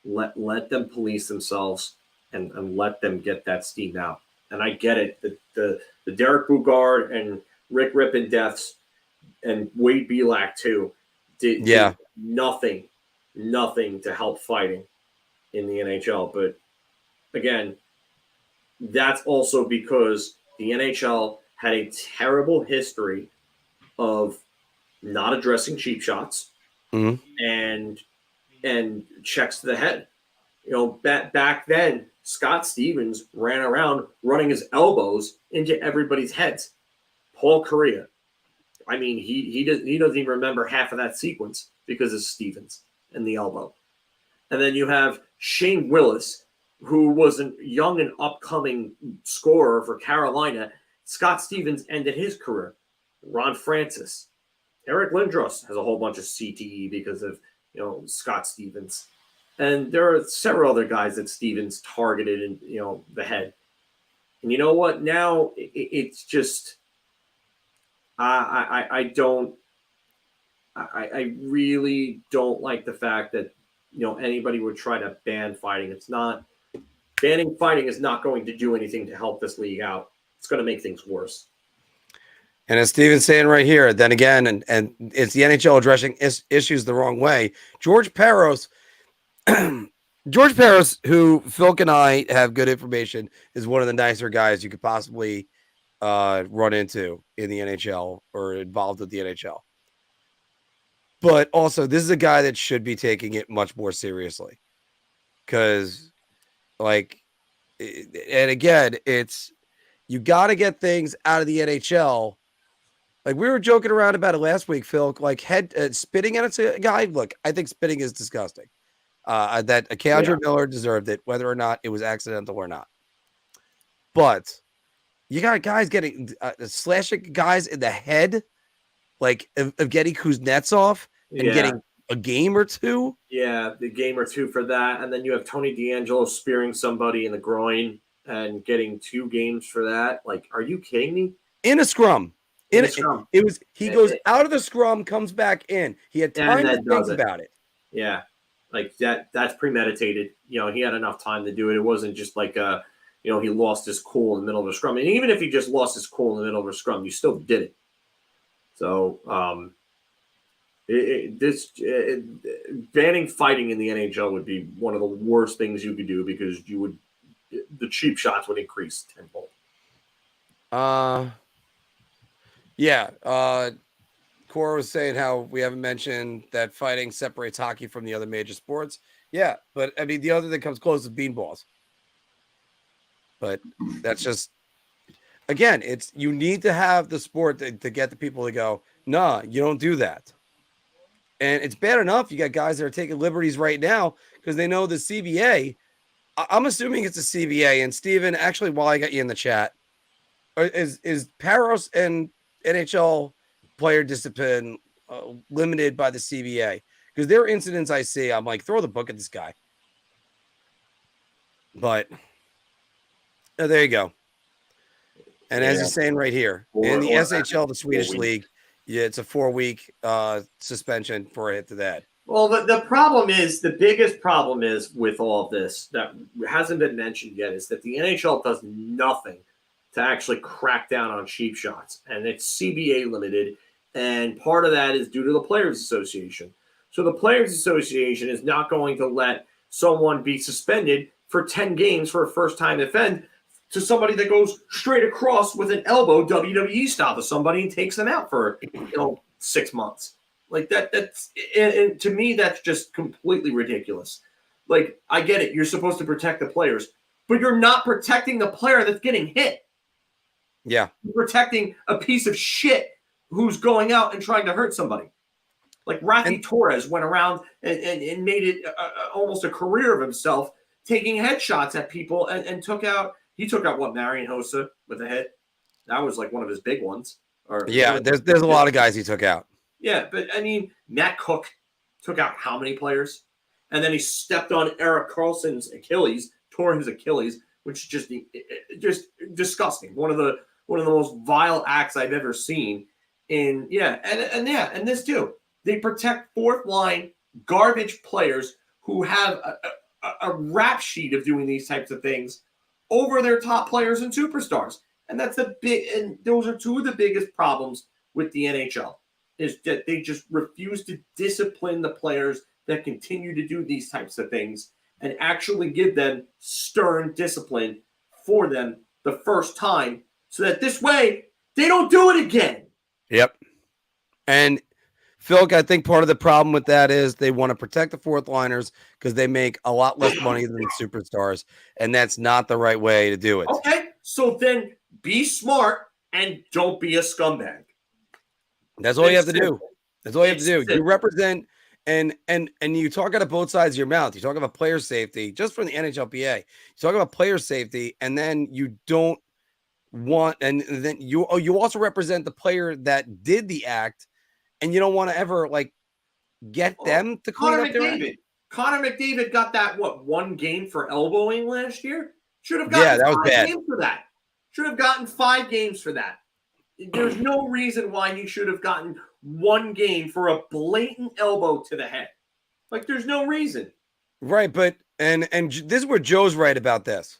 [SPEAKER 2] let them police themselves and let them get that steam out. And I get it. The Derek Bugard and Rick Rippon deaths and Wade Belak too did nothing to help fighting in the NHL. But again, that's also because the NHL had a terrible history of not addressing cheap shots and checks to the head. Back then, Scott Stevens ran around running his elbows into everybody's heads. Paul Kariya, I mean, he doesn't even remember half of that sequence because of Stevens and the elbow. And then you have Shane Willis, who was a young and upcoming scorer for Carolina. Scott Stevens ended his career. Ron Francis, Eric Lindros has a whole bunch of CTE because of Scott Stevens. And there are several other guys that Stevens targeted in, the head. And you know what? Now it's just, I really don't like the fact that, anybody would try to ban fighting. Banning fighting is not going to do anything to help this league out. it's going to make things worse.
[SPEAKER 1] And as Steven's saying right here, then again, and it's the NHL addressing issues the wrong way. George Peros, who Phil and I have good information, is one of the nicer guys you could possibly run into in the NHL or involved with the NHL. But also, this is a guy that should be taking it much more seriously. Because, like, and again, it's you got to get things out of the NHL. Like we were joking around about it last week, Phil. Like spitting at a guy. Look, I think spitting is disgusting. That Kendra Miller deserved it, whether or not it was accidental or not. But you got guys getting slashing guys in the head, like of getting Kuznetsov and getting a game or two.
[SPEAKER 2] Yeah, the game or two for that, and then you have Tony DeAngelo spearing somebody in the groin and getting 2 games for that. Like, are you kidding me?
[SPEAKER 1] In a scrum.
[SPEAKER 2] In a scrum.
[SPEAKER 1] It was he goes out of the scrum, comes back in. He had time to think about it.
[SPEAKER 2] Yeah. Like that's premeditated. You know, he had enough time to do it. It wasn't just like he lost his cool in the middle of a scrum. And even if he just lost his cool in the middle of a scrum, you still did it. So banning fighting in the NHL would be one of the worst things you could do because the cheap shots would increase tenfold.
[SPEAKER 1] Yeah. Cora was saying how we haven't mentioned that fighting separates hockey from the other major sports. Yeah, but I mean the other that comes close is beanballs. But that's just again, it's you need to have the sport to get the people to go, nah, you don't do that. And it's bad enough you got guys that are taking liberties right now because they know the CBA. I'm assuming it's a CBA. And Steven, actually, while I got you in the chat, is Paros and NHL player discipline limited by the CBA? Because there are incidents I see, I'm like, throw the book at this guy. But there you go. And as he's saying right here, in the SHL, the Swedish league, it's a 4-week suspension for a hit to the head.
[SPEAKER 2] Well, the problem is, the biggest problem is with all of this that hasn't been mentioned yet is that the NHL does nothing to actually crack down on cheap shots. And it's CBA limited. And part of that is due to the Players Association. So the Players Association is not going to let someone be suspended for 10 games for a first-time offense to somebody that goes straight across with an elbow WWE style to somebody and takes them out for 6 months. Like that's and to me that's just completely ridiculous. Like I get it, you're supposed to protect the players, but you're not protecting the player that's getting hit.
[SPEAKER 1] Yeah.
[SPEAKER 2] You're protecting a piece of shit who's going out and trying to hurt somebody. Like Rafi Torres went around and made it almost a career of himself taking headshots at people and took out what, Marian Hossa with a hit. That was like one of his big ones.
[SPEAKER 1] There's a lot of guys he took out.
[SPEAKER 2] Yeah, but I mean, Matt Cook took out how many players? And then he stepped on Erik Karlsson's Achilles, tore his Achilles, which is just disgusting. One of the most vile acts I've ever seen. And this too. They protect fourth line garbage players who have a rap sheet of doing these types of things over their top players and superstars. And those are two of the biggest problems with the NHL. Is that they just refuse to discipline the players that continue to do these types of things and actually give them stern discipline for them the first time so that this way they don't do it again.
[SPEAKER 1] Yep. And Phil, I think part of the problem with that is they want to protect the fourth liners because they make a lot less money than the superstars. And that's not the right way to do it.
[SPEAKER 2] Okay. So then be smart and don't be a scumbag.
[SPEAKER 1] That's all you have to do. That's all you have to do. You represent and you talk out of both sides of your mouth. You talk about player safety just from the NHLPA. You talk about player safety, and then you don't want, and then you also represent the player that did the act, and you don't want to ever like get them to clean up their act.
[SPEAKER 2] Connor McDavid got that one game for elbowing last year. Should have gotten
[SPEAKER 1] that was bad.
[SPEAKER 2] games for that. Should have gotten 5 games for that. There's no reason why he should have gotten 1 game for a blatant elbow to the head. Like, there's no reason.
[SPEAKER 1] Right, but and this is where Joe's right about this.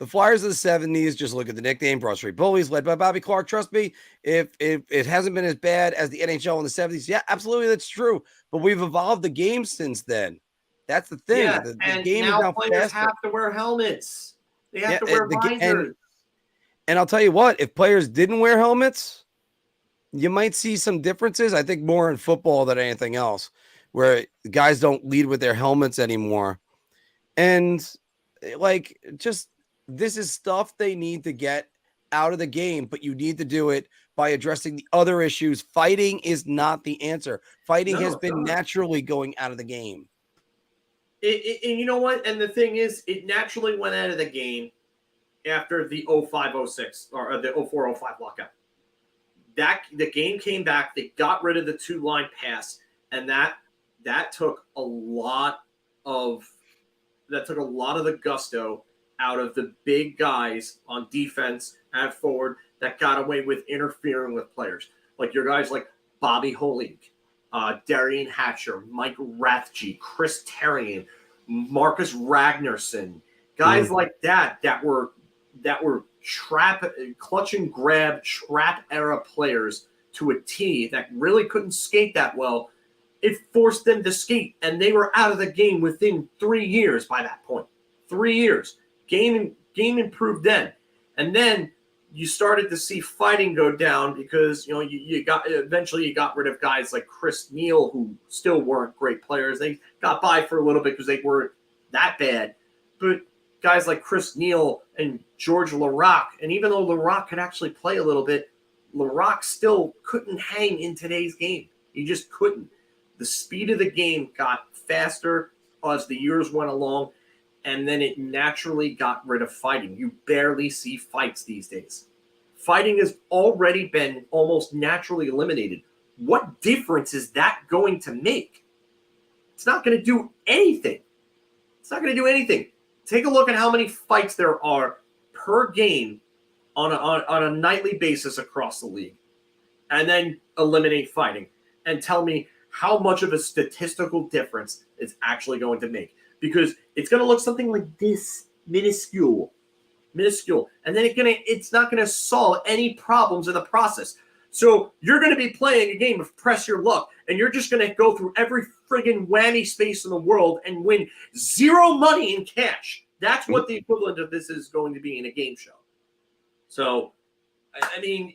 [SPEAKER 1] The Flyers of the 70s, just look at the nickname, Broad Street Bullies, led by Bobby Clark. Trust me, if it hasn't been as bad as the NHL in the 70s, yeah, absolutely, that's true. But we've evolved the game since then. That's the thing.
[SPEAKER 2] Yeah,
[SPEAKER 1] The
[SPEAKER 2] and
[SPEAKER 1] game is
[SPEAKER 2] now
[SPEAKER 1] now
[SPEAKER 2] players
[SPEAKER 1] faster.
[SPEAKER 2] have to wear helmets. They have to wear visors.
[SPEAKER 1] And I'll tell you what, if players didn't wear helmets, you might see some differences. I think more in football than anything else, where guys don't lead with their helmets anymore. And like, just this is stuff they need to get out of the game, but you need to do it by addressing the other issues. Fighting is not the answer. Fighting has been naturally going out of the game.
[SPEAKER 2] And you know what? And the thing is, it naturally went out of the game after the 05-06 or the 04-05 lockout. The game came back. They got rid of the 2-line pass, and that took a lot of the gusto out of the big guys on defense and forward that got away with interfering with players. Like your guys like Bobby Holig, Darian Hatcher, Mike Rathje, Chris Terrian, Marcus Ragnarsson, guys like that were clutch and grab trap era players to a T that really couldn't skate that well. It forced them to skate, and they were out of the game within 3 years by that point. 3 years. Game improved then. And then you started to see fighting go down because, you got rid of guys like Chris Neal, who still weren't great players. They got by for a little bit because they weren't that bad. But guys like Chris Neal and George Laraque, and even though Laraque could actually play a little bit, Laraque still couldn't hang in today's game. He just couldn't. The speed of the game got faster as the years went along, and then it naturally got rid of fighting. You barely see fights these days. Fighting has already been almost naturally eliminated. What difference is that going to make? It's not going to do anything. It's not going to do anything. Take a look at how many fights there are per game on a nightly basis across the league, and then eliminate fighting, and tell me how much of a statistical difference it's actually going to make. Because it's going to look something like this, minuscule, and then it's not going to solve any problems in the process. So you're going to be playing a game of press your luck, and you're just going to go through every friggin' whammy space in the world and win zero money in cash. That's what the equivalent of this is going to be in a game show. So, I mean,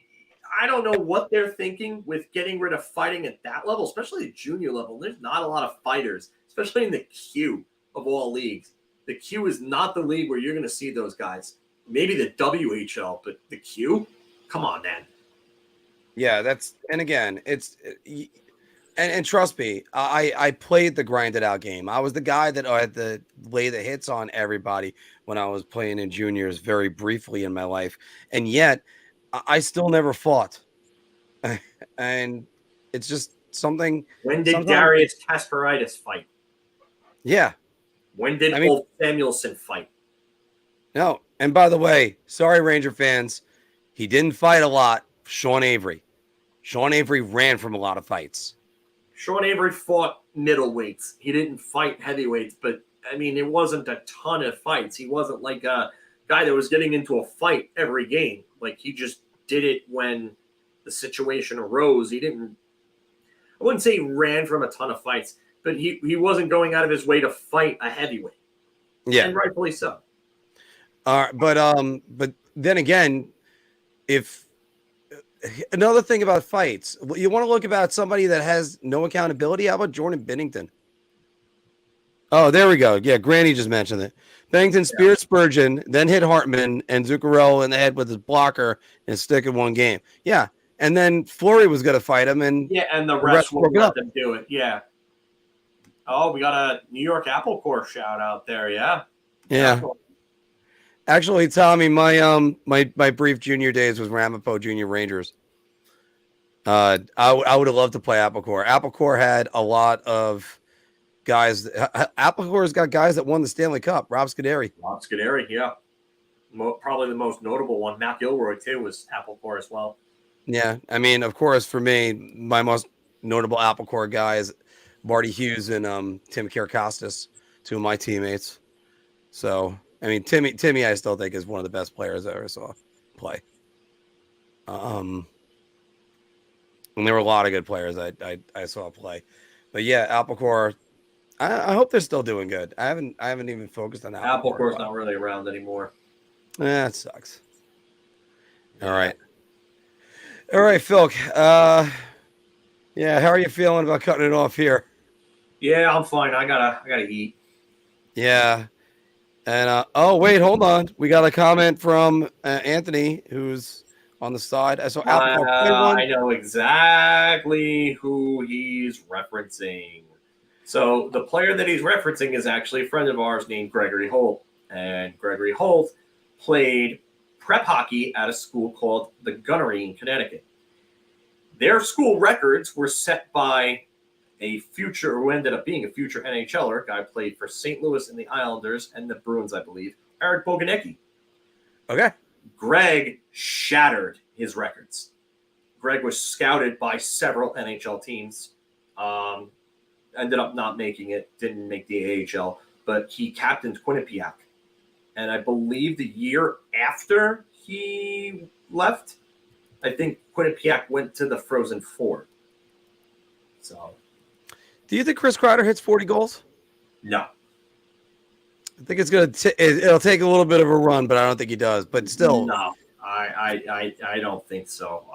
[SPEAKER 2] I don't know what they're thinking with getting rid of fighting at that level, especially the junior level. There's not a lot of fighters, especially in the Q of all leagues. The Q is not the league where you're going to see those guys. Maybe the WHL, but the Q? Come on, man.
[SPEAKER 1] Yeah, and again, it's and trust me, I played the grinded out game. I was the guy that had to lay the hits on everybody when I was playing in juniors very briefly in my life. And yet I still never fought. And it's just something.
[SPEAKER 2] When did Darius Kasparaitis fight?
[SPEAKER 1] Yeah.
[SPEAKER 2] When did Ulf Samuelsson fight?
[SPEAKER 1] No. And by the way, sorry, Ranger fans, he didn't fight a lot. Sean Avery ran from a lot of fights.
[SPEAKER 2] Sean Avery fought middleweights. He didn't fight heavyweights, but I mean, it wasn't a ton of fights. He wasn't like a guy that was getting into a fight every game. Like, he just did it when the situation arose. I wouldn't say he ran from a ton of fights, but he wasn't going out of his way to fight a heavyweight.
[SPEAKER 1] Yeah.
[SPEAKER 2] And rightfully so.
[SPEAKER 1] But then again, if another thing about fights, you want to look about somebody that has no accountability. How about Jordan Binnington? Oh, there we go. Yeah, Granny just mentioned it. Binnington speared Spurgeon, then hit Hartman and Zuccarello in the head with his blocker and stick in one game. Yeah, and then Fleury was going to fight him, and
[SPEAKER 2] the rest won't let them do it. Yeah. Oh, we got a New York Apple Corps shout out there. Yeah.
[SPEAKER 1] Yeah. Actually, Tommy, my brief junior days was Ramapo Junior Rangers. I would have loved to play Apple Corps. Apple Corps had a lot of guys. Apple Corps got guys that won the Stanley Cup. Rob Scuderi,
[SPEAKER 2] yeah. Probably the most notable one. Matt Gilroy, too, was Apple Corps as well.
[SPEAKER 1] Yeah. I mean, of course, for me, my most notable Apple Corps guys, Marty Hughes and Tim Karakostas, two of my teammates. So I mean, Timmy, I still think is one of the best players I ever saw play. And there were a lot of good players I saw play, but yeah, Applecore. I hope they're still doing good. I haven't even focused on Applecore.
[SPEAKER 2] Applecore's not really around anymore.
[SPEAKER 1] That sucks.
[SPEAKER 2] Yeah.
[SPEAKER 1] All right, Phil. Yeah, how are you feeling about cutting it off here?
[SPEAKER 2] Yeah, I'm fine. I gotta eat.
[SPEAKER 1] Yeah. And oh wait, hold on. We got a comment from Anthony, who's on the side. I saw Applecore play one.
[SPEAKER 2] I know exactly who he's referencing. So the player that he's referencing is actually a friend of ours named Gregory Holt. And Gregory Holt played prep hockey at a school called the Gunnery in Connecticut. Their school records were set by a future, who ended up being a future NHLer, guy played for St. Louis and the Islanders and the Bruins, I believe, Eric Boganecki.
[SPEAKER 1] Okay.
[SPEAKER 2] Greg shattered his records. Greg was scouted by several NHL teams. Ended up not making it, didn't make the AHL, but he captained Quinnipiac. And I believe the year after he left, I think Quinnipiac went to the Frozen Four. So,
[SPEAKER 1] do you think Chris Kreider hits 40 goals?
[SPEAKER 2] No.
[SPEAKER 1] I think it'll take a little bit of a run, but I don't think he does. But still,
[SPEAKER 2] no, I don't think so.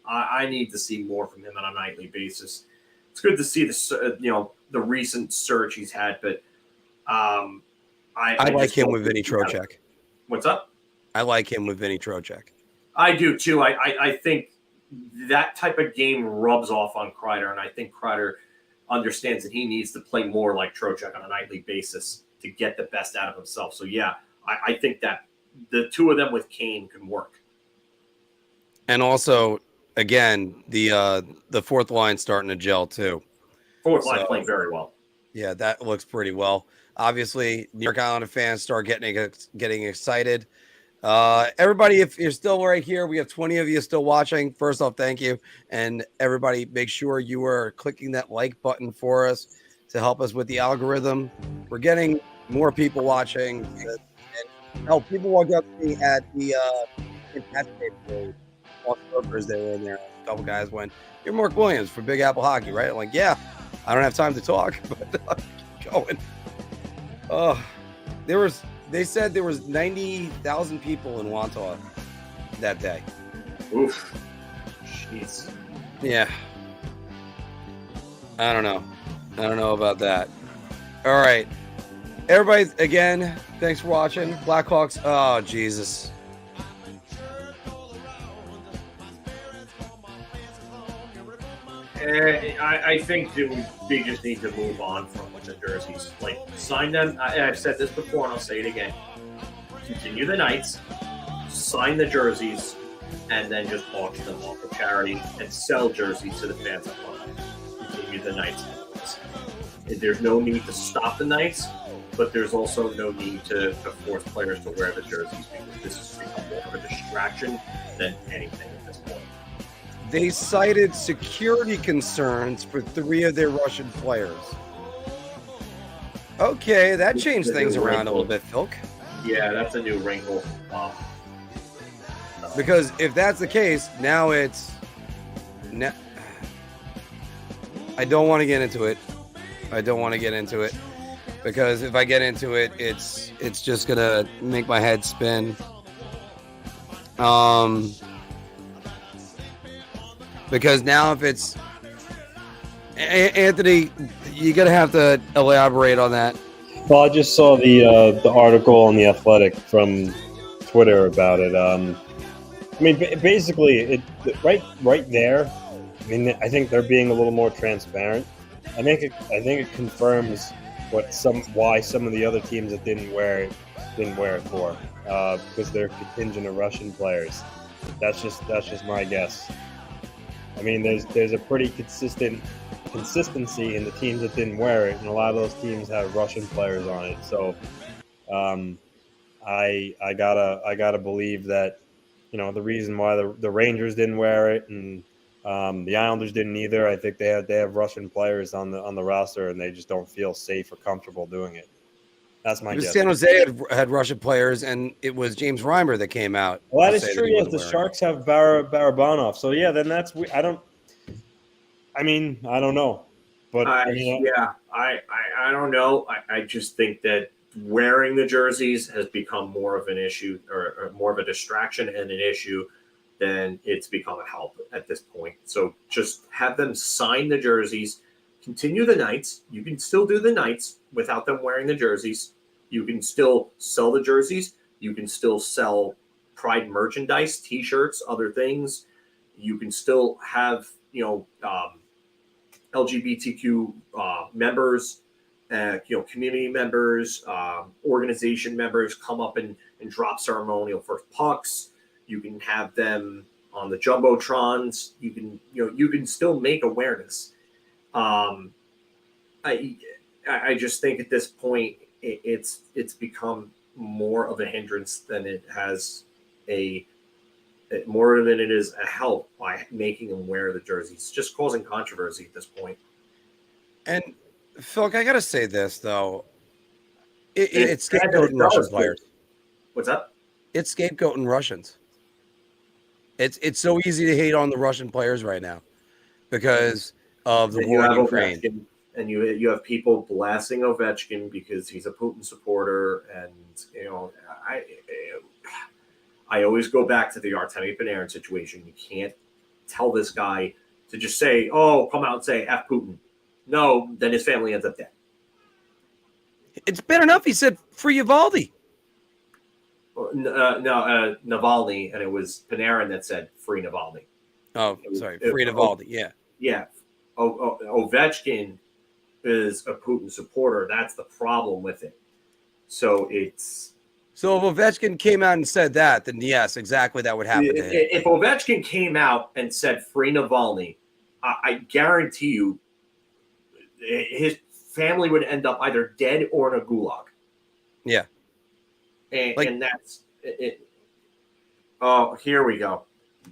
[SPEAKER 2] I need to see more from him on a nightly basis. It's good to see the recent surge he's had, but I
[SPEAKER 1] like him with Vinny Trocheck.
[SPEAKER 2] What's up?
[SPEAKER 1] I like him with Vinny Trocheck.
[SPEAKER 2] I do too. I think that type of game rubs off on Kreider, and I think Kreider understands that he needs to play more like Trocheck on a nightly basis to get the best out of himself. So yeah, I think that the two of them with Kane can work.
[SPEAKER 1] And also, again, the fourth line starting to gel too.
[SPEAKER 2] Fourth line playing very well.
[SPEAKER 1] Yeah, that looks pretty well. Obviously, New York Islander fans start getting excited. Everybody, if you're still right here, we have 20 of you still watching. First off, thank you. And everybody, make sure you are clicking that like button for us to help us with the algorithm. We're getting more people watching. And people walked up to me at the all workers they were in there. A couple guys went, "You're Mark Williams from Big Apple Hockey, right?" I'm like, "Yeah, I don't have time to talk, but keep going." Oh, they said there was 90,000 people in Wantagh that day.
[SPEAKER 2] Oof. Jeez.
[SPEAKER 1] Yeah. I don't know about that. All right. Everybody, again, thanks for watching. Blackhawks. Oh, Jesus.
[SPEAKER 2] I think they just need to move on from the jerseys. Like, sign them. I've said this before, and I'll say it again. Continue the Knights, sign the jerseys, and then just auction them off for charity and sell jerseys to the fans up front. Continue the Knights. There's no need to stop the Knights, but there's also no need to force players to wear the jerseys because this has become more of a distraction than anything at this point.
[SPEAKER 1] They cited security concerns for 3 of their Russian players. Okay, that changed things around a little bit, Philk.
[SPEAKER 2] Yeah, that's a new wrinkle.
[SPEAKER 1] Because if that's the case, now it's... I don't want to get into it. Because if I get into it, it's just going to make my head spin. Because now if it's... Anthony, you're going to have to elaborate on that.
[SPEAKER 3] Well, I just saw the article on The Athletic from Twitter about it. I mean, basically, right there. I mean, I think they're being a little more transparent. I think it confirms why some of the other teams that didn't wear it for, because they're contingent of Russian players. That's just my guess. I mean, there's a pretty consistency in the teams that didn't wear it, and a lot of those teams have Russian players on it. So, I gotta believe that, the reason why the Rangers didn't wear it and the Islanders didn't either. I think they have Russian players on the roster, and they just don't feel safe or comfortable doing it. That's my guess.
[SPEAKER 1] San Jose had Russian players, and it was James Reimer that came out.
[SPEAKER 3] Well, that
[SPEAKER 1] to
[SPEAKER 3] is
[SPEAKER 1] say
[SPEAKER 3] true.
[SPEAKER 1] he
[SPEAKER 3] Yes,
[SPEAKER 1] wasn't
[SPEAKER 3] the
[SPEAKER 1] wearing it.
[SPEAKER 3] Sharks have Barabanov. So yeah, then that's I don't know, but
[SPEAKER 2] I don't know. I just think that wearing the jerseys has become more of an issue or more of a distraction and an issue than it's become a help at this point. So just have them sign the jerseys, continue the nights. You can still do the nights without them wearing the jerseys. You can still sell the jerseys. You can still sell Pride merchandise, T-shirts, other things. You can still have, LGBTQ members, community members, organization members come up and drop ceremonial first pucks. You can have them on the jumbotrons. You can still make awareness. I just think at this point it's become more of a hindrance than it has more than it is a help by making them wear the jerseys. It's just causing controversy at this point.
[SPEAKER 1] And Phil, I gotta say this though, it's scapegoating Russian players.
[SPEAKER 2] What's up?
[SPEAKER 1] It's scapegoating Russians. It's so easy to hate on the Russian players right now because of the war in Ukraine.
[SPEAKER 2] Ovechkin, and you have people blasting Ovechkin because he's a Putin supporter, and I always go back to the Artemi Panarin situation. You can't tell this guy to just say, "Oh, come out and say F Putin." No, then his family ends up dead.
[SPEAKER 1] It's bad enough he said free Uvalde.
[SPEAKER 2] Navalny, and it was Panarin that said free Navalny.
[SPEAKER 1] Oh, sorry, free Navalny. Yeah.
[SPEAKER 2] Yeah. Ovechkin is a Putin supporter. That's the problem with it. So if
[SPEAKER 1] Ovechkin came out and said that, then yes, exactly that would happen to him.
[SPEAKER 2] If Ovechkin came out and said free Navalny, I guarantee you his family would end up either dead or in a gulag.
[SPEAKER 1] Yeah.
[SPEAKER 2] And that's it. Oh, here we go.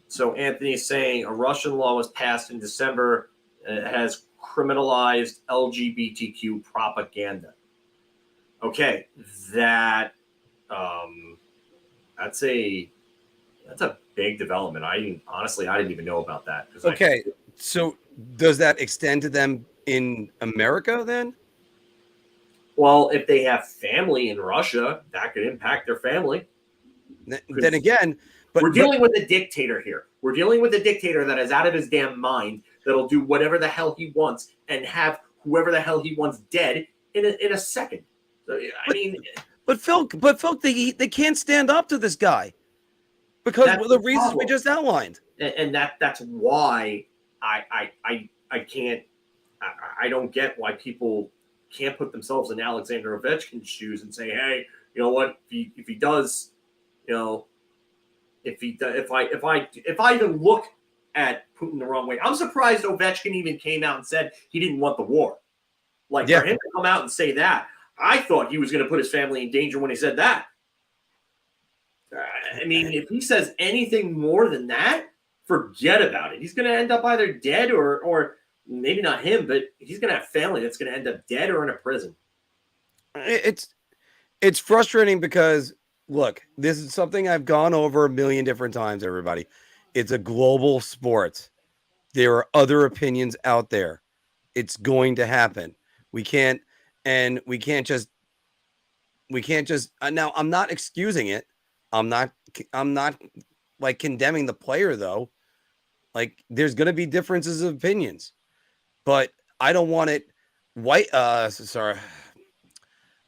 [SPEAKER 2] So Anthony's saying a Russian law was passed in December and it has criminalized LGBTQ propaganda. Okay, that's a big development. I didn't even know about that.
[SPEAKER 1] Okay, so does that extend to them in America then?
[SPEAKER 2] Well, if they have family in Russia, that could impact their family.
[SPEAKER 1] Then again,
[SPEAKER 2] we're dealing with a dictator here. We're dealing with a dictator that is out of his damn mind, that'll do whatever the hell he wants and have whoever the hell he wants dead in a second. So,
[SPEAKER 1] But Phil, they can't stand up to this guy because of the reasons we just outlined.
[SPEAKER 2] And that's why I can't. I don't get why people can't put themselves in Alexander Ovechkin's shoes and say, hey, you know what? If he does, if I even look at Putin the wrong way, I'm surprised Ovechkin even came out and said he didn't want the war. For him to come out and say that, I thought he was going to put his family in danger when he said that. If he says anything more than that, forget about it. He's going to end up either dead or maybe not him, but he's going to have family that's going to end up dead or in a prison.
[SPEAKER 1] It's frustrating because, look, this is something I've gone over a million different times, everybody. It's a global sport. There are other opinions out there. It's going to happen. We can't just now I'm not excusing it. I'm not like condemning the player though. Like there's going to be differences of opinions. But I don't want it I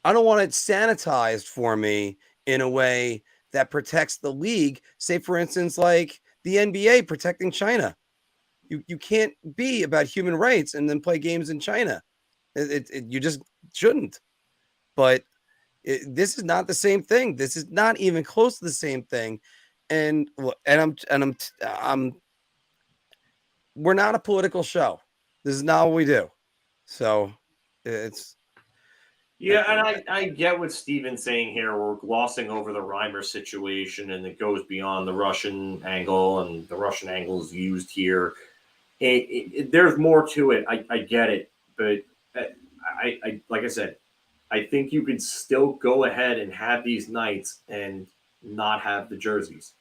[SPEAKER 1] don't want it sanitized for me in a way that protects the league. Say, for instance, like the NBA protecting China. You can't be about human rights and then play games in China. You just shouldn't. But this is not the same thing. This is not even close to the same thing. And we're not a political show. This is not what we do. So it's.
[SPEAKER 2] Yeah, and I get what Steven's saying here. We're glossing over the Reimer situation, and it goes beyond the Russian angle, and the Russian angle is used here. There's more to it. I get it, but I like I said, I think you could still go ahead and have these nights and not have the jerseys.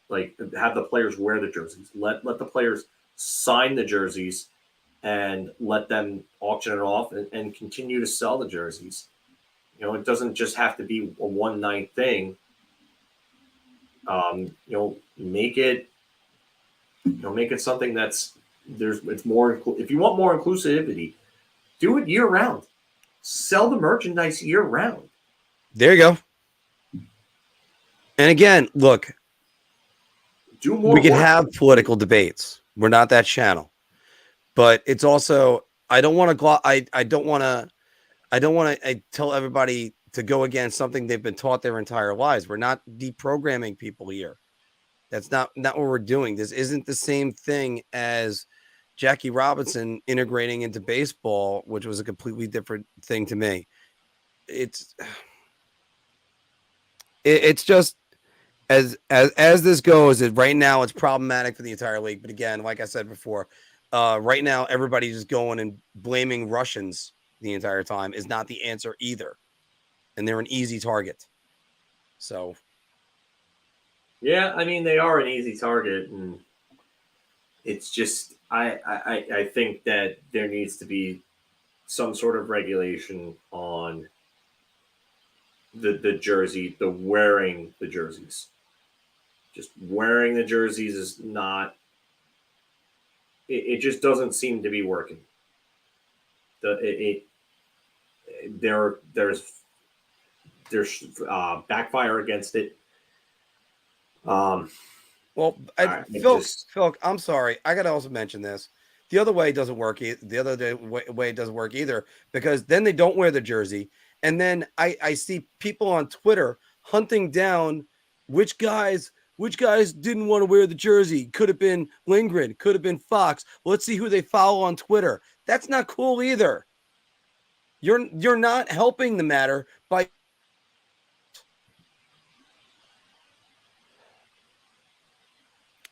[SPEAKER 2] Like, have the players wear the jerseys. Let the players sign the jerseys and let them auction it off and continue to sell the jerseys. You know, it doesn't just have to be a one night thing. You know, make it something that's it's more. If you want more inclusivity, do it year round. Sell the merchandise year round.
[SPEAKER 1] There you go. And again, look,
[SPEAKER 2] do more.
[SPEAKER 1] We can
[SPEAKER 2] work.
[SPEAKER 1] have political debates. We're not that channel, but it's also I don't want to. I don't want to tell everybody to go against something they've been taught their entire lives. We're not deprogramming people here. That's not what we're doing. This isn't the same thing as Jackie Robinson integrating into baseball, which was a completely different thing to me. It's just as this goes, right now it's problematic for the entire league. But again, like I said before, right now everybody's just going and blaming Russians the entire time is not the answer either, and they're an easy target. So.
[SPEAKER 2] Yeah, I mean, they are an easy target, and it's just I think that there needs to be some sort of regulation on the jersey, the wearing the jerseys. Just wearing the jerseys is not. It just doesn't seem to be working. There's backfire against it.
[SPEAKER 1] Well, Phil, I'm sorry. I got to also mention this. The other way doesn't work. The other way it doesn't work either, because then they don't wear the jersey. And then I see people on Twitter hunting down which guys didn't want to wear the jersey. Could have been Lindgren, could have been Fox. Let's see who they follow on Twitter. That's not cool either. You're not helping the matter by.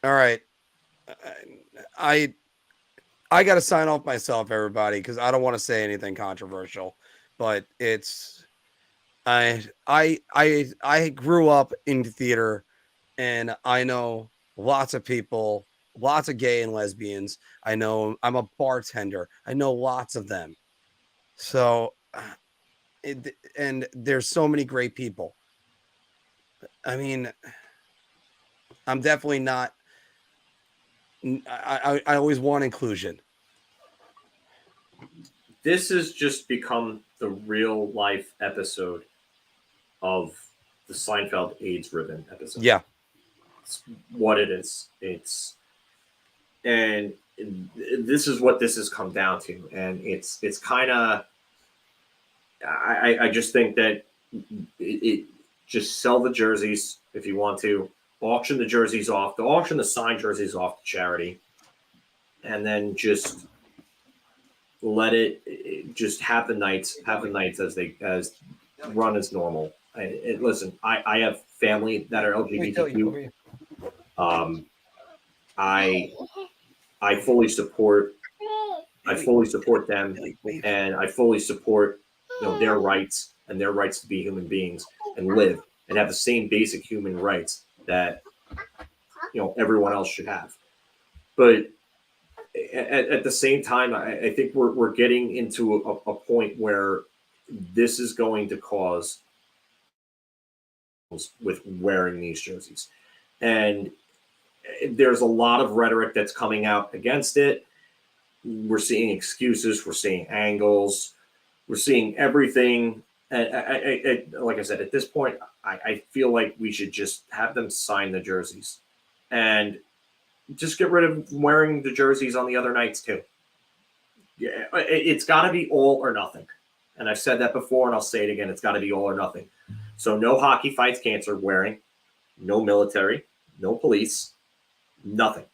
[SPEAKER 1] All right. I got to sign off myself, everybody, because I don't want to say anything controversial, but it's I grew up in theater, and I know lots of people, lots of gay and lesbians. I'm a bartender. I know lots of them. So, and there's so many great people. I mean, I'm definitely not. I always want inclusion.
[SPEAKER 2] This has just become the real life episode of the Seinfeld AIDS ribbon episode.
[SPEAKER 1] Yeah.
[SPEAKER 2] It's what it is. And this is what this has come down to. And it's kind of, I just think that it just sell the jerseys if you want to, auction the jerseys off, auction the signed jerseys off to charity, and then just let it just have the nights as run as normal. Listen, I have family that are LGBTQ. I fully support them, and I fully support their rights and their rights to be human beings and live and have the same basic human rights that everyone else should have. But at the same time, I think we're getting into a point where this is going to cause with wearing these jerseys, and there's a lot of rhetoric that's coming out against it. We're seeing excuses, we're seeing angles, we're seeing everything. And like I said, at this point, I feel like we should just have them sign the jerseys and just get rid of wearing the jerseys on the other nights too. Yeah, it's got to be all or nothing. And I've said that before, and I'll say it again. It's got to be all or nothing. So no hockey fights cancer wearing, no military, no police, nothing.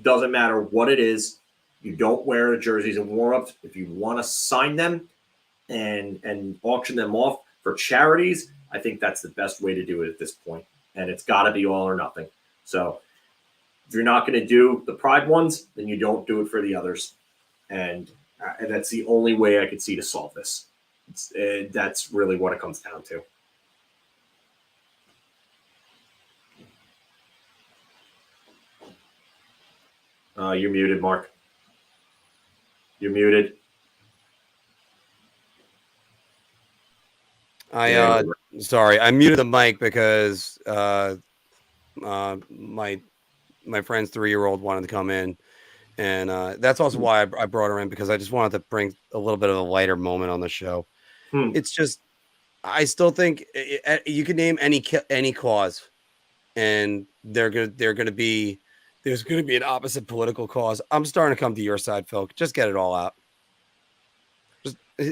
[SPEAKER 2] Doesn't matter what it is. You don't wear the jerseys and warm-ups. If you want to sign them and auction them off for charities, I think that's the best way to do it at this point. And it's got to be all or nothing. So if you're not going to do the Pride ones, then you don't do it for the others. And that's the only way I could see to solve this. that's really what it comes down to. You're muted, Mark. You're muted.
[SPEAKER 1] Sorry, I muted the mic because my friend's 3-year-old wanted to come in, and that's also why I brought her in, because I just wanted to bring a little bit of a lighter moment on the show. It's just, I still think you can name any cause, and there's gonna be an opposite political cause. I'm starting to come to your side, Phil. Just get it all out.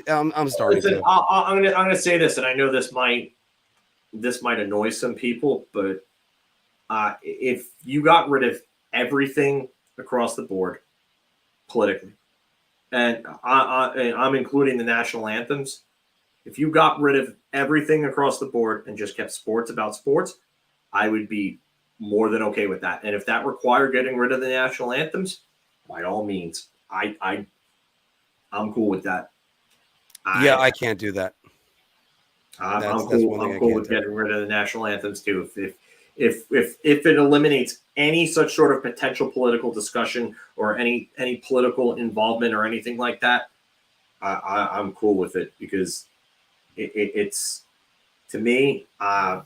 [SPEAKER 1] I'm starting to.
[SPEAKER 2] I'm gonna say this, and I know this might annoy some people, but if you got rid of everything across the board politically, and I'm including the national anthems, if you got rid of everything across the board and just kept sports about sports, I would be more than okay with that. And if that required getting rid of the national anthems, by all means, I'm cool with that.
[SPEAKER 1] I can't do that.
[SPEAKER 2] I'm cool with getting rid of the national anthems too. If it eliminates any such sort of potential political discussion or any political involvement or anything like that, I'm cool with it, because it's, to me, my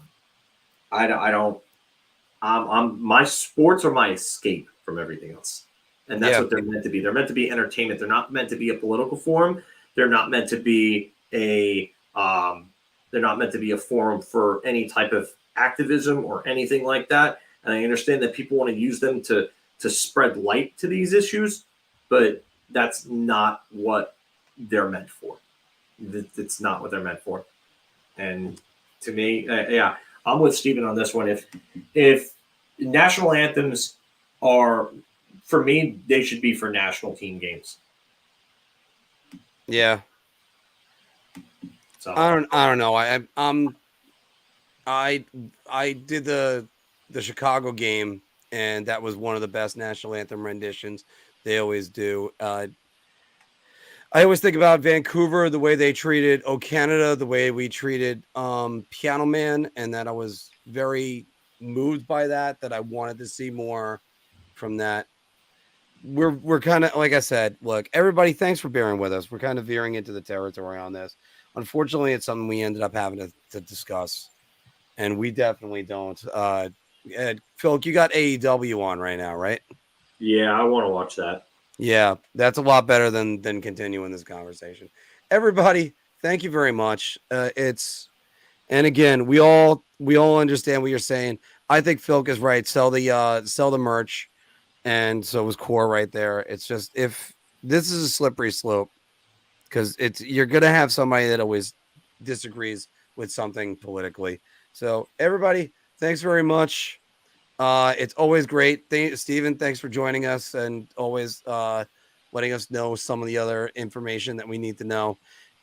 [SPEAKER 2] sports are my escape from everything else, and that's what they're meant to be. They're meant to be entertainment. They're not meant to be a political forum. They're not meant to be a forum for any type of activism or anything like that. And I understand that people want to use them to spread light to these issues, but that's not what they're meant for. It's not what they're meant for. And to me, I'm with Steven on this one. If national anthems are, for me, they should be for national team games.
[SPEAKER 1] Yeah.
[SPEAKER 2] So
[SPEAKER 1] I don't know. I did the Chicago game, and that was one of the best national anthem renditions. They always do. I always think about Vancouver, the way they treated "O Canada," the way we treated Piano Man, and that I was very moved by that I wanted to see more from that. We're kind of, like I said, look, everybody, thanks for bearing with us. We're kind of veering into the territory on this. Unfortunately, it's something we ended up having to discuss, and we definitely don't. Phil, you got AEW on right now, right?
[SPEAKER 2] Yeah, I want to watch that.
[SPEAKER 1] Yeah, that's a lot better than continuing this conversation. Everybody, thank you very much. And again, we all understand what you're saying. I think Phil is right. Sell the merch, and so was Core right there. It's just, if this is a slippery slope, because you're gonna have somebody that always disagrees with something politically. So everybody, thanks very much. It's always great. Steven, thanks for joining us and always letting us know some of the other information that we need to know.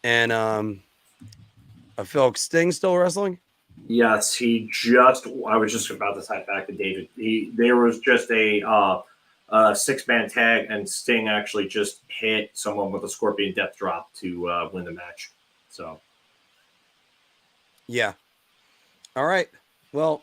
[SPEAKER 1] And Phil, Sting's still wrestling?
[SPEAKER 2] Yes, I was just about to type back to David. There was just a 6-man tag, and Sting actually just hit someone with a Scorpion Death Drop to win the match. So,
[SPEAKER 1] yeah. All right. Well,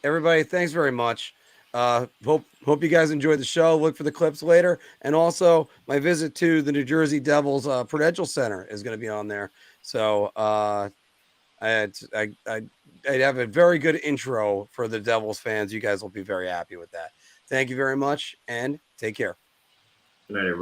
[SPEAKER 1] everybody, thanks very much. Hope you guys enjoyed the show. Look for the clips later, and also my visit to the New Jersey Devils Prudential Center is going to be on there. So I'd have a very good intro for the Devils fans. You guys will be very happy with that. Thank you very much, and take care.
[SPEAKER 2] good night, everybody.